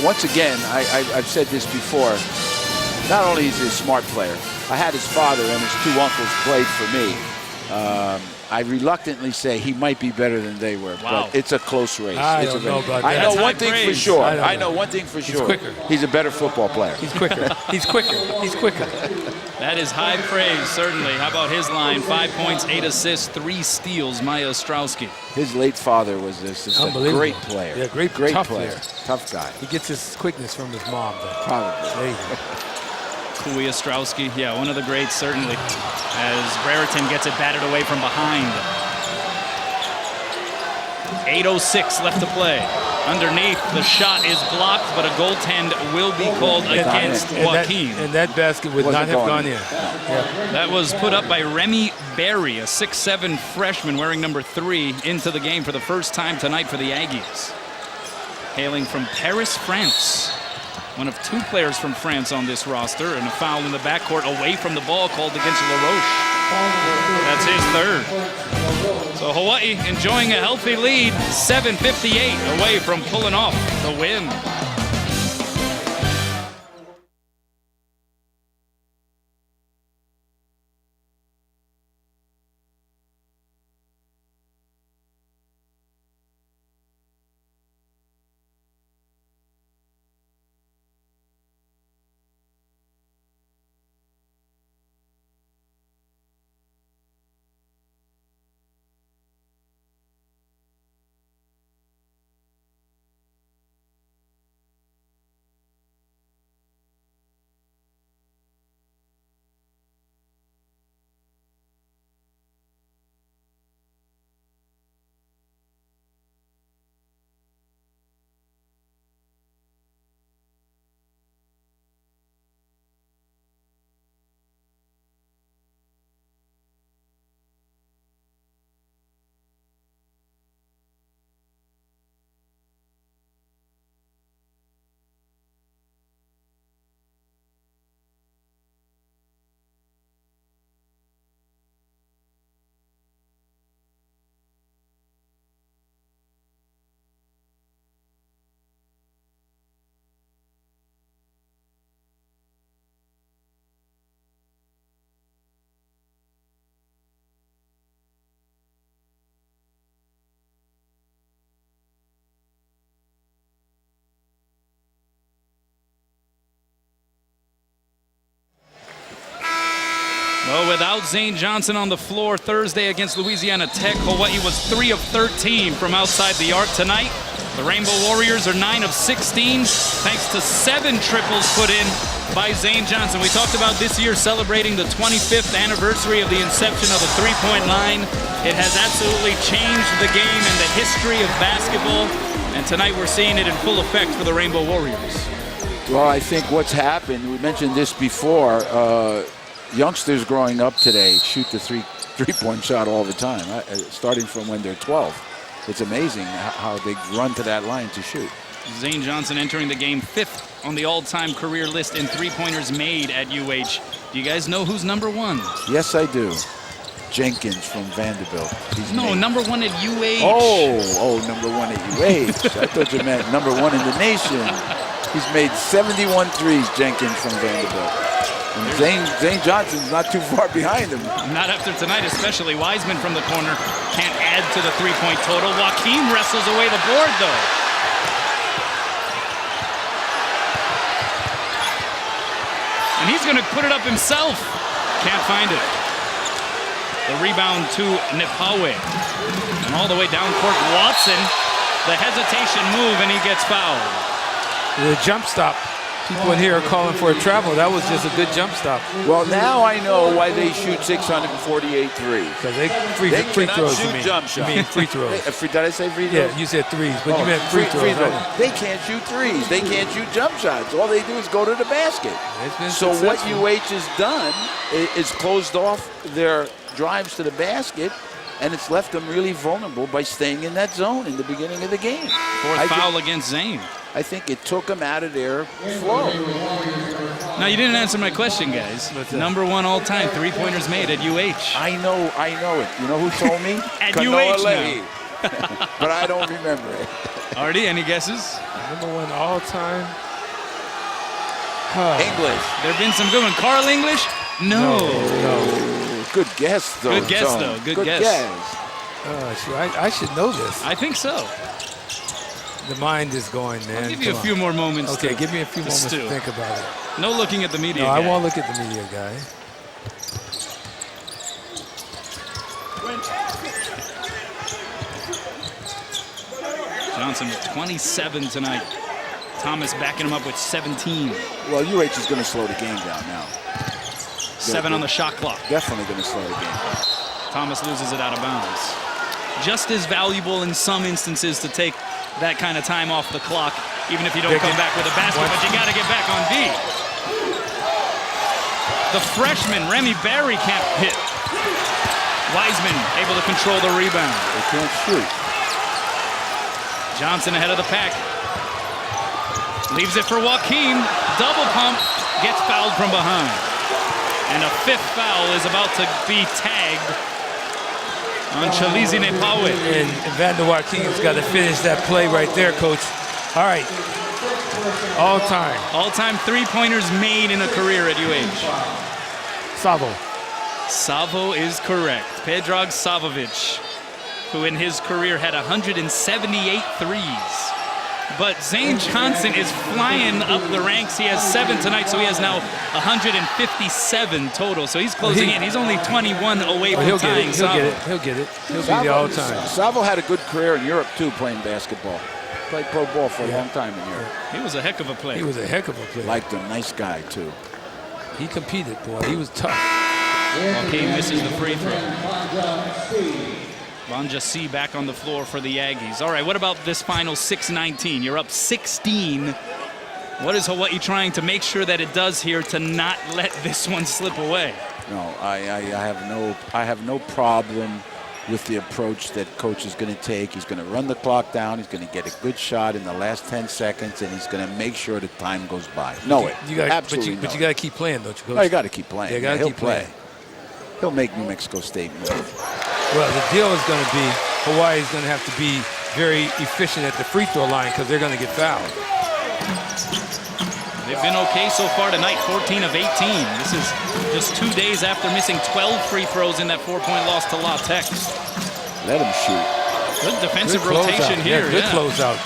[SPEAKER 5] once again, I've said this before, not only is he a smart player, I had his father and his 2 uncles played for me. I reluctantly say he might be better than they were, but it's a close race.
[SPEAKER 4] I don't know about that.
[SPEAKER 5] I know one thing for sure.
[SPEAKER 4] I
[SPEAKER 5] know one thing for sure.
[SPEAKER 4] He's quicker.
[SPEAKER 5] He's a better football player.
[SPEAKER 4] He's quicker. He's quicker. He's quicker.
[SPEAKER 6] That is high praise, certainly. How about his line? 5 points, 8 assists, 3 steals, Maya Ostrowski.
[SPEAKER 5] His late father was just a great player.
[SPEAKER 4] Yeah, great
[SPEAKER 5] tough
[SPEAKER 4] player.
[SPEAKER 5] player. Tough guy.
[SPEAKER 4] He gets his quickness from his mom, though.
[SPEAKER 5] Probably.
[SPEAKER 4] There you go.
[SPEAKER 6] Kui Ostrowski, yeah, one of the greats, certainly. As Brereton gets it batted away from behind. 8:06 left to play. Underneath, the shot is blocked, but a goaltend will be called against Joaquim.
[SPEAKER 4] And that basket would not have gone in. Yeah.
[SPEAKER 6] That was put up by Remy Berry, a 6'7" freshman wearing number 3, into the game for the first time tonight for the Aggies. Hailing from Paris, France. One of 2 players from France on this roster, and a foul in the backcourt away from the ball called against LaRoche. That's his 3rd. So Hawaii enjoying a healthy lead, 7:58 away from pulling off the win. Well, without Zane Johnosn on the floor Thursday against Louisiana Tech, Hawaii was 3 of 13 from outside the arc tonight. The Rainbow Warriors are 9 of 16, thanks to 7 triples put in by Zane Johnosn. We talked about this year celebrating the 25th anniversary of the inception of the three-point line. It has absolutely changed the game and the history of basketball, and tonight we're seeing it in full effect for the Rainbow Warriors.
[SPEAKER 5] Well, I think what's happened, we mentioned this before, youngsters growing up today shoot the three-point shot all the time, starting from when they're 12. It's amazing how they run to that line to shoot.
[SPEAKER 6] Zane Johnosn entering the game 5th on the all-time career list in three-pointers made at UH. Do you guys know who's number 1?
[SPEAKER 5] Yes, I do. Jenkins from Vanderbilt.
[SPEAKER 6] Number 1 at UH.
[SPEAKER 5] Oh, number 1 at UH. I thought you meant number 1 in the nation. He's made 71 threes, Jenkins from Vanderbilt. And Zane Johnson's not too far behind him.
[SPEAKER 6] Not after tonight, especially. Wiseman from the corner can't add to the three-point total. Joaquin wrestles away the board, though. And he's going to put it up himself. Can't find it. The rebound to Nepawe. And all the way down court, Watson. The hesitation move, and he gets fouled.
[SPEAKER 4] The jump stop. People in here are calling for a travel. That was just a good jump stop.
[SPEAKER 5] Well, now I know why they shoot 648 threes.
[SPEAKER 4] Because they free throws, you mean.
[SPEAKER 5] Jump shots.
[SPEAKER 4] You mean free throws.
[SPEAKER 5] Did I say free throws?
[SPEAKER 4] Yeah, you said threes, but you meant free throws.
[SPEAKER 5] They can't shoot threes. They can't shoot jump shots. All they do is go to the basket. So what UH has done is closed off their drives to the basket, and it's left them really vulnerable by staying in that zone in the beginning of the game.
[SPEAKER 6] Fourth foul against Zane.
[SPEAKER 5] I think it took them out of their flow.
[SPEAKER 6] Now, you didn't answer my question, guys. Number 1 all-time three-pointers made at UH.
[SPEAKER 5] I know it. You know who told me?
[SPEAKER 6] At UH now.
[SPEAKER 5] But I don't remember it.
[SPEAKER 6] Artie, any guesses?
[SPEAKER 4] Number 1 all-time.
[SPEAKER 5] English.
[SPEAKER 6] There have been some good ones. Carl English? No.
[SPEAKER 5] Good guess, though.
[SPEAKER 6] Good guess, though. Good guess.
[SPEAKER 4] I should know this.
[SPEAKER 6] I think so.
[SPEAKER 4] The mind is going, man.
[SPEAKER 6] I'll give you a few more moments.
[SPEAKER 4] Okay, give me a few moments to think about it.
[SPEAKER 6] No looking at the media
[SPEAKER 4] guy.
[SPEAKER 6] I
[SPEAKER 4] won't look at the media guy.
[SPEAKER 6] Johnosn with 27 tonight. Thomas backing him up with 17.
[SPEAKER 5] Well, UH is going to slow the game down now.
[SPEAKER 6] 7 on the shot clock.
[SPEAKER 5] Definitely going to slow the game down.
[SPEAKER 6] Thomas loses it out of bounds. Just as valuable in some instances to take that kind of time off the clock, even if you don't come back with a basket, but you got to get back on D. The freshman, Remy Barry, can't hit. Wiseman able to control the rebound.
[SPEAKER 5] They can't shoot.
[SPEAKER 6] Johnosn ahead of the pack. Leaves it for Joaquin. Double pump. Gets fouled from behind. And a 5th foul is about to be tagged on Chalizi Nepawe.
[SPEAKER 4] And Vander Joaquin's got to finish that play right there, Coach. All right. All time.
[SPEAKER 6] All-time three-pointers made in a career at UH. Savo is correct. Predrag Savovic, who in his career had 178 threes. But Zane Johnosn is flying up the ranks. He has 7 tonight, so he has now 157 total. So he's closing in. He's only 21 away from tying Savo.
[SPEAKER 4] He'll get it. He'll be the all-time.
[SPEAKER 5] Savo had a good career in Europe, too, playing basketball. Played pro ball for a long time in Europe.
[SPEAKER 6] He was a heck of a player.
[SPEAKER 4] He was a heck of a player.
[SPEAKER 5] Liked him. Nice guy, too.
[SPEAKER 4] He competed, boy. He was tough.
[SPEAKER 6] Joaquin misses the free throw. Bonjassi back on the floor for the Aggies. All right, what about this final 6-19? You're up 16. What is Hawaii trying to make sure that it does here to not let this one slip away?
[SPEAKER 5] No, I have no problem with the approach that coach is going to take. He's going to run the clock down. He's going to get a good shot in the last 10 seconds, and he's going to make sure the time goes by. Absolutely.
[SPEAKER 4] But you got to keep playing, don't you, Coach?
[SPEAKER 5] No, you got to keep playing.
[SPEAKER 4] Yeah,
[SPEAKER 5] He'll play. He'll make New Mexico State move.
[SPEAKER 4] Well, the deal is going to be Hawaii's going to have to be very efficient at the free throw line because they're going to get fouled.
[SPEAKER 6] They've been okay so far tonight, 14 of 18. This is just 2 days after missing 12 free throws in that 4-point loss to La Tech.
[SPEAKER 5] Let him shoot.
[SPEAKER 6] Good defensive rotation here.
[SPEAKER 4] Good closeout.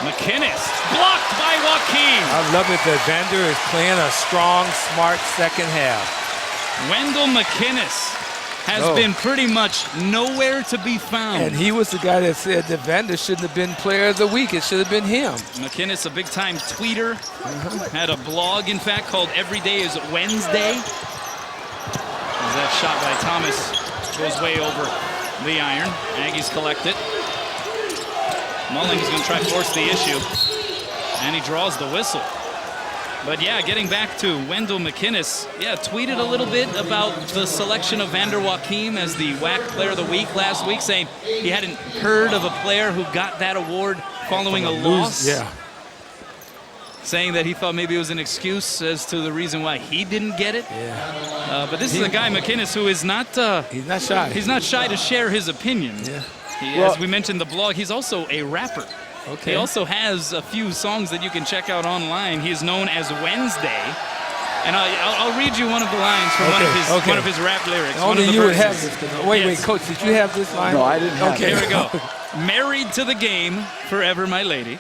[SPEAKER 6] McInnes blocked by Joaquin.
[SPEAKER 4] I love it that Vander is playing a strong, smart second half.
[SPEAKER 6] Wendell McInnes has been pretty much nowhere to be found.
[SPEAKER 4] And he was the guy that said that Vander shouldn't have been player of the week. It should have been him.
[SPEAKER 6] McInnes, a big-time tweeter, had a blog, in fact, called Every Day is Wednesday. As that shot by Thomas goes way over the iron. Aggies collect it. Mullings is going to try to force the issue, and he draws the whistle. But yeah, getting back to Wendell McInnes, tweeted a little bit about the selection of Vander Joachim as the WAC Player of the Week last week, saying he hadn't heard of a player who got that award following a loss.
[SPEAKER 4] Yeah.
[SPEAKER 6] Saying that he thought maybe it was an excuse as to the reason why he didn't get it.
[SPEAKER 4] Yeah.
[SPEAKER 6] But this is a guy, McInnes, who is not...
[SPEAKER 4] he's not shy.
[SPEAKER 6] He's not shy to share his opinion.
[SPEAKER 4] Yeah.
[SPEAKER 6] As we mentioned, the blog, he's also a rapper.
[SPEAKER 4] Okay.
[SPEAKER 6] He also has a few songs that you can check out online. He is known as Wednesday. And I'll read you one of the lines from one of his rap lyrics.
[SPEAKER 4] Only you would have this. Wait, Coach, did you have this line?
[SPEAKER 5] No, I didn't have
[SPEAKER 6] Here we go. Married to the game, forever my lady.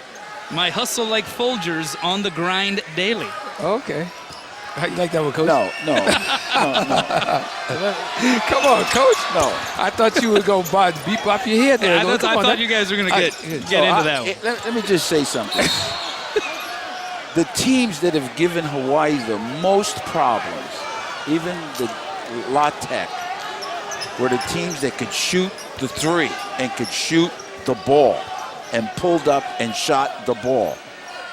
[SPEAKER 6] My hustle like Folgers on the grind daily.
[SPEAKER 4] Okay. How you like that one, Coach?
[SPEAKER 5] No.
[SPEAKER 4] Come on, Coach.
[SPEAKER 5] No.
[SPEAKER 4] I thought you would go beep off your head there.
[SPEAKER 6] I thought you guys were going to get into that one.
[SPEAKER 5] Let me just say something. The teams that have given Hawaii the most problems, even the La Tech, were the teams that could shoot the three and could shoot the ball and pulled up and shot the ball.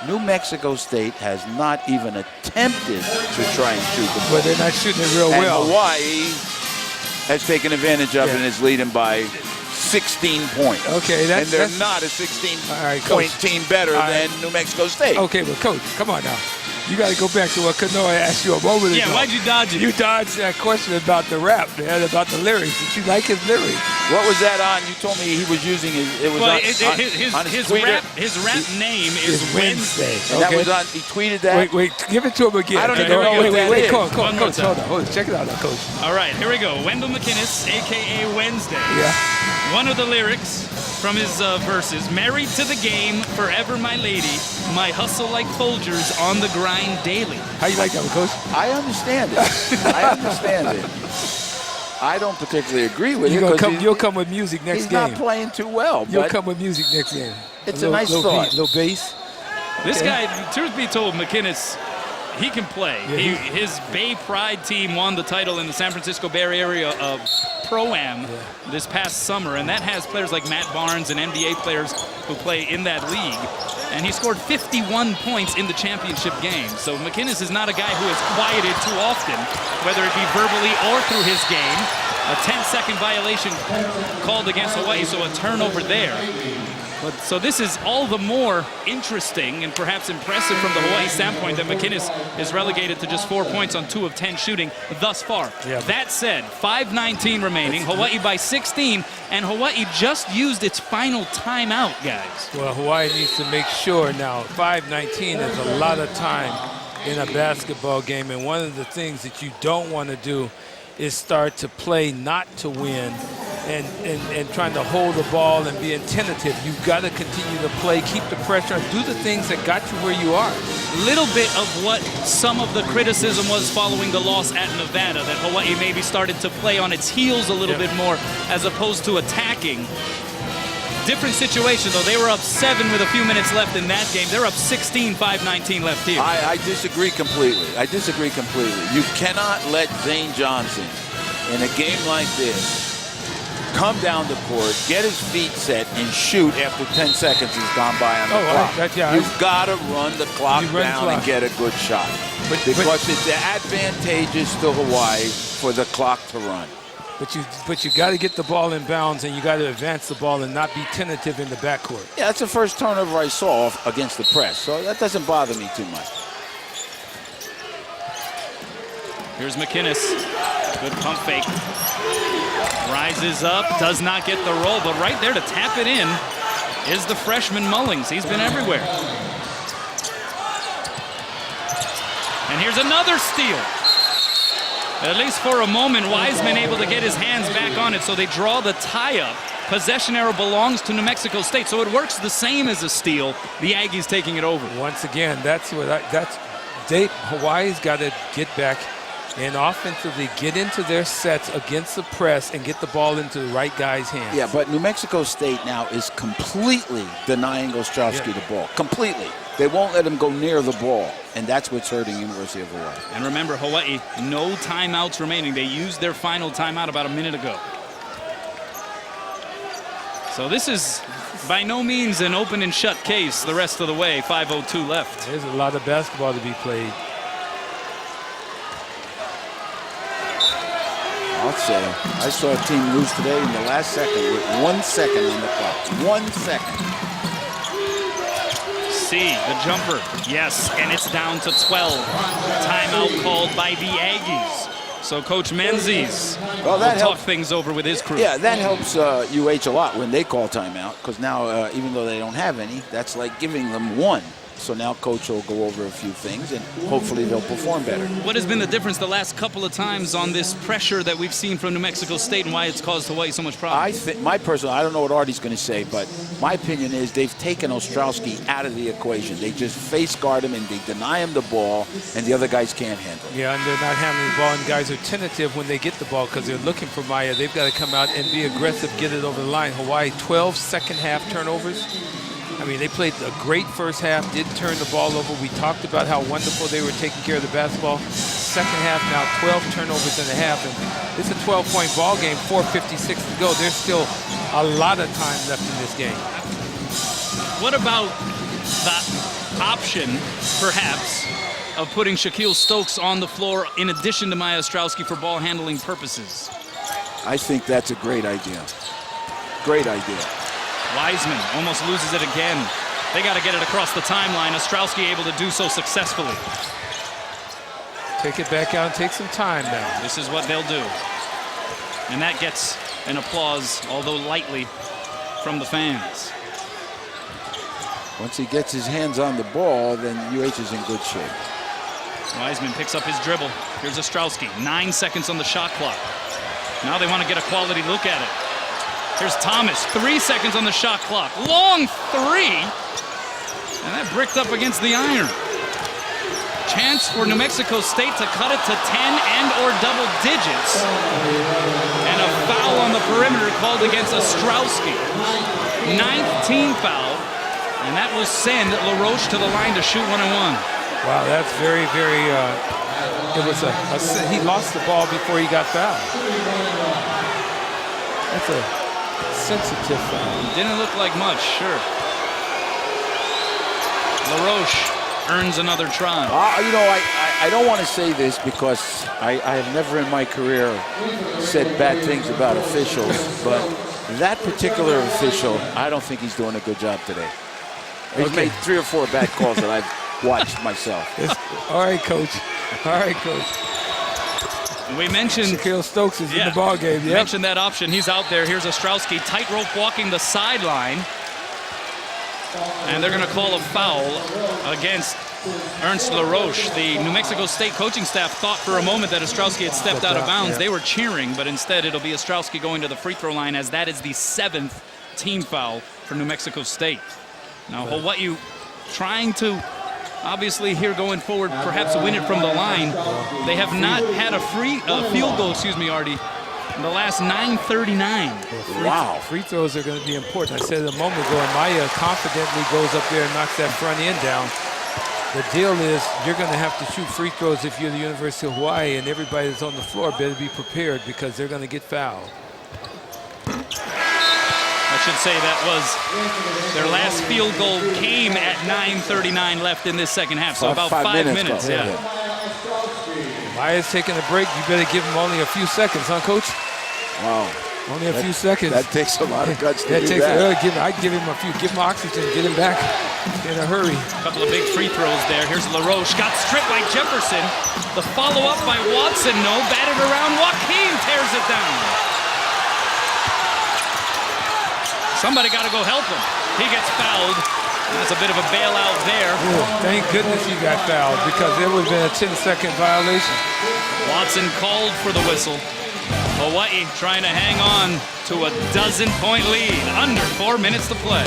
[SPEAKER 5] New Mexico State has not even attempted to try and shoot the ball.
[SPEAKER 4] But they're not shooting it real
[SPEAKER 5] and
[SPEAKER 4] well.
[SPEAKER 5] Hawaii has taken advantage of it and is leading by 16 points.
[SPEAKER 4] Okay,
[SPEAKER 5] and they're not a 16-point team better than New Mexico State.
[SPEAKER 4] Okay, but Coach, come on now. You got to go back to what Kanoa asked you a moment ago.
[SPEAKER 6] Yeah, why'd you dodge it?
[SPEAKER 4] You dodged that question about the rap, man, about the lyrics. Did you like his lyrics?
[SPEAKER 5] What was that on? You told me he was using his. It was on his Twitter.
[SPEAKER 6] His rap name is Wednesday.
[SPEAKER 5] And that was on. He tweeted that.
[SPEAKER 4] Wait, give it to him again.
[SPEAKER 5] I don't even know what that is.
[SPEAKER 4] Coach, hold on. Check it out now, Coach.
[SPEAKER 6] All right, here we go. Wendell McInnes, a.k.a. Wednesday.
[SPEAKER 4] Yeah.
[SPEAKER 6] One of the lyrics from his verses, married to the game, forever my lady, my hustle like Folgers on the grind daily.
[SPEAKER 4] How you like that one, Coach?
[SPEAKER 5] I understand it. I understand it. I don't particularly agree with it.
[SPEAKER 4] You'll come with music next game.
[SPEAKER 5] He's not playing too well.
[SPEAKER 4] You'll come with music next game.
[SPEAKER 5] It's a nice thought.
[SPEAKER 4] Little bass.
[SPEAKER 6] This guy, truth be told, McInnes, he can play.
[SPEAKER 4] Yeah,
[SPEAKER 6] his Bay Pride team won the title in the San Francisco Bay Area of Pro-Am this past summer, and that has players like Matt Barnes and NBA players who play in that league. And he scored 51 points in the championship game. So McInnes is not a guy who is quieted too often, whether it be verbally or through his game. A 10-second violation called against Hawaii, so a turnover there. So this is all the more interesting and perhaps impressive from the Hawaii standpoint that McInnes is relegated to just 4 points on 2 of 10 shooting thus far. Yeah. That said, 5:19 remaining, Hawaii by 16, and Hawaii just used its final timeout, guys.
[SPEAKER 4] Well, Hawaii needs to make sure now. 5:19 is a lot of time in a basketball game, and one of the things that you don't want to do is start to play not to win and trying to hold the ball and being tentative. You've got to continue to play, keep the pressure, do the things that got you where you are.
[SPEAKER 6] Little bit of what some of the criticism was following the loss at Nevada, that Hawaii maybe started to play on its heels a little bit more as opposed to attacking. Different situation, though. They were up 7 with a few minutes left in that game. They're up 16, 5:19 left here.
[SPEAKER 5] I disagree completely. You cannot let Zane Johnosn, in a game like this, come down the court, get his feet set, and shoot after 10 seconds has gone by on the clock. You've got to run the clock down and get a good shot. Because it's advantageous to Hawaii for the clock to run.
[SPEAKER 4] But you got to get the ball in bounds, and you got to advance the ball and not be tentative in the backcourt.
[SPEAKER 5] Yeah, that's the first turnover I saw against the press, so that doesn't bother me too much.
[SPEAKER 6] Here's McInnes. Good pump fake. Rises up, does not get the roll, but right there to tap it in is the freshman Mullings. He's been everywhere. And here's another steal. At least for a moment, Wiseman able to get his hands back on it, so they draw the tie-up. Possession arrow belongs to New Mexico State, so it works the same as a steal. The Aggies taking it over.
[SPEAKER 4] Once again, Hawaii's got to get back And offensively, get into their sets against the press and get the ball into the right guy's hands.
[SPEAKER 5] Yeah, but New Mexico State now is completely denying Ostrowski the ball. Completely. They won't let him go near the ball, and that's what's hurting University of Hawaii.
[SPEAKER 6] And remember, Hawaii, no timeouts remaining. They used their final timeout about a minute ago. So this is by no means an open and shut case the rest of the way. 5:02 left.
[SPEAKER 4] There's a lot of basketball to be played.
[SPEAKER 5] I'll say, I saw a team lose today in the last second with 1 second on the clock. 1 second.
[SPEAKER 6] C, the jumper. Yes, and it's down to 12. Timeout called by the Aggies. So Coach Menzies will talk things over with his crew.
[SPEAKER 5] Yeah, that helps UH a lot when they call timeout, because now, even though they don't have any, that's like giving them one. So now Coach will go over a few things, and hopefully they'll perform better.
[SPEAKER 6] What has been the difference the last couple of times on this pressure that we've seen from New Mexico State and why it's caused Hawaii so much problem?
[SPEAKER 5] I think, I don't know what Artie's going to say, but my opinion is they've taken Ostrowski out of the equation. They just face guard him and they deny him the ball, and the other guys can't handle it.
[SPEAKER 4] Yeah, and they're not handling the ball, and guys are tentative when they get the ball because they're looking for Maya. They've got to come out and be aggressive, get it over the line. Hawaii, 12 second half turnovers. I mean, they played a great first half, did turn the ball over. We talked about how wonderful they were taking care of the basketball. Second half now, 12 turnovers and a half. And it's a 12-point ball game, 4:56 to go. There's still a lot of time left in this game.
[SPEAKER 6] What about the option, perhaps, of putting Shaquille Stokes on the floor in addition to Maya Ostrowski for ball handling purposes?
[SPEAKER 5] I think that's a great idea. Great idea.
[SPEAKER 6] Wiseman almost loses it again. They got to get it across the timeline. Ostrowski able to do so successfully.
[SPEAKER 4] Take it back out and take some time now.
[SPEAKER 6] This is what they'll do. And that gets an applause, although lightly, from the fans.
[SPEAKER 5] Once he gets his hands on the ball, then UH is in good shape.
[SPEAKER 6] Wiseman picks up his dribble. Here's Ostrowski. 9 seconds on the shot clock. Now they want to get a quality look at it. Here's Thomas, 3 seconds on the shot clock. Long three, and that bricked up against the iron. Chance for New Mexico State to cut it to 10 and or double digits. And a foul on the perimeter called against Ostrowski. 9th team foul, and that will send LaRoche to the line to shoot 1-on-1.
[SPEAKER 4] Wow, that's very, very, it was he lost the ball before he got fouled. That's a sensitive foul.
[SPEAKER 6] Didn't look like much, sure. LaRoche earns another try.
[SPEAKER 5] You know, I don't want to say this because I have never in my career said bad things about officials, but that particular official, I don't think he's doing a good job today. He's made 3 or 4 bad calls that I've watched myself.
[SPEAKER 4] All right, Coach. All right, Coach.
[SPEAKER 6] We mentioned
[SPEAKER 4] Shaquille Stokes is in the ball game.
[SPEAKER 6] We mentioned that option. He's out there. Here's Ostrowski, tightrope walking the sideline, and they're going to call a foul against Ernst LaRoche. The New Mexico State coaching staff thought for a moment that Ostrowski had stepped out of bounds. They were cheering, but instead it'll be Ostrowski going to the free throw line, as that is the 7th team foul for New Mexico State. Now Hawaii trying to, obviously here going forward, perhaps win it from the line. They have not had a field goal, Artie, in the last 9:39.
[SPEAKER 4] Wow. Free throws are going to be important. I said it a moment ago, and Maya confidently goes up there and knocks that front end down. The deal is you're going to have to shoot free throws if you're the University of Hawaii, and everybody that's on the floor better be prepared because they're going to get fouled.
[SPEAKER 6] I should say that was their last field goal came at 9:39 left in this second half, so about 5 minutes. Yeah.
[SPEAKER 4] Maya's taking a break. You better give him only a few seconds, huh, Coach?
[SPEAKER 5] Wow.
[SPEAKER 4] Only a few seconds.
[SPEAKER 5] That takes a lot of guts to do that.
[SPEAKER 4] I'd give him a few. Give him oxygen. Get him back in a hurry.
[SPEAKER 6] A couple of big free throws there. Here's LaRoche. Got stripped by Jefferson. The follow-up by Watson. No. Batted around. Joaquin tears it down. Somebody got to go help him. He gets fouled. That's a bit of a bailout there.
[SPEAKER 4] Ooh, thank goodness he got fouled because there would have been a 10-second violation.
[SPEAKER 6] Watson called for the whistle. Hawaii trying to hang on to a 12-point lead. Under 4 minutes to play.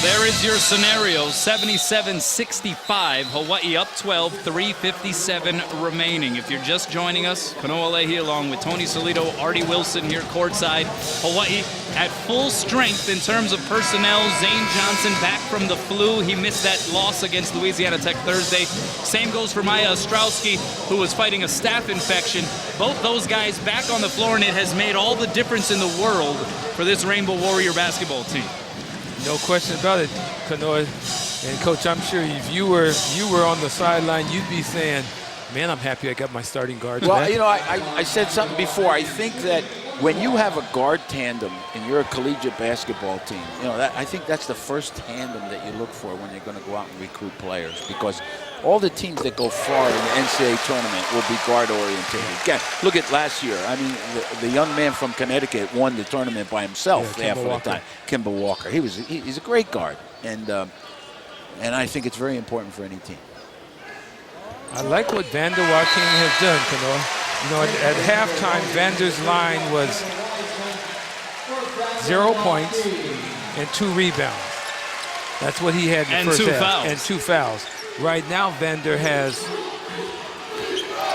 [SPEAKER 6] there is your scenario, 77-65, Hawaii up 12, 3:57 remaining. If you're just joining us, Kanoa Leahy along with Tony Solito, Artie Wilson here courtside. Hawaii at full strength in terms of personnel. Zane Johnosn back from the flu. He missed that loss against Louisiana Tech Thursday. Same goes for Maya Ostrowski, who was fighting a staph infection. Both those guys back on the floor, and it has made all the difference in the world for this Rainbow Warrior basketball team.
[SPEAKER 4] No question about it, Kanoa. And Coach, I'm sure if you were on the sideline, you'd be saying, man, I'm happy I got my starting guards
[SPEAKER 5] Well,
[SPEAKER 4] back.
[SPEAKER 5] you know, I said something before. I think that when you have a guard tandem and you're a collegiate basketball team, you know, I think that's the first tandem that you look for when you're going to go out and recruit players, because all the teams that go far in the NCAA tournament will be guard oriented. Again, look at last year. I mean, the young man from Connecticut won the tournament by himself half of the time. Kimba Walker. He's a great guard, and I think it's very important for any team.
[SPEAKER 4] I like what Vander Joachim has done, Kanoa. You know, at halftime, Vander's line was 0 points and 2 rebounds. That's what he had in the first half. And 2 fouls. Right now, Vander has,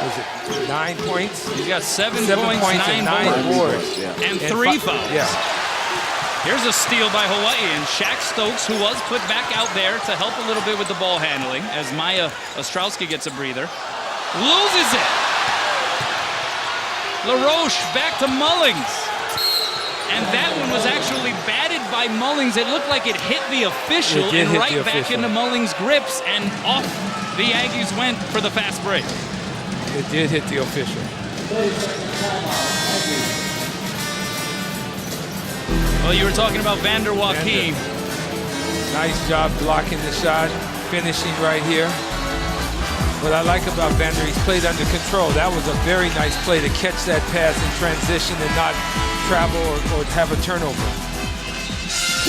[SPEAKER 4] was it 9 points?
[SPEAKER 6] He's got 7 points, 9
[SPEAKER 4] boards.
[SPEAKER 6] Yeah. And 3 fouls.
[SPEAKER 4] Yeah.
[SPEAKER 6] Here's a steal by Hawaii, and Shaq Stokes, who was put back out there to help a little bit with the ball handling, as Maya Ostrowski gets a breather, loses it. LaRoche back to Mullings. And that one was actually batted by Mullings. It looked like it hit the official and right back into Mullings' grips, and off the Aggies went for the fast break.
[SPEAKER 4] It did hit the official.
[SPEAKER 6] Well, you were talking about Vander Joachim.
[SPEAKER 4] Nice job blocking the shot, finishing right here. What I like about Vander, he's played under control. That was a very nice play to catch that pass in transition and not travel or have a turnover.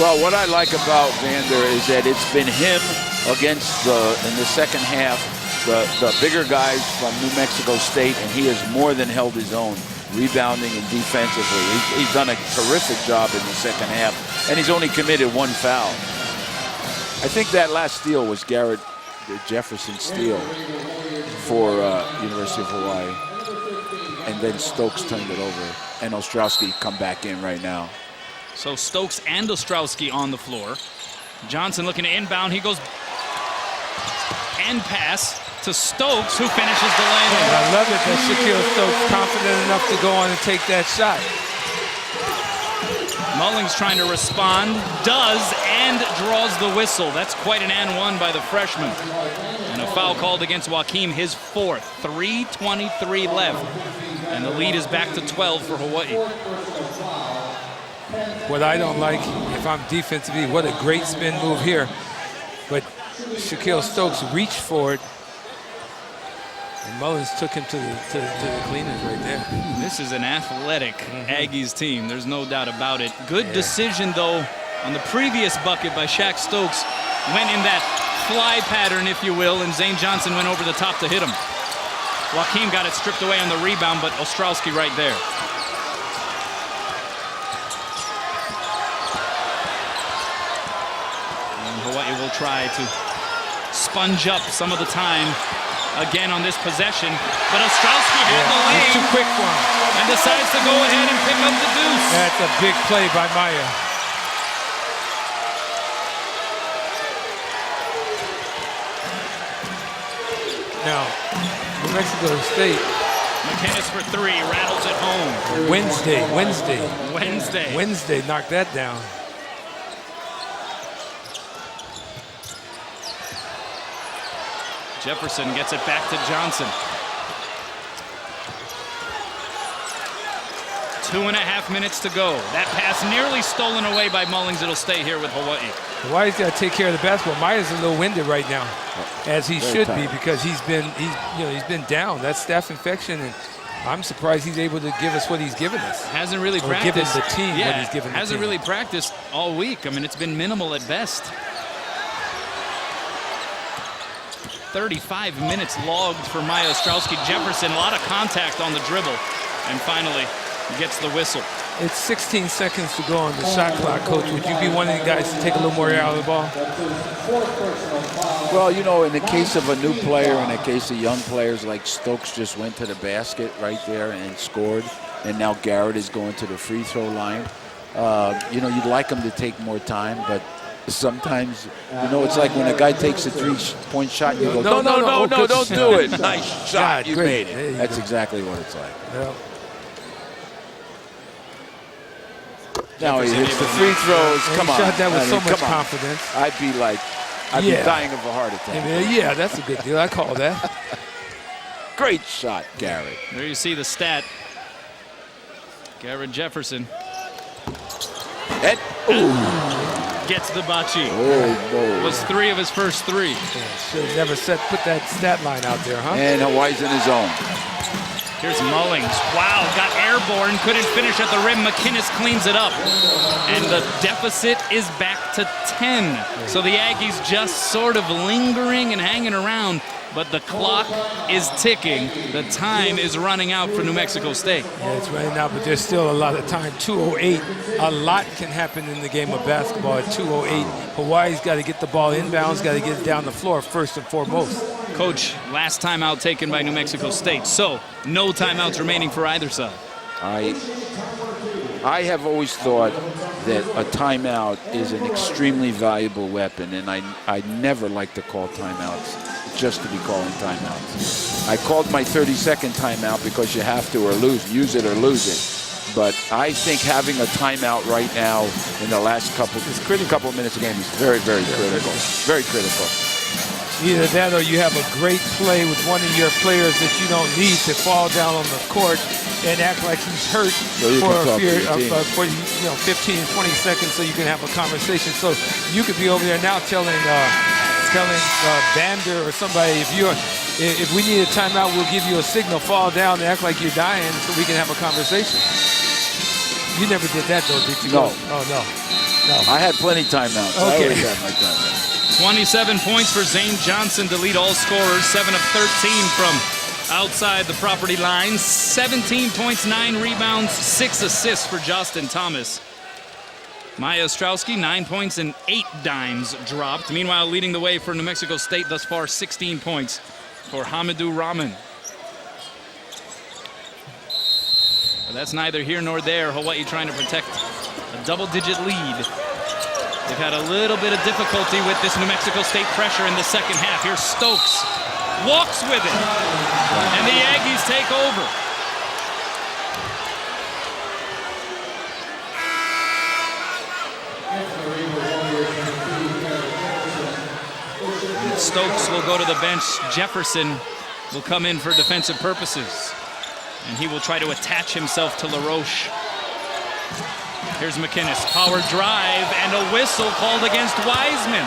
[SPEAKER 5] Well, what I like about Vander is that it's been him against in the second half, the bigger guys from New Mexico State, and he has more than held his own, rebounding and defensively. He's done a terrific job in the second half, and he's only committed 1 foul. I think that last steal was Garrett Jefferson's steal for University of Hawaii, and then Stokes turned it over, and Ostrowski come back in right now.
[SPEAKER 6] So Stokes and Ostrowski on the floor. Johnosn looking to inbound. He goes end pass to Stokes, who finishes the lane.
[SPEAKER 4] I love it that Shaquille Stokes confident enough to go on and take that shot.
[SPEAKER 6] Mullings trying to respond, does, and draws the whistle. That's quite an and one by the freshman. And a foul called against Joachim, his 4th. 3:23 left. And the lead is back to 12 for Hawaii.
[SPEAKER 4] What I don't like, if I'm defensively, what a great spin move here. But Shaquille Stokes reached for it, and Mullins took him to the cleaners right there.
[SPEAKER 6] This is an athletic Aggies team. There's no doubt about it. Good decision, though, on the previous bucket by Shaq Stokes. Went in that fly pattern, if you will, and Zane Johnosn went over the top to hit him. Joachim got it stripped away on the rebound, but Ostrowski right there. And Hawaii will try to sponge up some of the time again on this possession, but Ostrowski had the lead.
[SPEAKER 4] Too quick for him.
[SPEAKER 6] And decides to go ahead and pick up the deuce.
[SPEAKER 4] That's a big play by Maya. Now, New Mexico State.
[SPEAKER 6] McInnes for 3, rattles it home.
[SPEAKER 4] Wednesday, knocked that down.
[SPEAKER 6] Jefferson gets it back to Johnosn. 2.5 minutes to go. That pass nearly stolen away by Mullings. It'll stay here with Hawaii.
[SPEAKER 4] Hawaii's got to take care of the basketball. Maya's a little winded right now, as he should be, because he's been down. That staph infection, and I'm surprised he's able to give us what he's given us.
[SPEAKER 6] Hasn't really
[SPEAKER 4] or
[SPEAKER 6] practiced.
[SPEAKER 4] Given the team what he's given the
[SPEAKER 6] hasn't
[SPEAKER 4] team.
[SPEAKER 6] really practiced all week. I mean, it's been minimal at best. 35 minutes logged for Maya Ostrowski. Jefferson, a lot of contact on the dribble, and finally gets the whistle.
[SPEAKER 4] It's 16 seconds to go on the shot clock, Coach. Would you be one of the guys to take a little more air out of the ball?
[SPEAKER 5] Well, you know, in the case of a new player, in the case of young players like Stokes just went to the basket right there and scored, and now Garrett is going to the free throw line. You know, you'd like him to take more time, but sometimes, you know, it's like when a guy takes a three-point shot, you go, no, don't do it. Nice shot, you made it. That's exactly what it's like.
[SPEAKER 4] Yeah.
[SPEAKER 5] Now he hits the free throws. Come on.
[SPEAKER 4] He shot that with so much
[SPEAKER 5] Come on.
[SPEAKER 4] confidence.
[SPEAKER 5] I'd be dying of a heart attack.
[SPEAKER 4] Yeah, that's a good deal. I call that.
[SPEAKER 5] Great shot, Garrett.
[SPEAKER 6] There you see the stat. Garrett Jefferson
[SPEAKER 5] And,
[SPEAKER 6] gets the bocce.
[SPEAKER 5] oh,
[SPEAKER 6] Was 3 of his first 3.
[SPEAKER 4] Should have never put that stat line out there, huh?
[SPEAKER 5] and Hawaii's in his own.
[SPEAKER 6] Here's Mullings. Wow, got airborne, couldn't finish at the rim. McInnes cleans it up. And the deficit is back to 10. So the Aggies just sort of lingering and hanging around, but the clock is ticking. The time is running out for New Mexico State.
[SPEAKER 4] Yeah, it's running out, but there's still a lot of time. 2:08. A lot can happen in the game of basketball at 2:08. Hawaii's got to get the ball inbounds, got to get it down the floor first and foremost.
[SPEAKER 6] Coach, last timeout taken by New Mexico State, so no timeouts remaining for either side.
[SPEAKER 5] I have always thought that a timeout is an extremely valuable weapon, and I never like to call timeouts just to be calling timeouts. I called my 30-second timeout because you have to or lose, use it or lose it. But I think having a timeout right now in the last couple minutes of the game is very, very critical. Very critical.
[SPEAKER 4] Either that or you have a great play with one of your players that you don't need to fall down on the court and act like he's hurt for 15, 20 seconds so you can have a conversation. So you could be over there now telling Bander or somebody, if we need a timeout, we'll give you a signal, fall down and act like you're dying so we can have a conversation. You never did that though, did you?
[SPEAKER 5] No.
[SPEAKER 4] Oh, no.
[SPEAKER 5] I had plenty of timeouts.
[SPEAKER 4] Okay.
[SPEAKER 5] I always had my timeouts.
[SPEAKER 6] 27 points for Zane Johnosn to lead all scorers, 7 of 13 from outside the property line, 17 points, 9 rebounds, 6 assists for Justin Thomas. Maya Ostrowski, 9 points and 8 dimes dropped. Meanwhile, leading the way for New Mexico State thus far, 16 points for Hamidou Rahman. But that's neither here nor there. Hawaii trying to protect a double-digit lead. They've had a little bit of difficulty with this New Mexico State pressure in the second half. Here's Stokes, walks with it, and the Aggies take over. And Stokes will go to the bench. Jefferson will come in for defensive purposes, and he will try to attach himself to LaRoche. Here's McInnes, power drive, and a whistle called against Wiseman.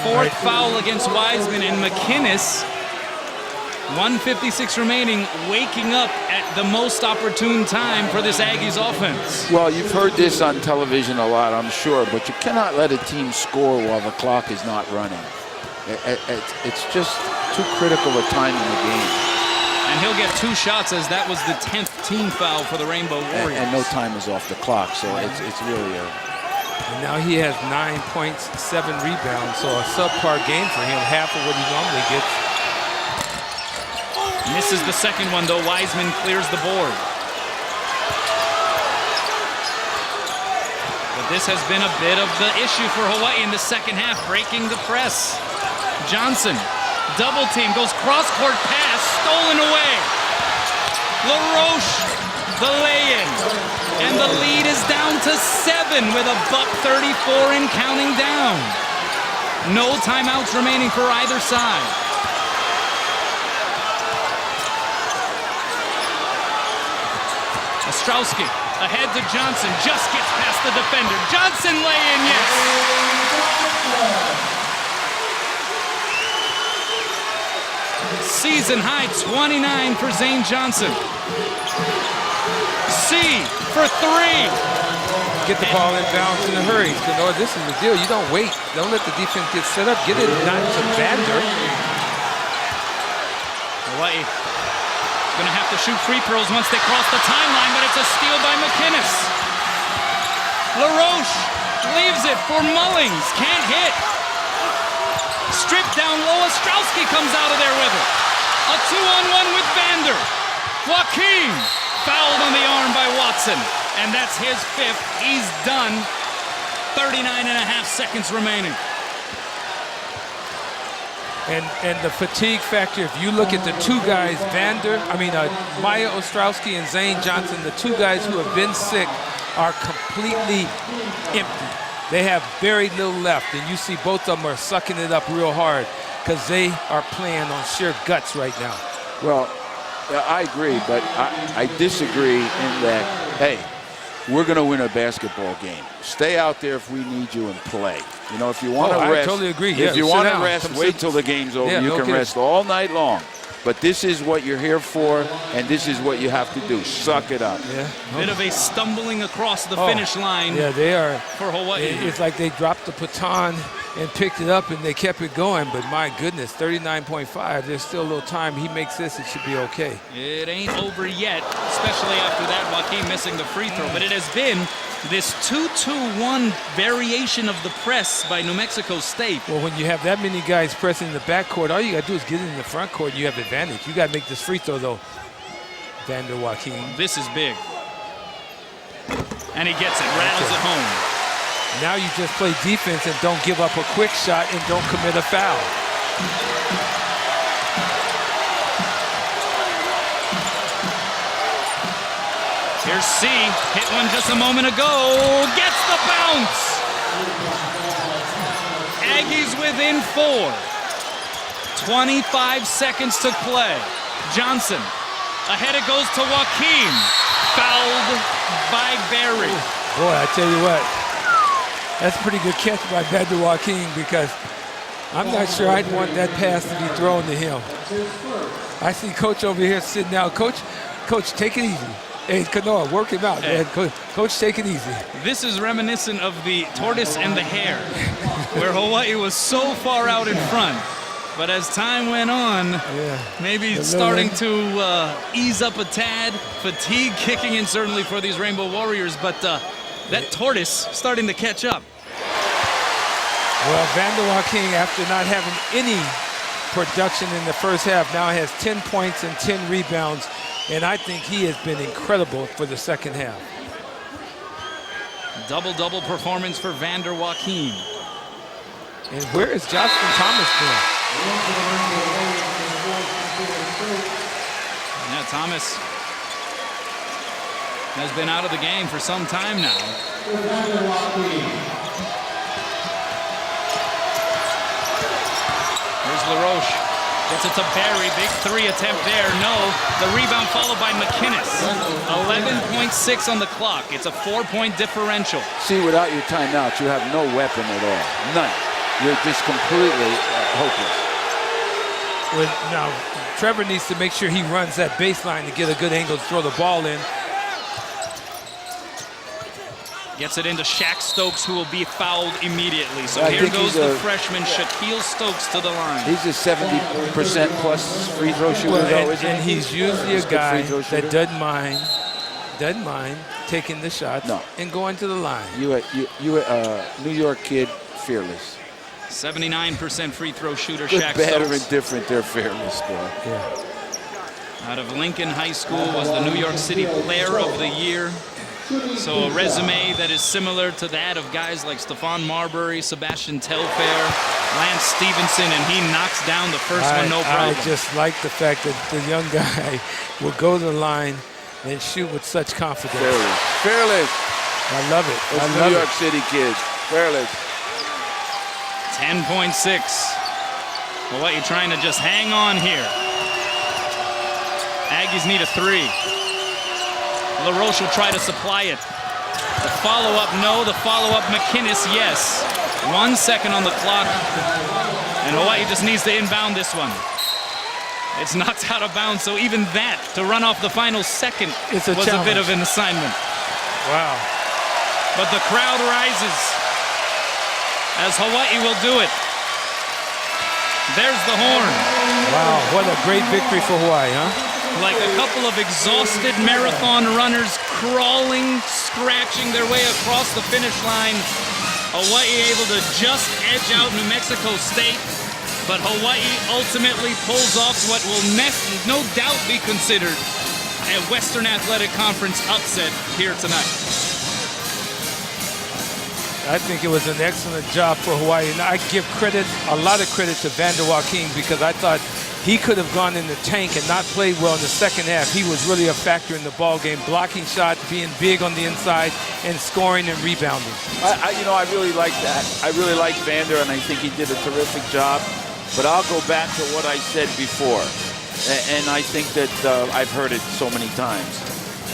[SPEAKER 6] Fourth foul against Wiseman, and McInnes, 1:56 remaining, waking up at the most opportune time for this Aggies offense.
[SPEAKER 5] Well, you've heard this on television a lot, I'm sure, but you cannot let a team score while the clock is not running. It's just too critical a time in the game.
[SPEAKER 6] And he'll get 2 shots, as that was the 10th team foul for the Rainbow Warriors.
[SPEAKER 5] And no time is off the clock, so it's really a...
[SPEAKER 4] And now he has 9 points, 7 rebounds, so a subpar game for him, half of what he normally gets.
[SPEAKER 6] Misses the second one, though. Wiseman clears the board. But this has been a bit of the issue for Hawaii in the second half, breaking the press. Johnson, double team, goes cross-court pass, stolen away. LaRoche, the lay-in. And the lead is down to 7 with a $1:34 and counting down. No timeouts remaining for either side. Ostrowski ahead to Johnson, just gets past the defender. Johnson lay-in, yes. Season high 29 for Zane Johnosn. C for 3.
[SPEAKER 4] Get the ball in bounds in a hurry. You know, this is the deal. You don't wait. Don't let the defense get set up. Get it not to Bander.
[SPEAKER 6] Hawaii Gonna have to shoot free throws once they cross the timeline, but it's a steal by McInnes. LaRoche leaves it for Mullings, can't hit. Stripped down low, Ostrowski comes out of there with it. A 2-on-1 with Vander. Joaquin fouled on the arm by Watson, and that's his 5th. He's done. 39.5 seconds remaining.
[SPEAKER 4] And the fatigue factor, if you look at the two guys, Maya Ostrowski and Zane Johnosn, the two guys who have been sick are completely empty. They have very little left, and you see both of them are sucking it up real hard because they are playing on sheer guts right now.
[SPEAKER 5] Well, I agree, but I disagree in that, hey, we're going to win a basketball game. Stay out there if we need you and play. You know, if you want to rest.
[SPEAKER 4] I totally agree.
[SPEAKER 5] If you
[SPEAKER 4] sit
[SPEAKER 5] want to
[SPEAKER 4] down.
[SPEAKER 5] rest, wait till the game's over.
[SPEAKER 4] Yeah,
[SPEAKER 5] you
[SPEAKER 4] no
[SPEAKER 5] can
[SPEAKER 4] kidding.
[SPEAKER 5] rest all night long. But this is what you're here for, and this is what you have to do. Suck it up.
[SPEAKER 4] Yeah.
[SPEAKER 6] Bit of a stumbling across the finish line.
[SPEAKER 4] Yeah, they are.
[SPEAKER 6] For Hawaii.
[SPEAKER 4] It's like they dropped the baton and picked it up and they kept it going. But my goodness, 39.5. There's still a little time. He makes this, it should be okay.
[SPEAKER 6] It ain't over yet, especially after that Joaquin missing the free throw. But it has been this 2-2-1 variation of the press by New Mexico State.
[SPEAKER 4] Well, when you have that many guys pressing in the backcourt, all you got to do is get in the front court and you have advantage. You got to make this free throw, though, Vander Joaquin.
[SPEAKER 6] This is big. And he gets it, rattles it home.
[SPEAKER 4] Now you just play defense and don't give up a quick shot and don't commit a foul.
[SPEAKER 6] Here's C, hit one just a moment ago, gets the bounce. Aggies within 4. 25 seconds to play. Johnson, ahead it goes to Joaquin, fouled by Berry.
[SPEAKER 4] Boy, I tell you what, that's a pretty good catch by Vander Joaquin because I'm not sure I'd want that pass to be thrown to him. I see Coach over here sitting down. Coach, take it easy. Hey, Kanoa, work him out, man. Coach, take it easy.
[SPEAKER 6] This is reminiscent of the tortoise and the hare, where Hawaii was so far out in front. But as time went on, maybe starting to ease up a tad. Fatigue kicking in certainly for these Rainbow Warriors, but that tortoise starting to catch up.
[SPEAKER 4] Well, Vander Joaquin, after not having any production in the first half, now has 10 points and 10 rebounds, and I think he has been incredible for the second half.
[SPEAKER 6] Double-double performance for Vander Joaquin.
[SPEAKER 4] And where is Justin Thomas been?
[SPEAKER 6] Yeah, Thomas has been out of the game for some time now. Here's LaRoche. Gets it to Berry. Big 3 attempt there. No. The rebound followed by McInnes. 11.6 on the clock. It's a 4-point differential.
[SPEAKER 5] See, without your timeout, you have no weapon at all. None. You're just completely hopeless.
[SPEAKER 4] Well, now, Trevor needs to make sure he runs that baseline to get a good angle to throw the ball in.
[SPEAKER 6] Gets it into Shaq Stokes, who will be fouled immediately. So here goes the freshman Shaquille Stokes to the line.
[SPEAKER 5] He's a 70% plus free throw shooter, though, isn't he?
[SPEAKER 4] And he's usually a guy that doesn't mind taking the shots and going to the line.
[SPEAKER 5] You a New York kid, fearless.
[SPEAKER 6] 79% free throw shooter,
[SPEAKER 5] Good,
[SPEAKER 6] Shaq
[SPEAKER 5] bad,
[SPEAKER 6] Stokes.
[SPEAKER 5] or indifferent, they're fearless, boy.
[SPEAKER 4] Yeah.
[SPEAKER 6] Out of Lincoln High School, was the New York City Player of the Year. So a resume that is similar to that of guys like Stephon Marbury, Sebastian Telfair, Lance Stevenson, and he knocks down the first one, no problem.
[SPEAKER 4] I just like the fact that the young guy will go to the line and shoot with such confidence.
[SPEAKER 5] Fearless.
[SPEAKER 4] I love it.
[SPEAKER 5] Those New York City kids. Fearless.
[SPEAKER 6] 10.6. Hawaii trying to just hang on here. Aggies need a 3. LaRoche will try to supply it. The follow-up, no. The follow-up, McInnes, yes. 1 second on the clock. And Hawaii just needs to inbound this one. It's knocked out of bounds, so even that, to run off the final second, was a bit of an assignment.
[SPEAKER 4] Wow.
[SPEAKER 6] But the crowd rises as Hawaii will do it. There's the horn.
[SPEAKER 4] Wow, what a great victory for Hawaii, huh?
[SPEAKER 6] like a couple of exhausted marathon runners crawling, scratching their way across the finish line. Hawaii able to just edge out New Mexico State, but Hawaii ultimately pulls off what will no doubt be considered a Western Athletic Conference upset here tonight.
[SPEAKER 4] I think it was an excellent job for Hawaii, and I give a lot of credit to Vander Joaquin, because I thought he could have gone in the tank and not played well in the second half. He was really a factor in the ball game, blocking shots, being big on the inside, and scoring and rebounding.
[SPEAKER 5] I really like that. I really like Vander, and I think he did a terrific job. But I'll go back to what I said before, and I think that I've heard it so many times.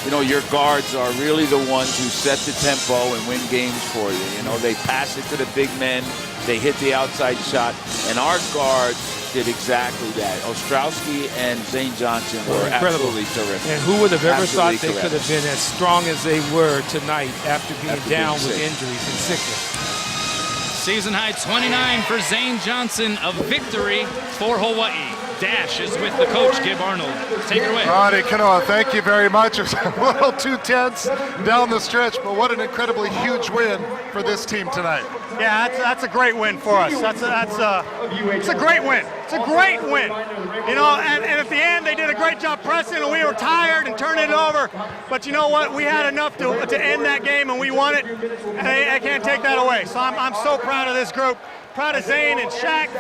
[SPEAKER 5] Your guards are really the ones who set the tempo and win games for you. They pass it to the big men, they hit the outside shot, and our guards did exactly that. Ostrowski and Zane Johnosn were absolutely terrific.
[SPEAKER 4] And who would have ever
[SPEAKER 5] Absolutely
[SPEAKER 4] thought they
[SPEAKER 5] correct.
[SPEAKER 4] could have been as strong as they were tonight after being
[SPEAKER 5] After
[SPEAKER 4] down
[SPEAKER 5] being
[SPEAKER 4] with
[SPEAKER 5] sick.
[SPEAKER 4] injuries and sickness?
[SPEAKER 6] Season high 29 for Zane Johnosn, a victory for Hawaii. Dash is with the coach, Gib Arnold. Take it away.
[SPEAKER 3] Ronnie Kanoa, thank you very much. It was a little too tense down the stretch, but what an incredibly huge win for this team tonight.
[SPEAKER 10] Yeah, that's a great win for us. It's a great win. It's a great win. And at the end they did a great job pressing, and we were tired and turning it over. But you know what? We had enough to end that game, and we won it. And I can't take that away. So I'm so proud of this group. Proud of Zane and Shaq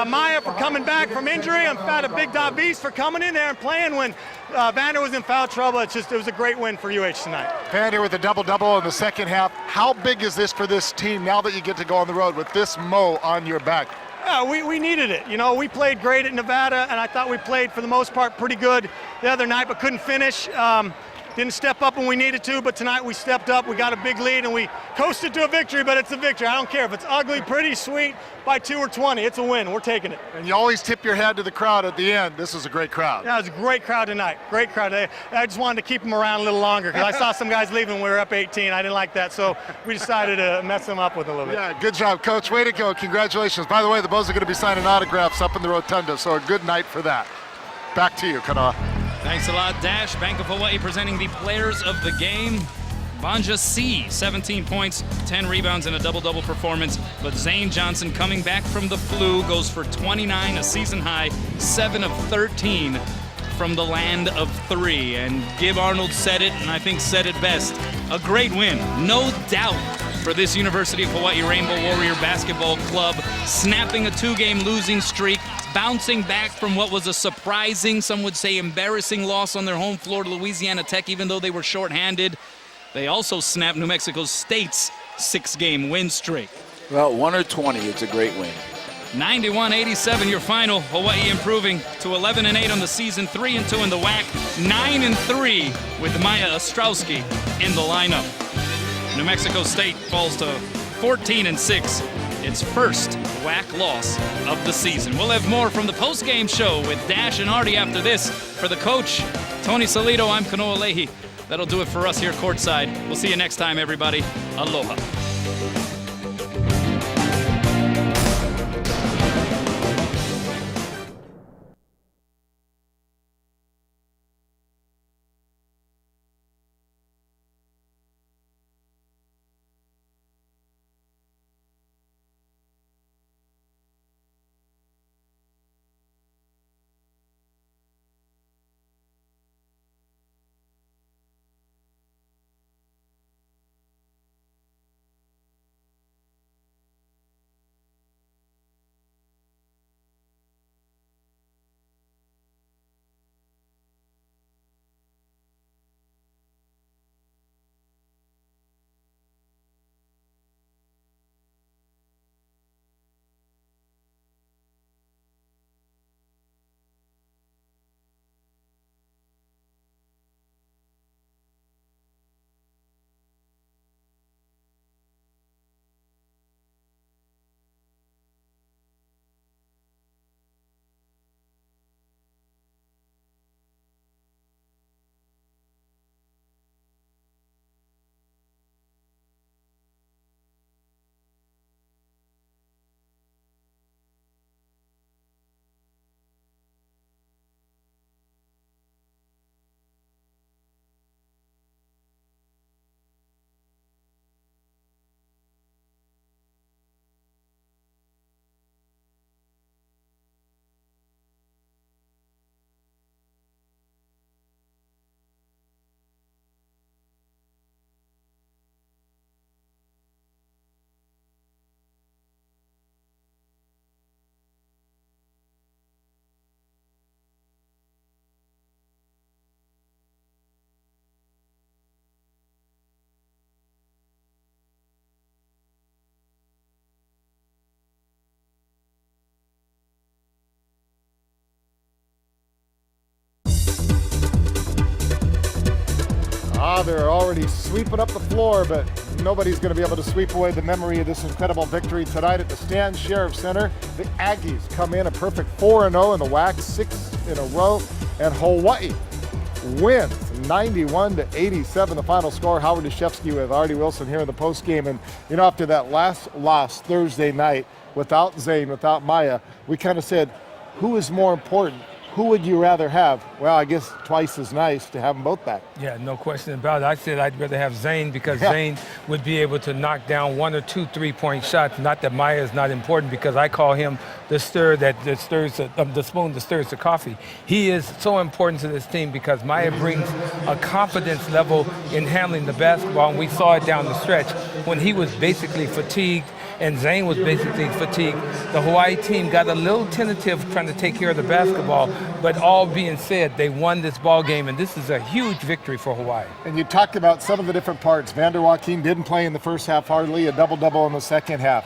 [SPEAKER 10] Maya for coming back from injury. I'm proud of Big Davis for coming in there and playing when Vander was in foul trouble. It was a great win for UH tonight.
[SPEAKER 3] Vander with a double-double in the second half. How big is this for this team now that you get to go on the road with this Mo on your back?
[SPEAKER 10] Yeah, we needed it. We played great at Nevada, and I thought we played for the most part pretty good the other night, but couldn't finish. Didn't step up when we needed to, but tonight we stepped up. We got a big lead, and we coasted to a victory, but it's a victory. I don't care if it's ugly, pretty, sweet, by 2 or 20. It's a win. We're taking it.
[SPEAKER 3] And you always tip your hat to the crowd at the end. This was a great crowd.
[SPEAKER 10] Yeah, it was a great crowd tonight. Great crowd. I just wanted to keep them around a little longer because I saw some guys leaving when we were up 18. I didn't like that, so we decided to mess them up with a little bit.
[SPEAKER 3] Yeah, good job, Coach. Way to go. Congratulations. By the way, the Bows are going to be signing autographs up in the rotunda, so a good night for that. Back to you, Kanoa.
[SPEAKER 6] Thanks a lot, Dash. Bank of Hawaii presenting the players of the game. Banja C, 17 points, 10 rebounds, and a double-double performance. But Zane Johnosn, coming back from the flu, goes for 29, a season high, 7 of 13 from the land of 3. And Gib Arnold said it, and I think said it best. A great win, no doubt, for this University of Hawaii Rainbow Warrior Basketball Club, snapping a 2-game losing streak, bouncing back from what was a surprising, some would say embarrassing loss on their home floor to Louisiana Tech, even though they were shorthanded. They also snapped New Mexico State's 6-game win streak.
[SPEAKER 5] Well, 1 or 20, it's a great win.
[SPEAKER 6] 91-87 your final. Hawaii improving to 11-8 on the season, 3-2 in the WAC, 9-3 with Maya Ostrowski in the lineup. New Mexico State falls to 14-6. Its first WAC loss of the season. We'll have more from the post-game show with Dash and Artie after this. For the coach, Tony Salido, I'm Kanoa Leahy. That'll do it for us here courtside. We'll see you next time, everybody. Aloha.
[SPEAKER 3] Wow, they're already sweeping up the floor, but nobody's going to be able to sweep away the memory of this incredible victory tonight at the Stan Sheriff Center. The Aggies come in a perfect 4-0 in the WAC, 6 in a row, and Hawaii wins 91-87. The final score. Howard Deshevsky with Artie Wilson here in the post game. And you know, after that last loss Thursday night, without Zane, without Maya, we kind of said, who is more important? Who would you rather have? Well, I guess twice as nice to have them both back.
[SPEAKER 4] Yeah, no question about it. I said I'd rather have Zane because Zane would be able to knock down 1 or 2 3-point shots. Not that Maya is not important, because I call him the stir that stirs the spoon that stirs the coffee. He is so important to this team because Maya brings a confidence level in handling the basketball, and we saw it down the stretch when he was basically fatigued and Zane was basically fatigued. The Hawaii team got a little tentative trying to take care of the basketball, but all being said, they won this ball game, and this is a huge victory for Hawaii.
[SPEAKER 3] And you talked about some of the different parts. Vander Joaquin didn't play in the first half hardly, a double-double in the second half.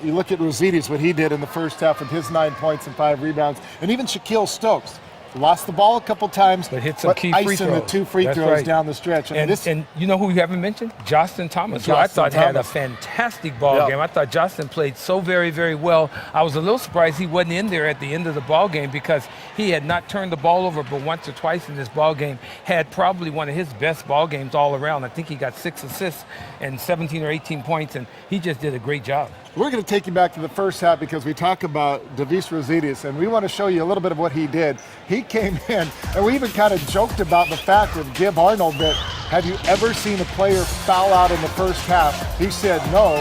[SPEAKER 3] You look at Rosides, what he did in the first half with his 9 points and 5 rebounds, and even Shaquille Stokes. Lost the ball a couple times,
[SPEAKER 4] but hit some key free throws.
[SPEAKER 3] The 2 free
[SPEAKER 4] That's
[SPEAKER 3] throws
[SPEAKER 4] right.
[SPEAKER 3] Down the stretch.
[SPEAKER 4] And you know who you haven't mentioned? Johnosn Thomas, who I thought had a fantastic ball game. I thought Johnosn played so very, very well. I was a little surprised he wasn't in there at the end of the ball game because he had not turned the ball over but once or twice in this ball game. Had probably one of his best ball games all around. I think he got 6 assists and 17 or 18 points, and he just did a great job.
[SPEAKER 3] We're going to take you back to the first half because we talk about Davis Rosides, and we want to show you a little bit of what he did. He came in, and we even kind of joked about the fact with Gib Arnold that, have you ever seen a player foul out in the first half? He said no,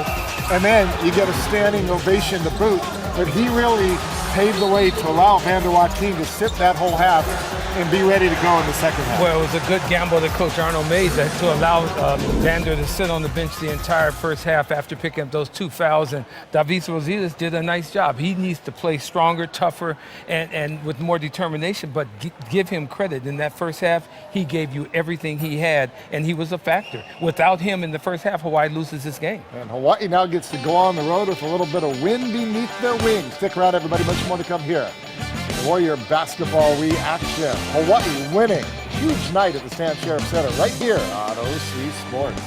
[SPEAKER 3] and then you get a standing ovation to boot. But he really paved the way to allow Vander Joaquin to sit that whole half and be ready to go in the second half.
[SPEAKER 4] Well, it was a good gamble that Coach Arnold made to allow Vander to sit on the bench the entire first half after picking up those 2 fouls. And Davis Rosides did a nice job. He needs to play stronger, tougher, and with more determination. But give him credit. In that first half, he gave you everything he had, and he was a factor. Without him in the first half, Hawaii loses this game.
[SPEAKER 3] And Hawaii now gets to go on the road with a little bit of wind beneath their wings. Stick around, everybody. Much more to come here. Warrior basketball reaction. Hawaii winning. Huge night at the Stan Sheriff Center right here on OC Sports.